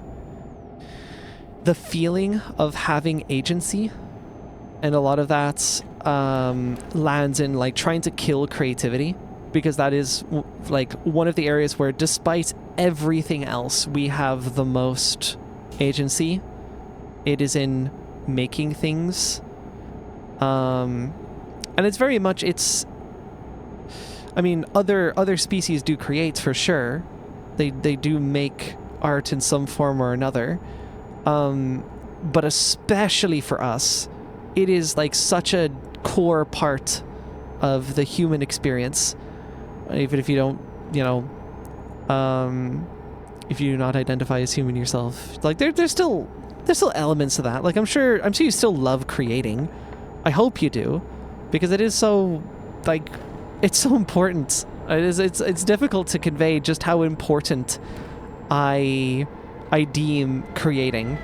feeling of having agency, and a lot of that lands in like trying to kill creativity, because that is like one of the areas where despite everything else we have the most agency. It is in making things, and it's very much I mean, other species do create for sure. They do make art in some form or another. But especially for us, it is like such a core part of the human experience. Even if you don't, you know, if you do not identify as human yourself, like there's still elements to that. Like I'm sure you still love creating. I hope you do, because it is so like. It's so important. It's difficult to convey just how important I deem creating.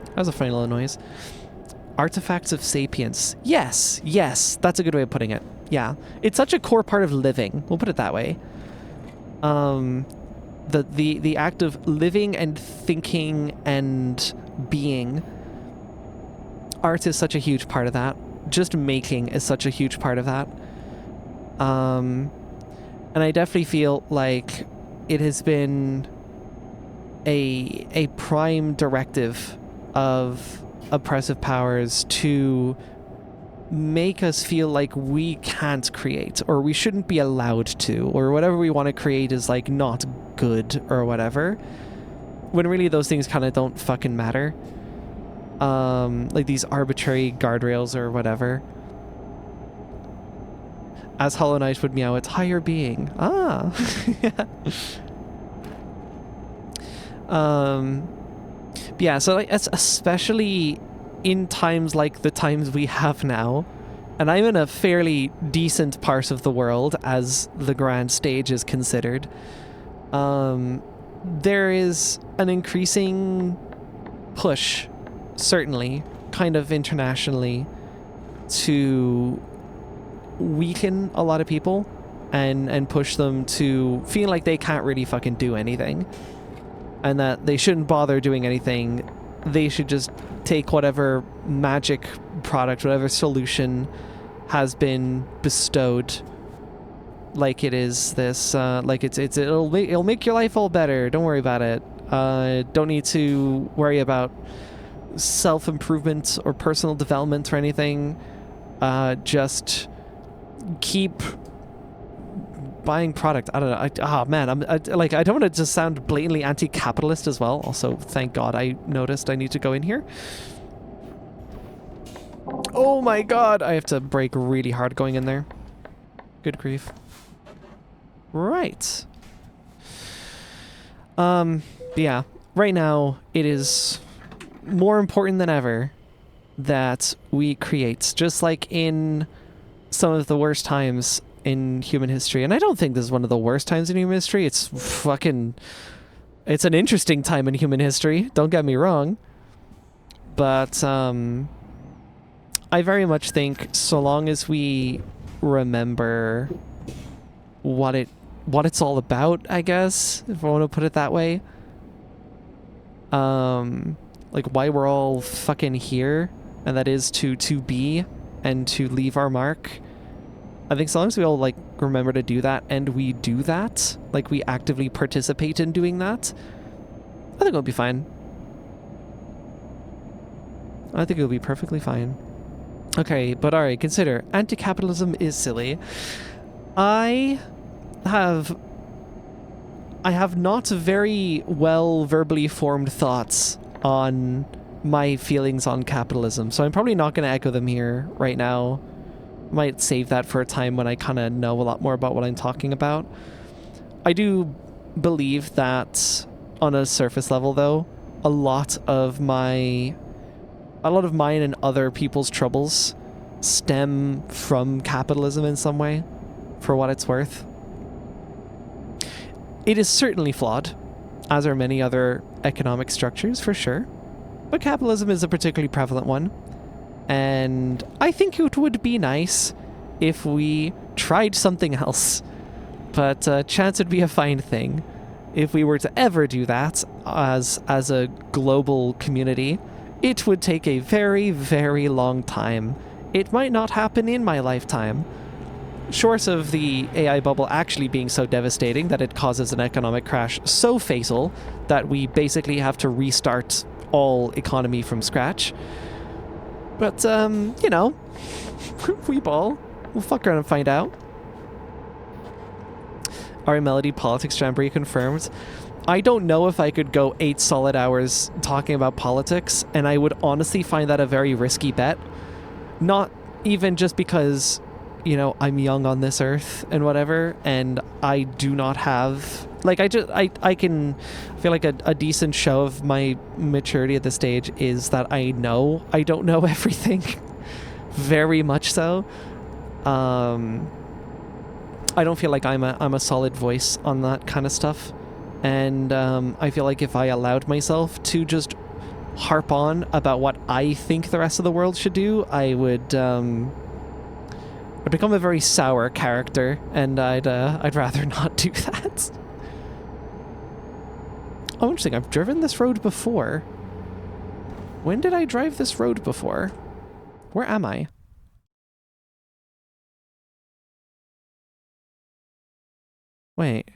That was a funny little noise. Artifacts of sapience. Yes, that's a good way of putting it. Yeah, it's such a core part of living. We'll put it that way. the act of living and thinking and being. Art is such a huge part of that. Just making is such a huge part of that. And I definitely feel like it has been a prime directive of oppressive powers to make us feel like we can't create, or we shouldn't be allowed to, or whatever we want to create is like not good or whatever, when really those things kind of don't fucking matter. Like these arbitrary guardrails or whatever. As Hollow Knight would meow, it's higher being. Ah. Yeah, so like, especially in times like the times we have now, and I'm in a fairly decent part of the world as the grand stage is considered, there is an increasing push, certainly, kind of internationally, to weaken a lot of people and push them to feel like they can't really fucking do anything, and that they shouldn't bother doing anything. They should just take whatever magic product, whatever solution has been bestowed, like it is this, like it'll make your life all better. Don't worry about it. Don't need to worry about self-improvement or personal development or anything. Just keep buying product. I don't know. I don't want to just sound blatantly anti-capitalist as well. Also, thank God I noticed I need to go in here. Oh my God, I have to brake really hard going in there. Good grief. Right. Yeah, right now it is more important than ever that we create, just like in some of the worst times in human history. And I don't think this is one of the worst times in human history. It's an interesting time in human history, don't get me wrong. But I very much think so long as we remember what it's all about, I guess, if I want to put it that way. Like why we're all fucking here, and that is to be and to leave our mark. I think so long as we all like remember to do that, and we do that, like we actively participate in doing that, I think it'll be fine. I think it'll be perfectly fine. Okay, but alright, consider anti-capitalism is silly. I have not very well verbally formed thoughts on my feelings on capitalism, so I'm probably not going to echo them here right now. Might save that for a time when I kind of know a lot more about what I'm talking about. I do believe that on a surface level, though, a lot of mine and other people's troubles stem from capitalism in some way, for what it's worth. It is certainly flawed, as are many other economic structures, for sure. But capitalism is a particularly prevalent one. And I think it would be nice if we tried something else. But chance would be a fine thing. If we were to ever do that as a global community, it would take a very, very long time. It might not happen in my lifetime. Short of the AI bubble actually being so devastating that it causes an economic crash so fatal that we basically have to restart all economy from scratch. But, you know, we ball. We'll fuck around and find out. Ari Melody Politics Jamboree confirmed. I don't know if I could go 8 solid hours talking about politics, and I would honestly find that a very risky bet. Not even just because, you know, I'm young on this earth and whatever, and I do not have... Like, I can feel like a decent show of my maturity at this stage is that I don't know everything. Very much so. I don't feel like I'm a solid voice on that kind of stuff. And I feel like if I allowed myself to just harp on about what I think the rest of the world should do, I would become a very sour character, and I'd rather not do that. Oh, interesting. I've driven this road before. When did I drive this road before? Where am I? Wait.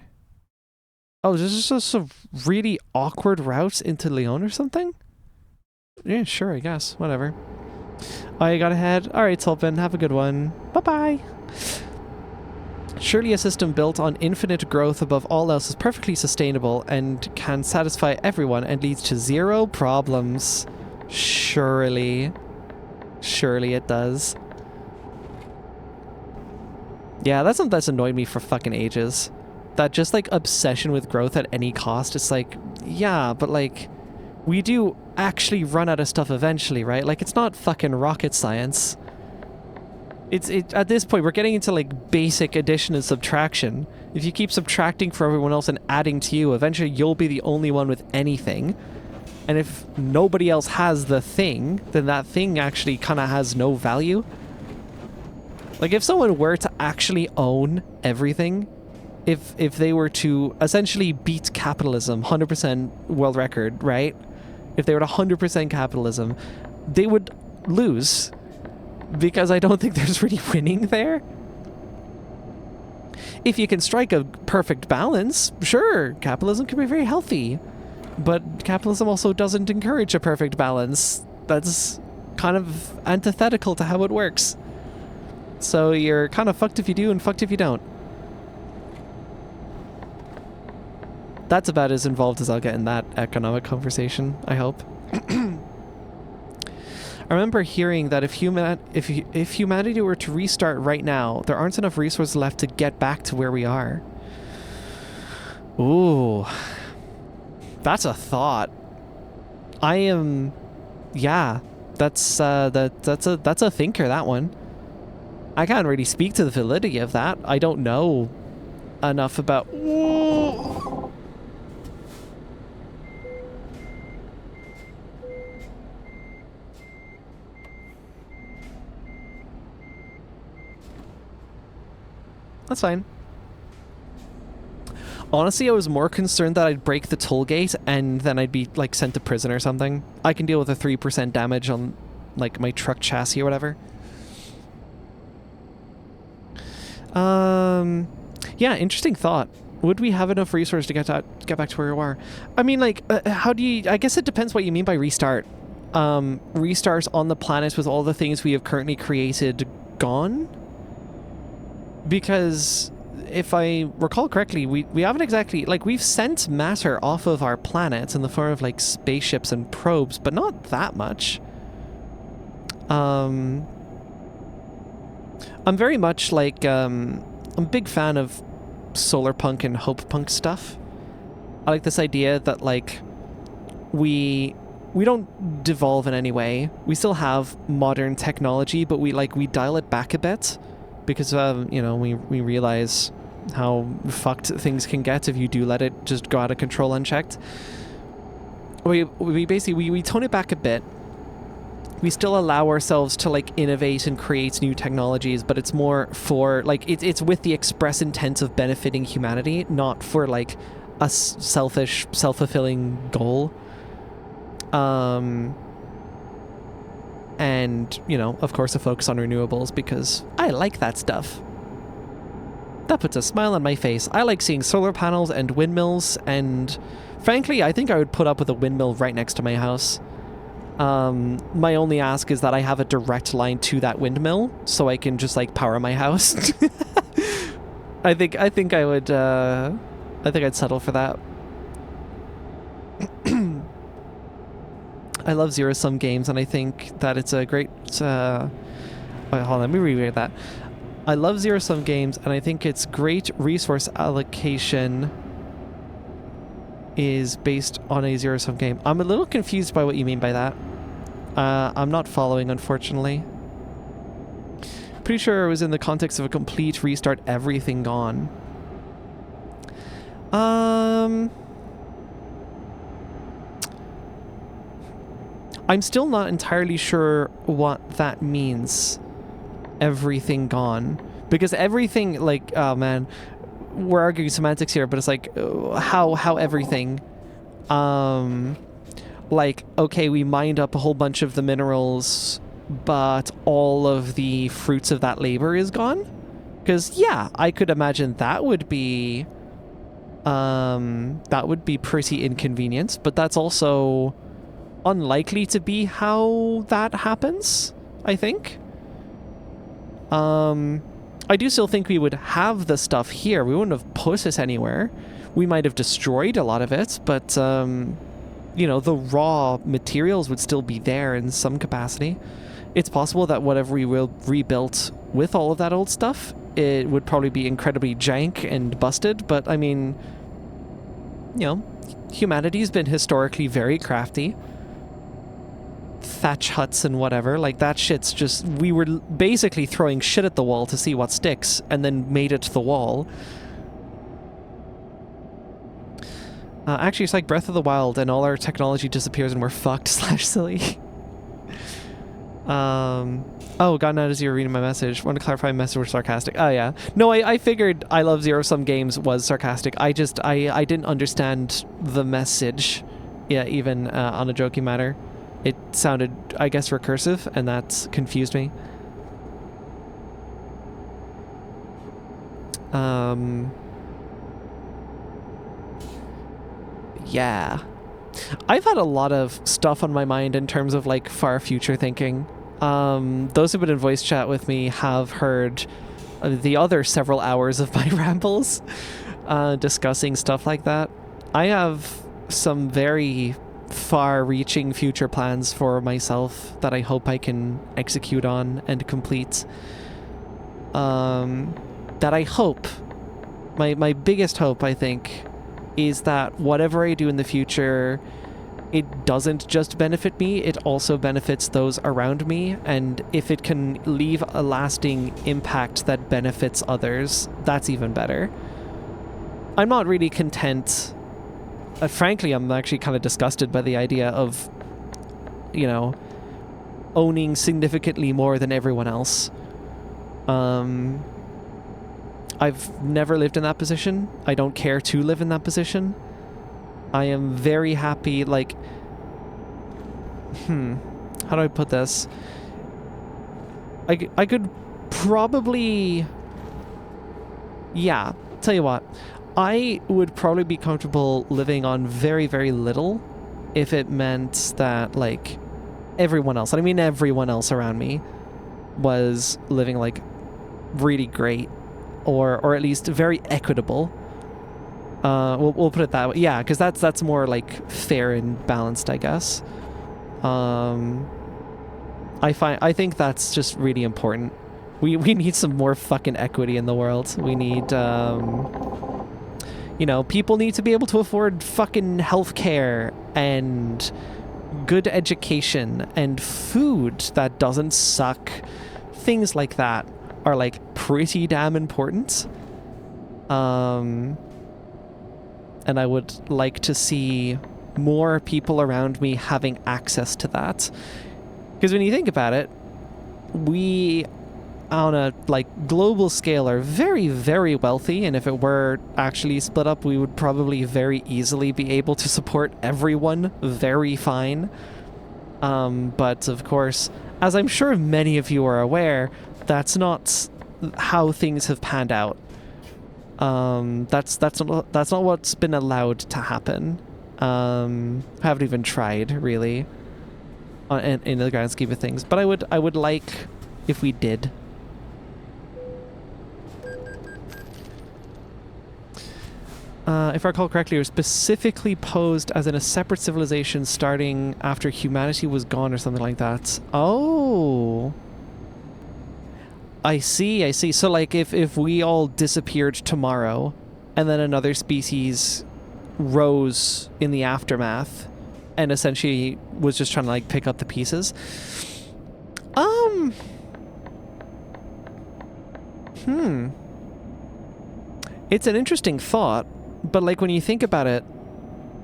Oh, is this just a really awkward route into Lyon or something? Yeah, sure, I guess. Whatever. Oh, you got ahead? Alright, Tulpin. Have a good one. Bye-bye. Surely a system built on infinite growth above all else is perfectly sustainable and can satisfy everyone and leads to zero problems. Surely. Surely it does. Yeah, that's something that's annoyed me for fucking ages. That just, like, obsession with growth at any cost. It's like, yeah, but, like, we do actually run out of stuff eventually, right? Like, it's not fucking rocket science. It's at this point, we're getting into, like, basic addition and subtraction. If you keep subtracting for everyone else and adding to you, eventually you'll be the only one with anything. And if nobody else has the thing, then that thing actually kind of has no value. Like, if someone were to actually own everything, if they were to essentially beat capitalism, 100% world record, right? If they were to 100% capitalism, they would lose. Because I don't think there's really winning there. If you can strike a perfect balance, sure, capitalism can be very healthy. But capitalism also doesn't encourage a perfect balance. That's kind of antithetical to how it works. So you're kind of fucked if you do and fucked if you don't. That's about as involved as I'll get in that economic conversation, I hope. I remember hearing that if humanity were to restart right now, there aren't enough resources left to get back to where we are. Ooh. That's a thought. Yeah, that's a thinker, that one. I can't really speak to the validity of that. I don't know enough about... That's fine. Honestly, I was more concerned that I'd break the toll gate and then I'd be, like, sent to prison or something. I can deal with a 3% damage on, like, my truck chassis or whatever. Yeah, interesting thought. Would we have enough resources to get back to where we are? I mean, like, how do you... I guess it depends what you mean by restart. Restart on the planet with all the things we have currently created gone? Because if I recall correctly, we haven't exactly... Like, we've sent matter off of our planet in the form of, like, spaceships and probes, but not that much. I'm very much, like, I'm a big fan of solar punk and hope punk stuff. I like this idea that, like, we don't devolve in any way. We still have modern technology, but we dial it back a bit. Because, you know, we realize how fucked things can get if you do let it just go out of control unchecked. We basically, we tone it back a bit. We still allow ourselves to, like, innovate and create new technologies, but it's more for, like, it's with the express intent of benefiting humanity, not for, like, a selfish, self-fulfilling goal. And, you know, of course, a focus on renewables because I like that stuff. That puts a smile on my face. I like seeing solar panels and windmills, and frankly, I think I would put up with a windmill right next to my house. My only ask is that I have a direct line to that windmill so I can just, like, power my house. I think I would, I think I'd settle for that. I love zero-sum games, and I think that it's a great... wait, hold on, let me reread that. I love zero-sum games, and I think its great resource allocation is based on a zero-sum game. I'm a little confused by what you mean by that. I'm not following, unfortunately. Pretty sure it was in the context of a complete restart, everything gone. I'm still not entirely sure what that means. Everything gone. Because everything, like, oh man, we're arguing semantics here, but it's like, how everything? Like, okay, we mined up a whole bunch of the minerals, but all of the fruits of that labor is gone? Because, yeah, I could imagine that would be pretty inconvenient, but that's also unlikely to be how that happens, I think. I do still think we would have the stuff here. We wouldn't have put it anywhere. We might have destroyed a lot of it, but, you know, the raw materials would still be there in some capacity. It's possible that whatever we will rebuilt with all of that old stuff, it would probably be incredibly jank and busted, but I mean, you know, humanity's been historically very crafty. Thatch huts and whatever, like that shit's just, we were basically throwing shit at the wall to see what sticks and then made it to the wall. Actually, it's like Breath of the Wild and all our technology disappears and we're fucked / silly. Oh, God, now as you're reading my message. Want to clarify my message was sarcastic. Oh, yeah. No, I figured I Love Zero-Sum Games was sarcastic. I didn't understand the message. Yeah, even on a joking matter. It sounded, I guess, recursive, and that confused me. Yeah. I've had a lot of stuff on my mind in terms of, like, far future thinking. Those who've been in voice chat with me have heard the other several hours of my rambles discussing stuff like that. I have some very far-reaching future plans for myself that I hope I can execute on and complete. That I hope, my biggest hope, I think, is that whatever I do in the future, it doesn't just benefit me, it also benefits those around me, and if it can leave a lasting impact that benefits others, that's even better. I'm not really content. Frankly, I'm actually kind of disgusted by the idea of, you know, owning significantly more than everyone else. I've never lived in that position. I don't care to live in that position. I am very happy, like, how do I put this? I could probably, yeah, tell you what, I would probably be comfortable living on very, very little if it meant that, like, everyone else, I mean everyone else around me, was living, like, really great, or at least very equitable. We'll put it that way. Yeah, because that's more, like, fair and balanced, I guess. I think that's just really important. We need some more fucking equity in the world. We need, you know, people need to be able to afford fucking healthcare and good education and food that doesn't suck. Things like that are, like, pretty damn important. And I would like to see more people around me having access to that. Because when you think about it, we, on a, like, global scale, are very, very wealthy, and if it were actually split up, we would probably very easily be able to support everyone very fine. But of course, as I'm sure many of you are aware, that's not how things have panned out. That's not what's been allowed to happen. I haven't even tried, really, in the grand scheme of things. But I would like if we did. If I recall correctly, it was specifically posed as in a separate civilization starting after humanity was gone or something like that. Oh. I see. So, like, if we all disappeared tomorrow and then another species rose in the aftermath and essentially was just trying to, like, pick up the pieces. It's an interesting thought, but, like, when you think about it,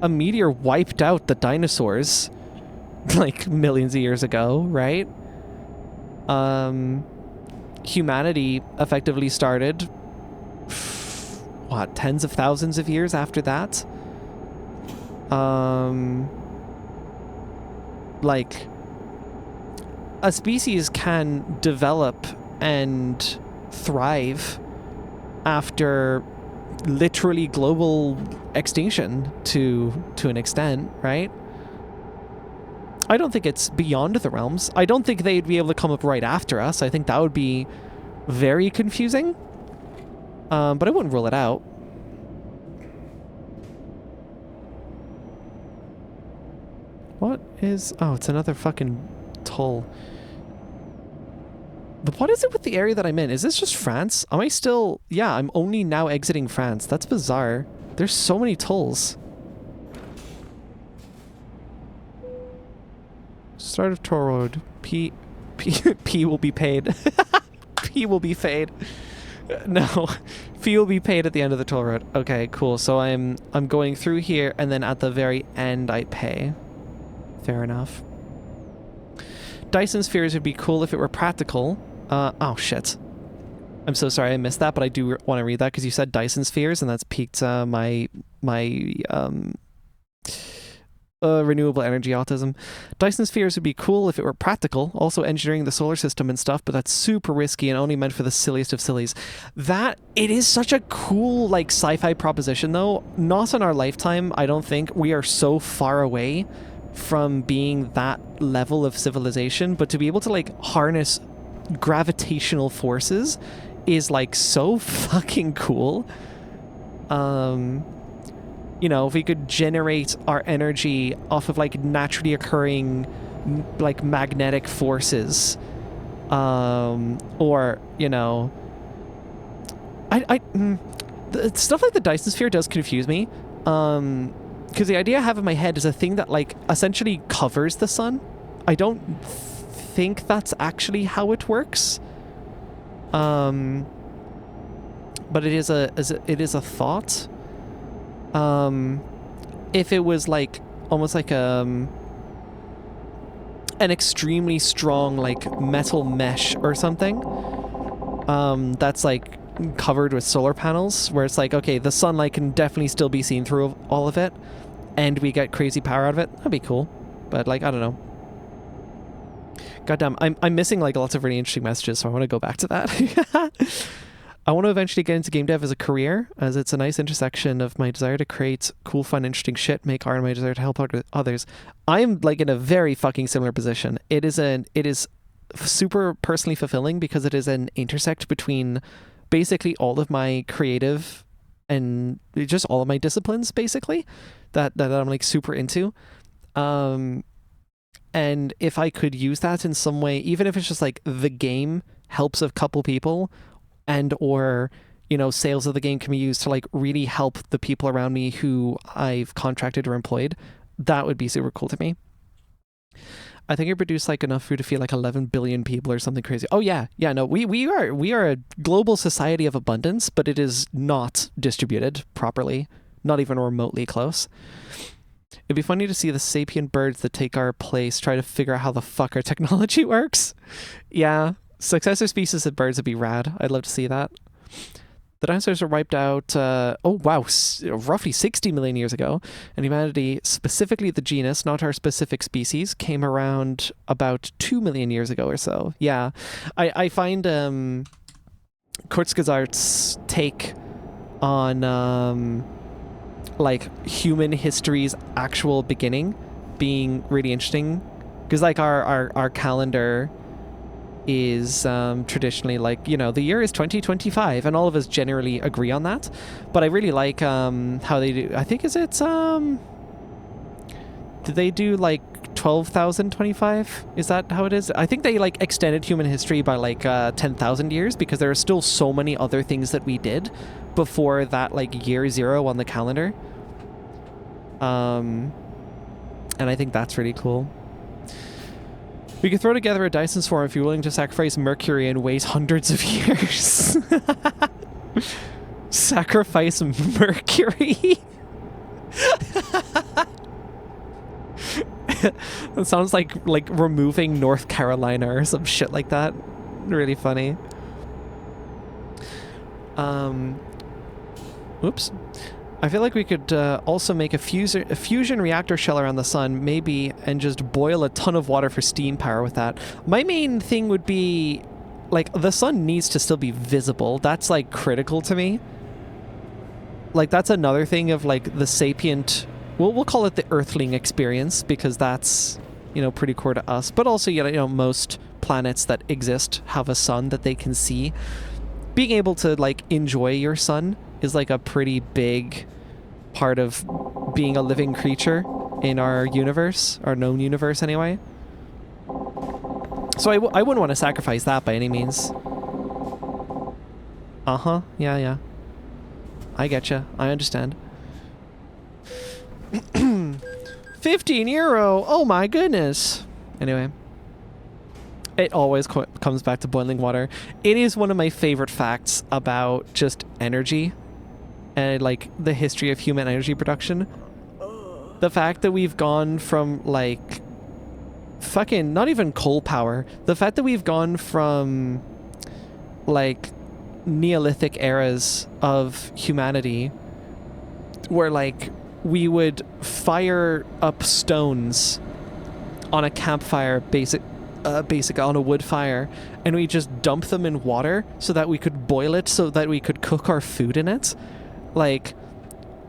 a meteor wiped out the dinosaurs, like, millions of years ago, right? Humanity effectively started, what, tens of thousands of years after that? like a species can develop and thrive after literally global extinction to an extent, right? I don't think it's beyond the realms. I don't think they'd be able to come up right after us. I think that would be very confusing. But I wouldn't rule it out. What is... Oh, it's another fucking toll. But what is it with the area that I'm in? Is this just France? Am I still... Yeah, I'm only now exiting France. That's bizarre. There's so many tolls. Start of toll road. P will be paid. P will be paid. No. P will be paid at the end of the toll road. Okay, cool. So I'm going through here, and then at the very end I pay. Fair enough. Dyson spheres would be cool if it were practical. Oh shit. I'm so sorry I missed that, but I do want to read that because you said Dyson spheres, and that's piqued my renewable energy autism. Dyson spheres would be cool if it were practical, also engineering the solar system and stuff, but that's super risky and only meant for the silliest of sillies. That, it is such a cool, like, sci-fi proposition, though. Not in our lifetime, I don't think. We are so far away from being that level of civilization, but to be able to, like, harness gravitational forces is, like, so fucking cool. You know, if we could generate our energy off of, like, naturally occurring, like, magnetic forces, or, you know, stuff like the Dyson sphere does confuse me, because the idea I have in my head is a thing that, like, essentially covers the sun. I don't think that's actually how it works, but it is a thought. If it was like almost like an extremely strong, like, metal mesh or something, that's like covered with solar panels, where it's like, okay, the sunlight can definitely still be seen through all of it, and we get crazy power out of it. That'd be cool. But, like, I don't know. Goddamn, I'm missing, like, lots of really interesting messages, so I want to go back to that. I want to eventually get into game dev as a career, as it's a nice intersection of my desire to create cool, fun, interesting shit, make art, and my desire to help others. I'm, like, in a very fucking similar position. It is super personally fulfilling because it is an intersect between basically all of my creative and just all of my disciplines, basically, that I'm, like, super into. And if I could use that in some way, even if it's just like the game helps a couple people, and or, you know, sales of the game can be used to, like, really help the people around me who I've contracted or employed, that would be super cool to me. I think I produce, like, enough food to feed, like, 11 billion people or something crazy. Oh yeah, no, we are a global society of abundance, but it is not distributed properly, not even remotely close. It'd be funny to see the sapient birds that take our place try to figure out how the fuck our technology works. Yeah, successor species of birds would be rad. I'd love to see that. The dinosaurs were wiped out, roughly 60 million years ago, and humanity, specifically the genus, not our specific species, came around about 2 million years ago or so. Yeah, I find Kurzgesagt's take on like human history's actual beginning being really interesting, because, like, our calendar is traditionally, like, you know, the year is 2025, and all of us generally agree on that. But I really like how they do, I think, is it did they do like 12,025? Is that how it is? I think they, like, extended human history by, like, 10,000 years, because there are still so many other things that we did before that, like, year zero on the calendar. And I think that's really cool. We could throw together a Dyson swarm if you're willing to sacrifice Mercury and wait hundreds of years. Sacrifice Mercury? That sounds like removing North Carolina or some shit like that. Really funny. Oops. I feel like we could also make a fusion reactor shell around the sun, maybe, and just boil a ton of water for steam power with that. My main thing would be, like, the sun needs to still be visible. That's, like, critical to me. Like, that's another thing of, like, the sapient... We'll call it the Earthling experience, because that's, you know, pretty core to us. But also, you know, most planets that exist have a sun that they can see. Being able to, like, enjoy your sun is, like, a pretty big part of being a living creature in our universe, our known universe anyway. So I wouldn't want to sacrifice that by any means. Uh-huh, yeah. I getcha, I understand. 15 euro, oh my goodness. Anyway. It always comes back to boiling water. It is one of my favorite facts about just energy and, like, the history of human energy production. The fact that we've gone from, like, fucking, not even coal power. The fact that we've gone from, like, Neolithic eras of humanity where, like, we would fire up stones on a campfire, basic on a wood fire, and we just dump them in water so that we could boil it, so that we could cook our food in it. Like,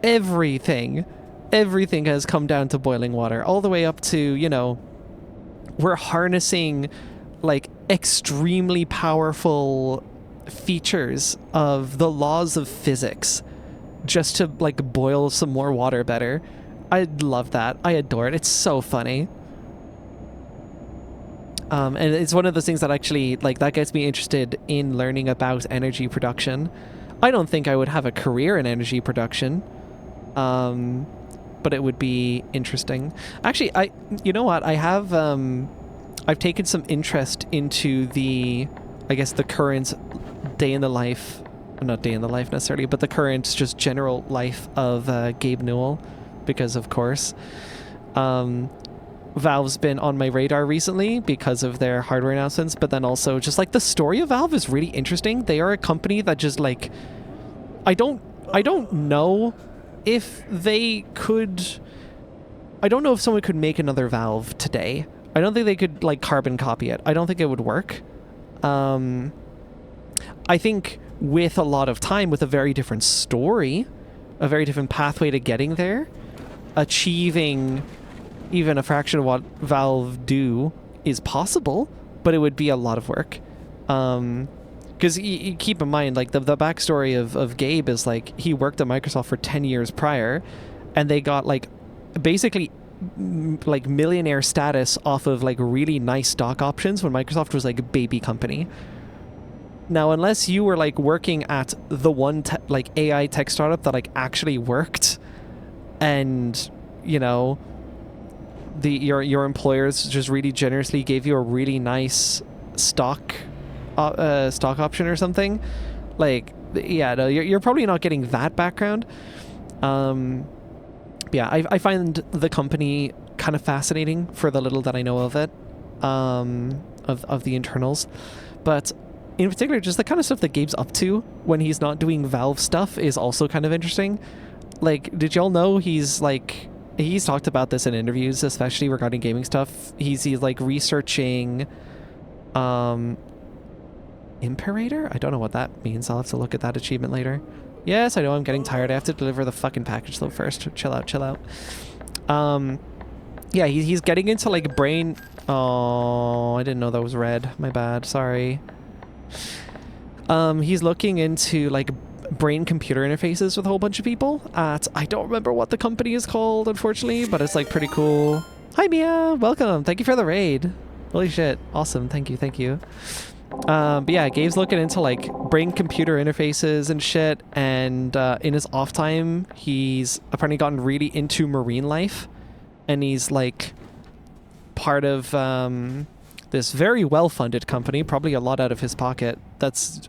everything has come down to boiling water, all the way up to, you know, we're harnessing, like, extremely powerful features of the laws of physics just to, like, boil some more water better. I love that. I adore it. It's so funny. And it's one of those things that actually, like, that gets me interested in learning about energy production. I don't think I would have a career in energy production, but it would be interesting. Actually, you know what? I have, I've taken some interest into the, I guess, the current day in the life, not day in the life necessarily, but the current just general life of Gabe Newell, because of course. Valve's been on my radar recently because of their hardware announcements, but then also just, like, the story of Valve is really interesting. They are a company that just, like, I don't know if they could... I don't know if someone could make another Valve today. I don't think they could, like, carbon copy it. I don't think it would work. I think with a lot of time, with a very different story, a very different pathway to getting there, achieving even a fraction of what Valve do is possible, but it would be a lot of work. Because you keep in mind, like, the backstory of Gabe is, like, he worked at Microsoft for 10 years prior, and they got, like, basically, like, millionaire status off of, like, really nice stock options when Microsoft was, like, a baby company. Now, unless you were, like, working at the one, like, AI tech startup that, like, actually worked, and, you know, your employers just really generously gave you a really nice stock option or something, like, yeah, no, you're probably not getting that background. Yeah, I find the company kind of fascinating for the little that I know of it, of the internals, but in particular, just the kind of stuff that Gabe's up to when he's not doing Valve stuff is also kind of interesting. Like, did y'all know he's talked about this in interviews, especially regarding gaming stuff. He's like researching Imperator? I don't know what that means. I'll have to look at that achievement later. Yes, I know, I'm getting tired. I have to deliver the fucking package though first. Chill out. Yeah, he's getting into, like, brain... Oh, I didn't know that was red. My bad. Sorry. He's looking into, like, brain-computer interfaces with a whole bunch of people at... I don't remember what the company is called, unfortunately, but it's, like, pretty cool. Hi, Mia! Welcome! Thank you for the raid. Holy shit. Awesome. Thank you. But yeah, Gabe's looking into, like, brain-computer interfaces and shit, and in his off time, he's apparently gotten really into marine life, and he's, like, part of this very well-funded company, probably a lot out of his pocket, that's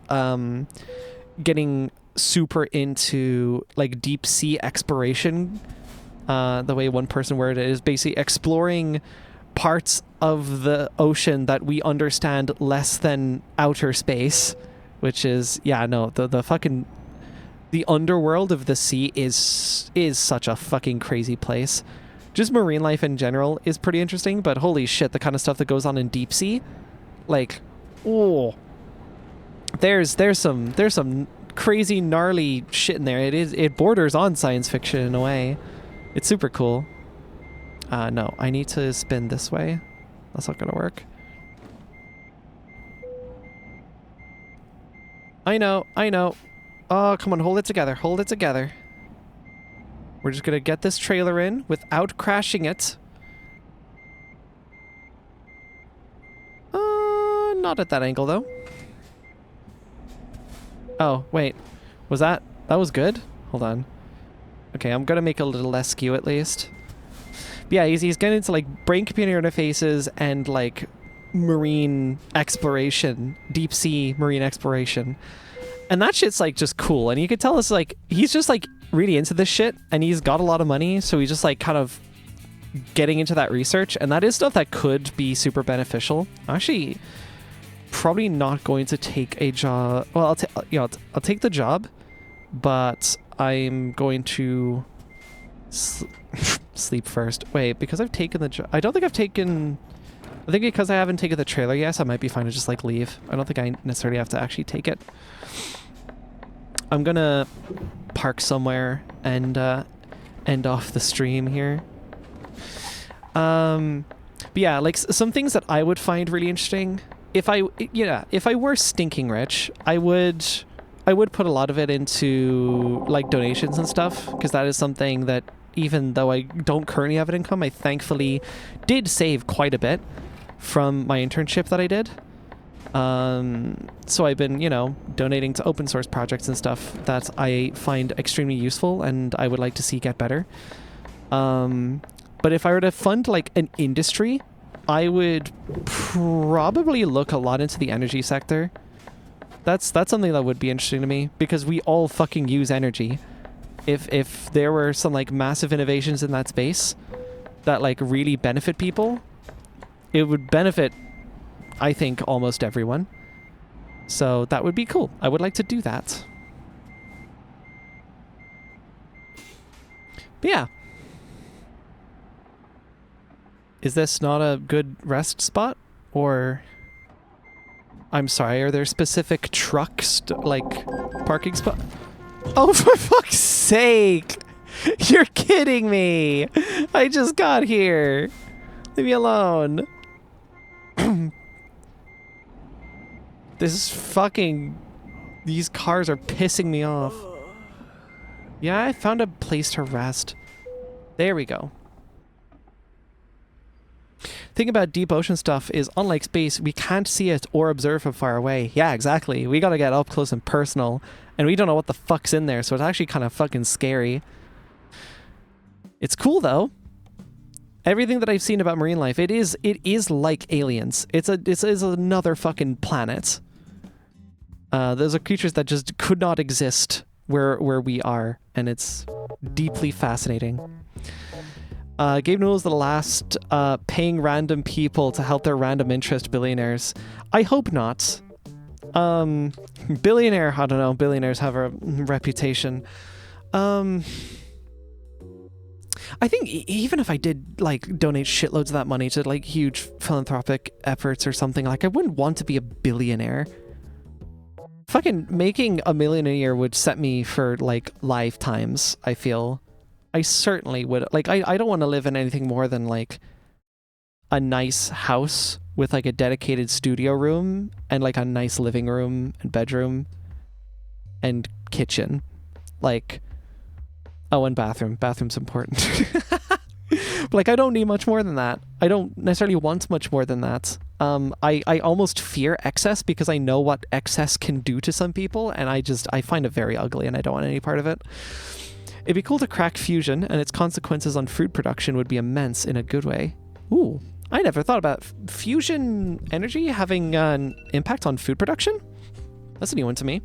getting super into, like, deep sea exploration. The way one person worded it is basically exploring parts of the ocean that we understand less than outer space, which is, yeah, no, the the underworld of the sea is such a fucking crazy place. Just marine life in general is pretty interesting, but holy shit, the kind of stuff that goes on in deep sea, like, oh, there's some crazy gnarly shit in there. It borders on science fiction in a way. It's super cool. No, I need to spin this way. That's not gonna work. I know. Oh, come on, hold it together. Hold it together. We're just gonna get this trailer in without crashing it. Not at that angle, though. Oh, wait. Was that... That was good? Hold on. Okay, I'm gonna make a little less skew at least. But yeah, he's getting into, like, brain-computer interfaces and, like, marine exploration. Deep-sea marine exploration. And that shit's, like, just cool. And you could tell us, like, he's just, like, really into this shit. And he's got a lot of money, so he's just, like, kind of getting into that research. And that is stuff that could be super beneficial. Actually... probably not going to take a job. Well, I'll take the job, but I'm going to sleep first. Wait, because I've taken the job. I don't think I've taken. I think because I haven't taken the trailer yet, I might be fine to just like leave. I don't think I necessarily have to actually take it. I'm gonna park somewhere and end off the stream here. But yeah, like some things that I would find really interesting. If I were stinking rich, I would put a lot of it into like donations and stuff, because that is something that even though I don't currently have an income, I thankfully did save quite a bit from my internship that I did. So I've been, donating to open source projects and stuff that I find extremely useful and I would like to see get better. But if I were to fund like an industry, I would probably look a lot into the energy sector. That's something that would be interesting to me, because we all fucking use energy. If there were some like massive innovations in that space that like really benefit people, it would benefit, I think, almost everyone. So that would be cool. I would like to do that. But yeah. Is this not a good rest spot? Or... I'm sorry, are there specific trucks, like, parking spot? Oh, for fuck's sake! You're kidding me! I just got here! Leave me alone! This is fucking... These cars are pissing me off. Yeah, I found a place to rest. There we go. Thing about deep ocean stuff is, unlike space, we can't see it or observe from far away. Yeah, exactly. We gotta get up close and personal, and we don't know what the fuck's in there, so it's actually kind of fucking scary. It's cool though. Everything that I've seen about marine life, it is like aliens. It's another fucking planet. Those are creatures that just could not exist where we are, and it's deeply fascinating. Gabe Newell's the last paying random people to help their random interest billionaires. I hope not. Billionaire, I don't know, billionaires have a reputation. I think even if I did like donate shitloads of that money to like huge philanthropic efforts or something, like I wouldn't want to be a billionaire. Fucking making $1 million a year would set me for like lifetimes, I feel. I certainly would. Like, I don't want to live in anything more than, like, a nice house with, like, a dedicated studio room and, like, a nice living room and bedroom and kitchen. Like, oh, and bathroom. Bathroom's important. But, like, I don't need much more than that. I don't necessarily want much more than that. I almost fear excess because I know what excess can do to some people, and I find it very ugly and I don't want any part of it. It'd be cool to crack fusion, and its consequences on food production would be immense in a good way. Ooh, I never thought about fusion energy having an impact on food production? That's a new one to me.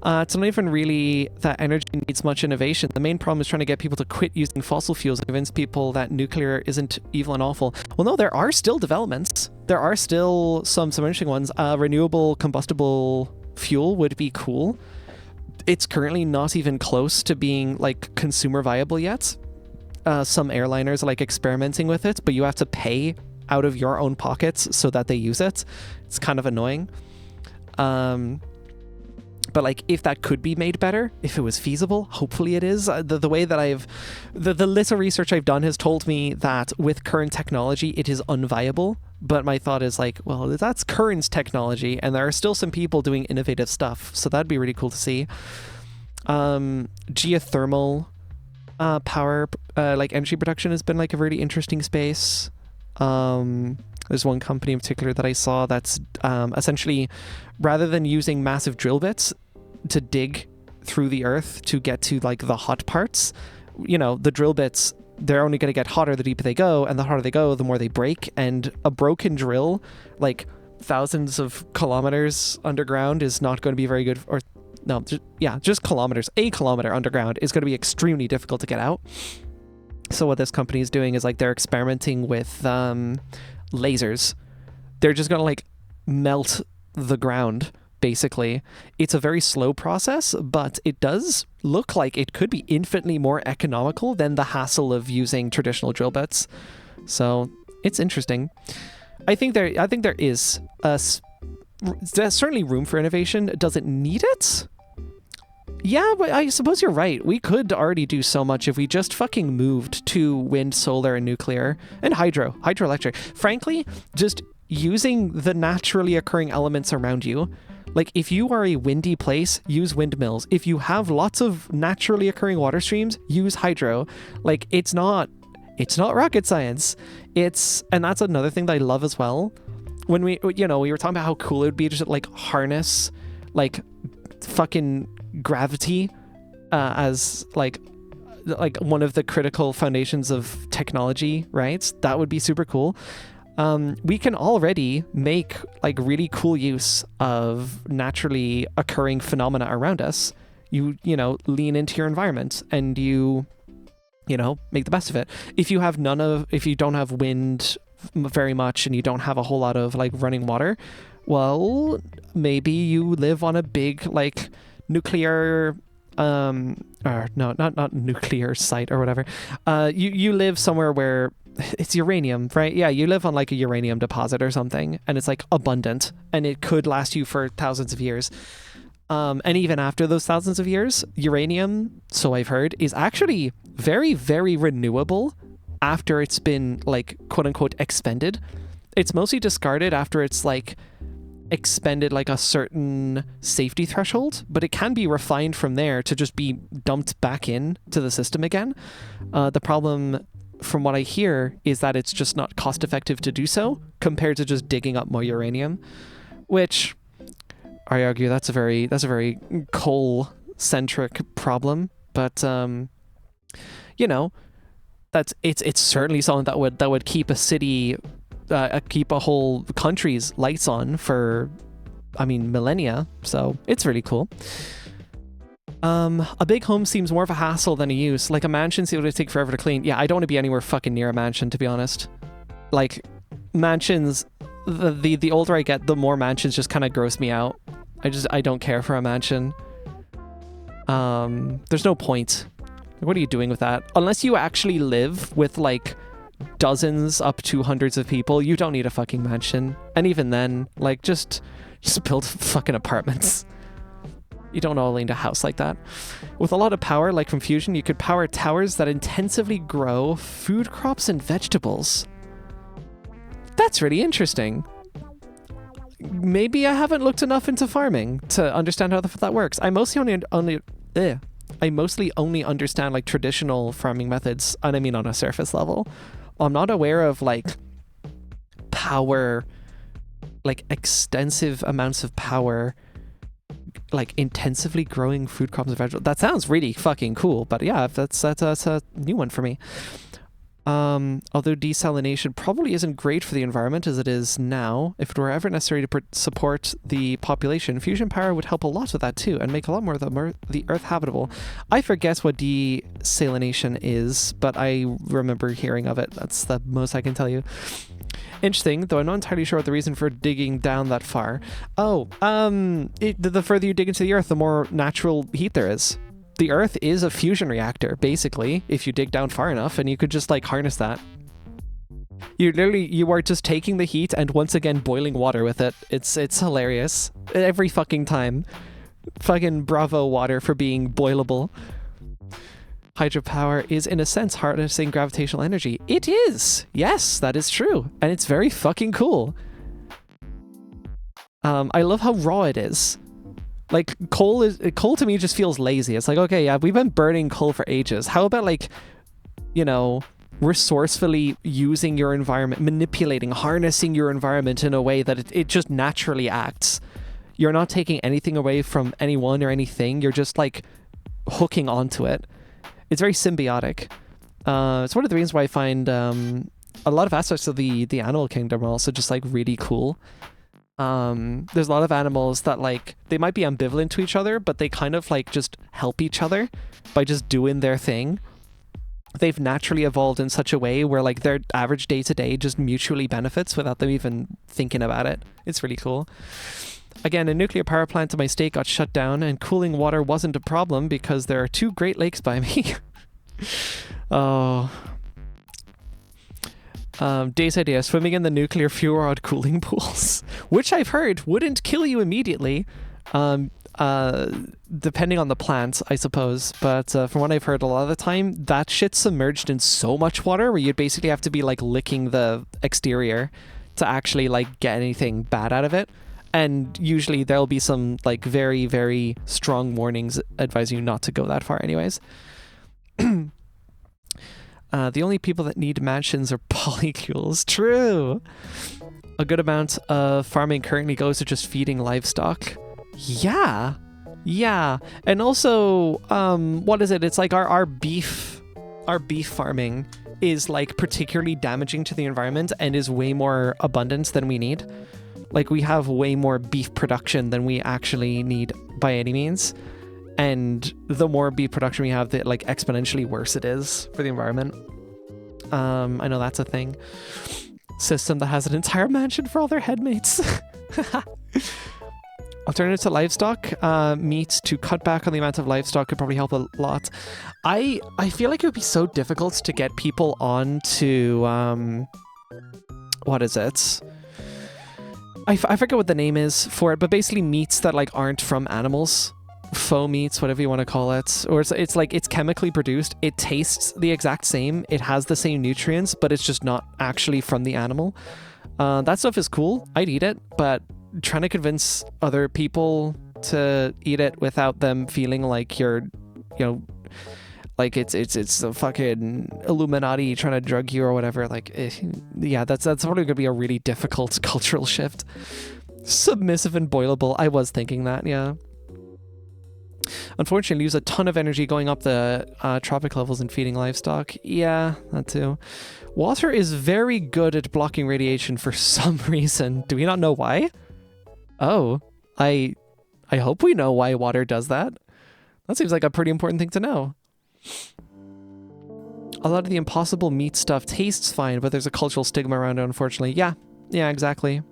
It's not even really that energy needs much innovation. The main problem is trying to get people to quit using fossil fuels and convince people that nuclear isn't evil and awful. Well, no, there are still developments. There are still some interesting ones. Renewable combustible fuel would be cool. it's currently not even close to being like consumer viable yet. Some airliners are like experimenting with it, but you have to pay out of your own pockets so that they use it. It's kind of annoying. But like, if that could be made better, if it was feasible, hopefully it is. The way that the little research I've done has told me that with current technology, it is unviable. But my thought is like, well, that's current technology, and there are still some people doing innovative stuff. So that'd be really cool to see. Geothermal power, like energy production has been like a really interesting space. There's one company in particular that I saw that's essentially, rather than using massive drill bits to dig through the earth to get to like the hot parts, you know, the drill bits, they're only going to get hotter the deeper they go, and the hotter they go, the more they break. And a broken drill, like thousands of kilometers underground, is not going to be very good. Or no, just kilometers. A kilometer underground is going to be extremely difficult to get out. So what this company is doing is like they're experimenting with lasers. They're just gonna like melt the ground, basically. It's a very slow process, but it does look like it could be infinitely more economical than the hassle of using traditional drill bits. So it's interesting. I think there is there's certainly room for innovation. Does it need it? Yeah, but I suppose you're right. We could already do so much if we just fucking moved to wind, solar, and nuclear, and hydroelectric. Frankly, just using the naturally occurring elements around you. Like, if you are a windy place, use windmills. If you have lots of naturally occurring water streams, use hydro. Like, it's not rocket science. And that's another thing that I love as well. When we were talking about how cool it would be to just like harness like fucking gravity as like one of the critical foundations of technology, right? That would be super cool. We can already make like really cool use of naturally occurring phenomena around us. You lean into your environment and you make the best of it. If you don't have wind very much and you don't have a whole lot of like running water, well, maybe you live on a big like nuclear or no, not nuclear site or whatever. You live somewhere where it's uranium, right? Yeah, you live on like a uranium deposit or something, and it's like abundant, and it could last you for thousands of years. And even after those thousands of years, uranium, so I've heard, is actually very, very renewable after it's been like quote unquote expended. It's mostly discarded after it's like expended like a certain safety threshold, but it can be refined from there to just be dumped back in to the system again. The problem, from what I hear, is that it's just not cost effective to do so compared to just digging up more uranium, which I argue that's a very coal centric problem. But it's certainly something that would keep a city, keep a whole country's lights on for, millennia. So it's really cool. A big home seems more of a hassle than a use. Like a mansion seems to take forever to clean. Yeah, I don't want to be anywhere fucking near a mansion, to be honest. Like mansions, the older I get, the more mansions just kind of gross me out. I don't care for a mansion. There's no point. What are you doing with that? Unless you actually live with like dozens up to hundreds of people, you don't need a fucking mansion. And even then, like just build fucking apartments. You don't all need a house like that. With a lot of power, like from fusion, you could power towers that intensively grow food crops and vegetables. That's really interesting. Maybe I haven't looked enough into farming to understand how that works. I mostly only understand like traditional farming methods, and I mean on a surface level. I'm not aware of like power, like extensive amounts of power, like intensively growing food crops and vegetables. That sounds really fucking cool, but yeah, that's a new one for me. Although desalination probably isn't great for the environment as it is now, if it were ever necessary to support the population, fusion power would help a lot with that too, and make a lot more of the Earth habitable. I forget what desalination is, but I remember hearing of it. That's the most I can tell you. Interesting, though I'm not entirely sure what the reason for digging down that far. Oh, the further you dig into the Earth, the more natural heat there is. The Earth is a fusion reactor, basically, if you dig down far enough, and you could just, like, harness that. You are just taking the heat and once again boiling water with it. It's hilarious. Every fucking time. Fucking bravo water for being boilable. Hydropower is, in a sense, harnessing gravitational energy. It is! Yes, that is true. And it's very fucking cool. I love how raw it is. Like, coal to me just feels lazy. It's like, okay, yeah, we've been burning coal for ages. How about, like, you know, resourcefully using your environment, manipulating, harnessing your environment in a way that it just naturally acts. You're not taking anything away from anyone or anything. You're just, like, hooking onto it. It's very symbiotic. It's one of the reasons why I find a lot of aspects of the animal kingdom are also just, like, really cool. There's a lot of animals that, like, they might be ambivalent to each other, but they kind of, like, just help each other by just doing their thing. They've naturally evolved in such a way where, like, their average day-to-day just mutually benefits without them even thinking about it. It's really cool. Again, a nuclear power plant in my state got shut down, and cooling water wasn't a problem because there are 2 Great Lakes by me. Oh... Dave's idea, swimming in the nuclear fuel rod cooling pools, which I've heard wouldn't kill you immediately, depending on the plant, I suppose. But from what I've heard, a lot of the time, that shit's submerged in so much water where you'd basically have to be, like, licking the exterior to actually, like, get anything bad out of it. And usually there'll be some, like, very, very strong warnings advising you not to go that far anyways. The only people that need mansions are polycules. True. A good amount of farming currently goes to just feeding livestock. Yeah. Yeah. And also, what is it? It's like our beef farming is, like, particularly damaging to the environment and is way more abundant than we need. Like, we have way more beef production than we actually need by any means. And the more beef production we have, the, like, exponentially worse it is for the environment. I know that's a thing. System that has an entire mansion for all their headmates. Alternative to livestock, meat to cut back on the amount of livestock could probably help a lot. I feel like it would be so difficult to get people on to, what is it? I forget what the name is for it, but basically meats that, like, aren't from animals. Faux meats, whatever you want to call it. Or it's like, it's chemically produced. It tastes the exact same. It has the same nutrients, but it's just not actually from the animal. That stuff is cool. I'd eat it, but trying to convince other people to eat it without them feeling like you're, you know, like it's the fucking Illuminati trying to drug you or whatever, like, yeah, that's probably gonna be a really difficult cultural shift. Submissive and boilable. I was thinking that, yeah. Unfortunately, use a ton of energy going up the tropic levels and feeding livestock. Yeah, that too. Water is very good at blocking radiation for some reason. Do we not know why? Oh, I hope we know why water does that. That seems like a pretty important thing to know. A lot of the impossible meat stuff tastes fine, but there's a cultural stigma around it, unfortunately. Yeah, exactly.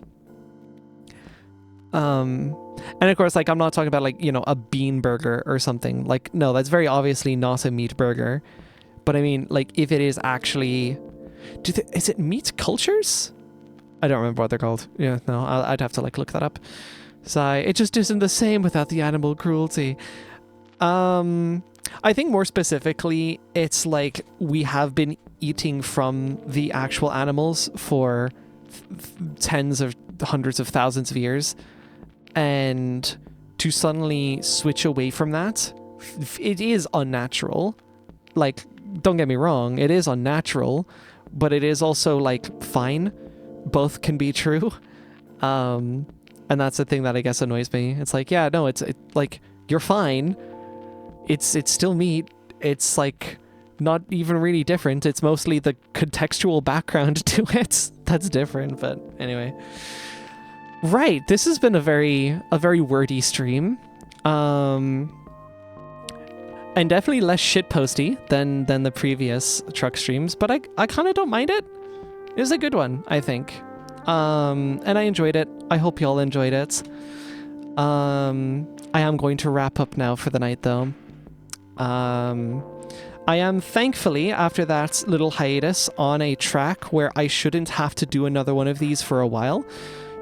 And of course, like, I'm not talking about, like, you know, a bean burger or something. Like, no, that's very obviously not a meat burger. But I mean, like, if it is actually... is it meat cultures? I don't remember what they're called. Yeah, no, I'd have to, like, look that up. So it just isn't the same without the animal cruelty. I think more specifically, it's like we have been eating from the actual animals for tens of hundreds of thousands of years. And to suddenly switch away from that, it is unnatural. Like, don't get me wrong, it is unnatural, but it is also, like, fine. Both can be true. And that's the thing that I guess annoys me. It's like, yeah, no, it's like, you're fine. It's still meat. It's like, not even really different. It's mostly the contextual background to it that's different, but anyway. Right, this has been a very wordy stream. And definitely less shitposty than the previous truck streams, but I kind of don't mind it. It was a good one, I think. And I enjoyed it. I hope y'all enjoyed it. I am going to wrap up now for the night, though. I am thankfully, after that little hiatus, on a track where I shouldn't have to do another one of these for a while.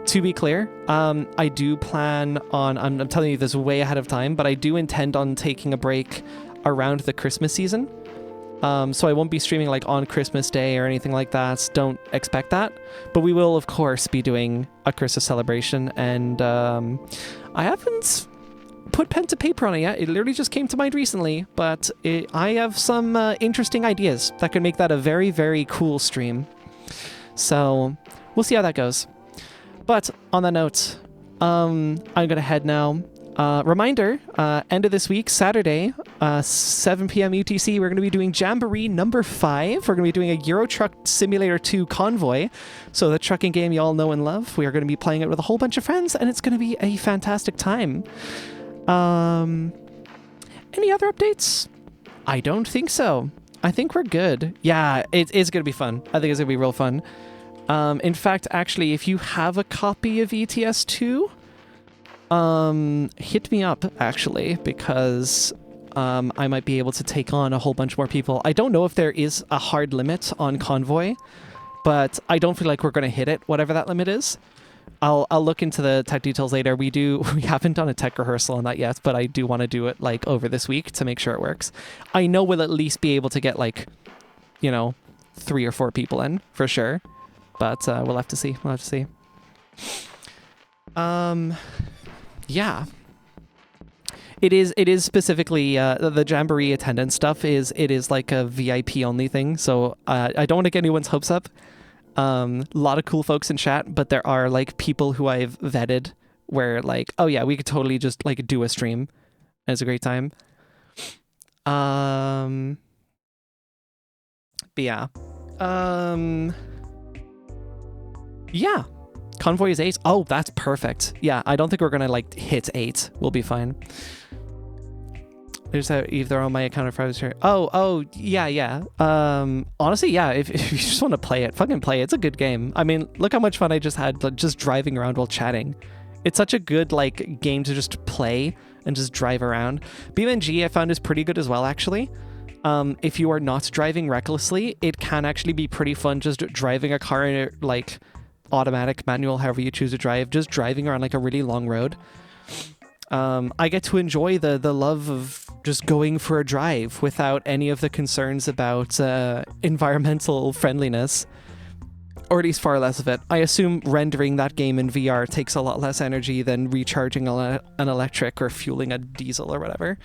To be clear, I do plan on, I'm telling you this way ahead of time, but I do intend on taking a break around the Christmas season. So I won't be streaming like on Christmas Day or anything like that. Don't expect that. But we will, of course, be doing a Christmas celebration. And I haven't put pen to paper on it yet. It literally just came to mind recently. But I have some interesting ideas that could make that a very, very cool stream. So we'll see how that goes. But on that note, I'm going to head now. Reminder, end of this week, Saturday, 7 p.m. UTC, we're going to be doing Jamboree number 5. We're going to be doing a Euro Truck Simulator 2 Convoy. So the trucking game you all know and love. We are going to be playing it with a whole bunch of friends, and it's going to be a fantastic time. Any other updates? I don't think so. I think we're good. Yeah, it's going to be fun. I think it's going to be real fun. In fact, actually, if you have a copy of ETS 2, hit me up, actually, because I might be able to take on a whole bunch more people. I don't know if there is a hard limit on Convoy, but I don't feel like we're going to hit it, whatever that limit is. I'll look into the tech details later. We haven't done a tech rehearsal on that yet, but I do want to do it like over this week to make sure it works. I know we'll at least be able to get like, 3 or 4 people in for sure, but we'll have to see. Yeah. It is specifically the Jamboree attendance stuff is like a VIP only thing, so I don't want to get anyone's hopes up. A lot of cool folks in chat, but there are like people who I've vetted where like, oh yeah, we could totally just like do a stream. It's a great time. But yeah. Yeah. Convoy is 8. Oh, that's perfect. Yeah, I don't think we're gonna like hit 8. We'll be fine. There's either on my account or private share. Oh, yeah. Honestly, yeah, if you just want to play it, fucking play it. It's a good game. I mean, look how much fun I just had just driving around while chatting. It's such a good like game to just play and just drive around. BeamNG I found is pretty good as well, actually. If you are not driving recklessly, it can actually be pretty fun just driving a car in like automatic, manual, however you choose to drive, just driving around like a really long road. I get to enjoy the love of just going for a drive without any of the concerns about environmental friendliness, or at least far less of it. I assume rendering that game in VR takes a lot less energy than recharging an electric or fueling a diesel or whatever.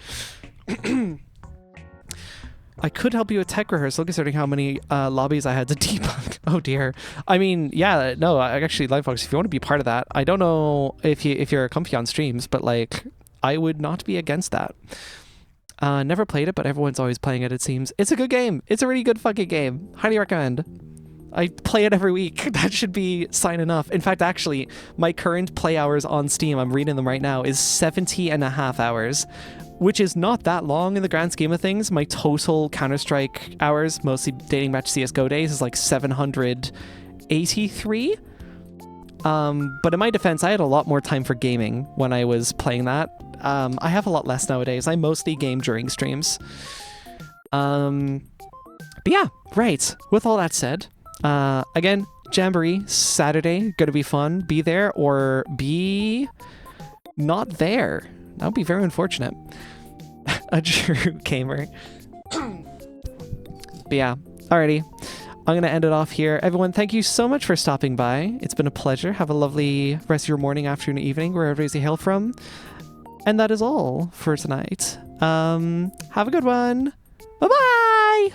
I could help you with tech rehearsal considering how many lobbies I had to debug. Oh dear. I mean, yeah, no, actually, Lightfox, if you want to be part of that, I don't know if you're comfy on streams, but like, I would not be against that. Never played it, but everyone's always playing it, it seems. It's a good game. It's a really good fucking game. Highly recommend. I play it every week. That should be sign enough. In fact, actually, my current play hours on Steam, I'm reading them right now, is 70.5 hours. Which is not that long in the grand scheme of things. My total Counter-Strike hours, mostly dating back to CSGO days, is like 783. But in my defense, I had a lot more time for gaming when I was playing that. I have a lot less nowadays. I mostly game during streams. But yeah, right. With all that said, again, Jamboree, Saturday, gonna be fun. Be there or be not there. That would be very unfortunate. A true gamer. But yeah, alrighty. I'm going to end it off here. Everyone, thank you so much for stopping by. It's been a pleasure. Have a lovely rest of your morning, afternoon, evening, wherever it is you hail from. And that is all for tonight. Have a good one. Bye-bye!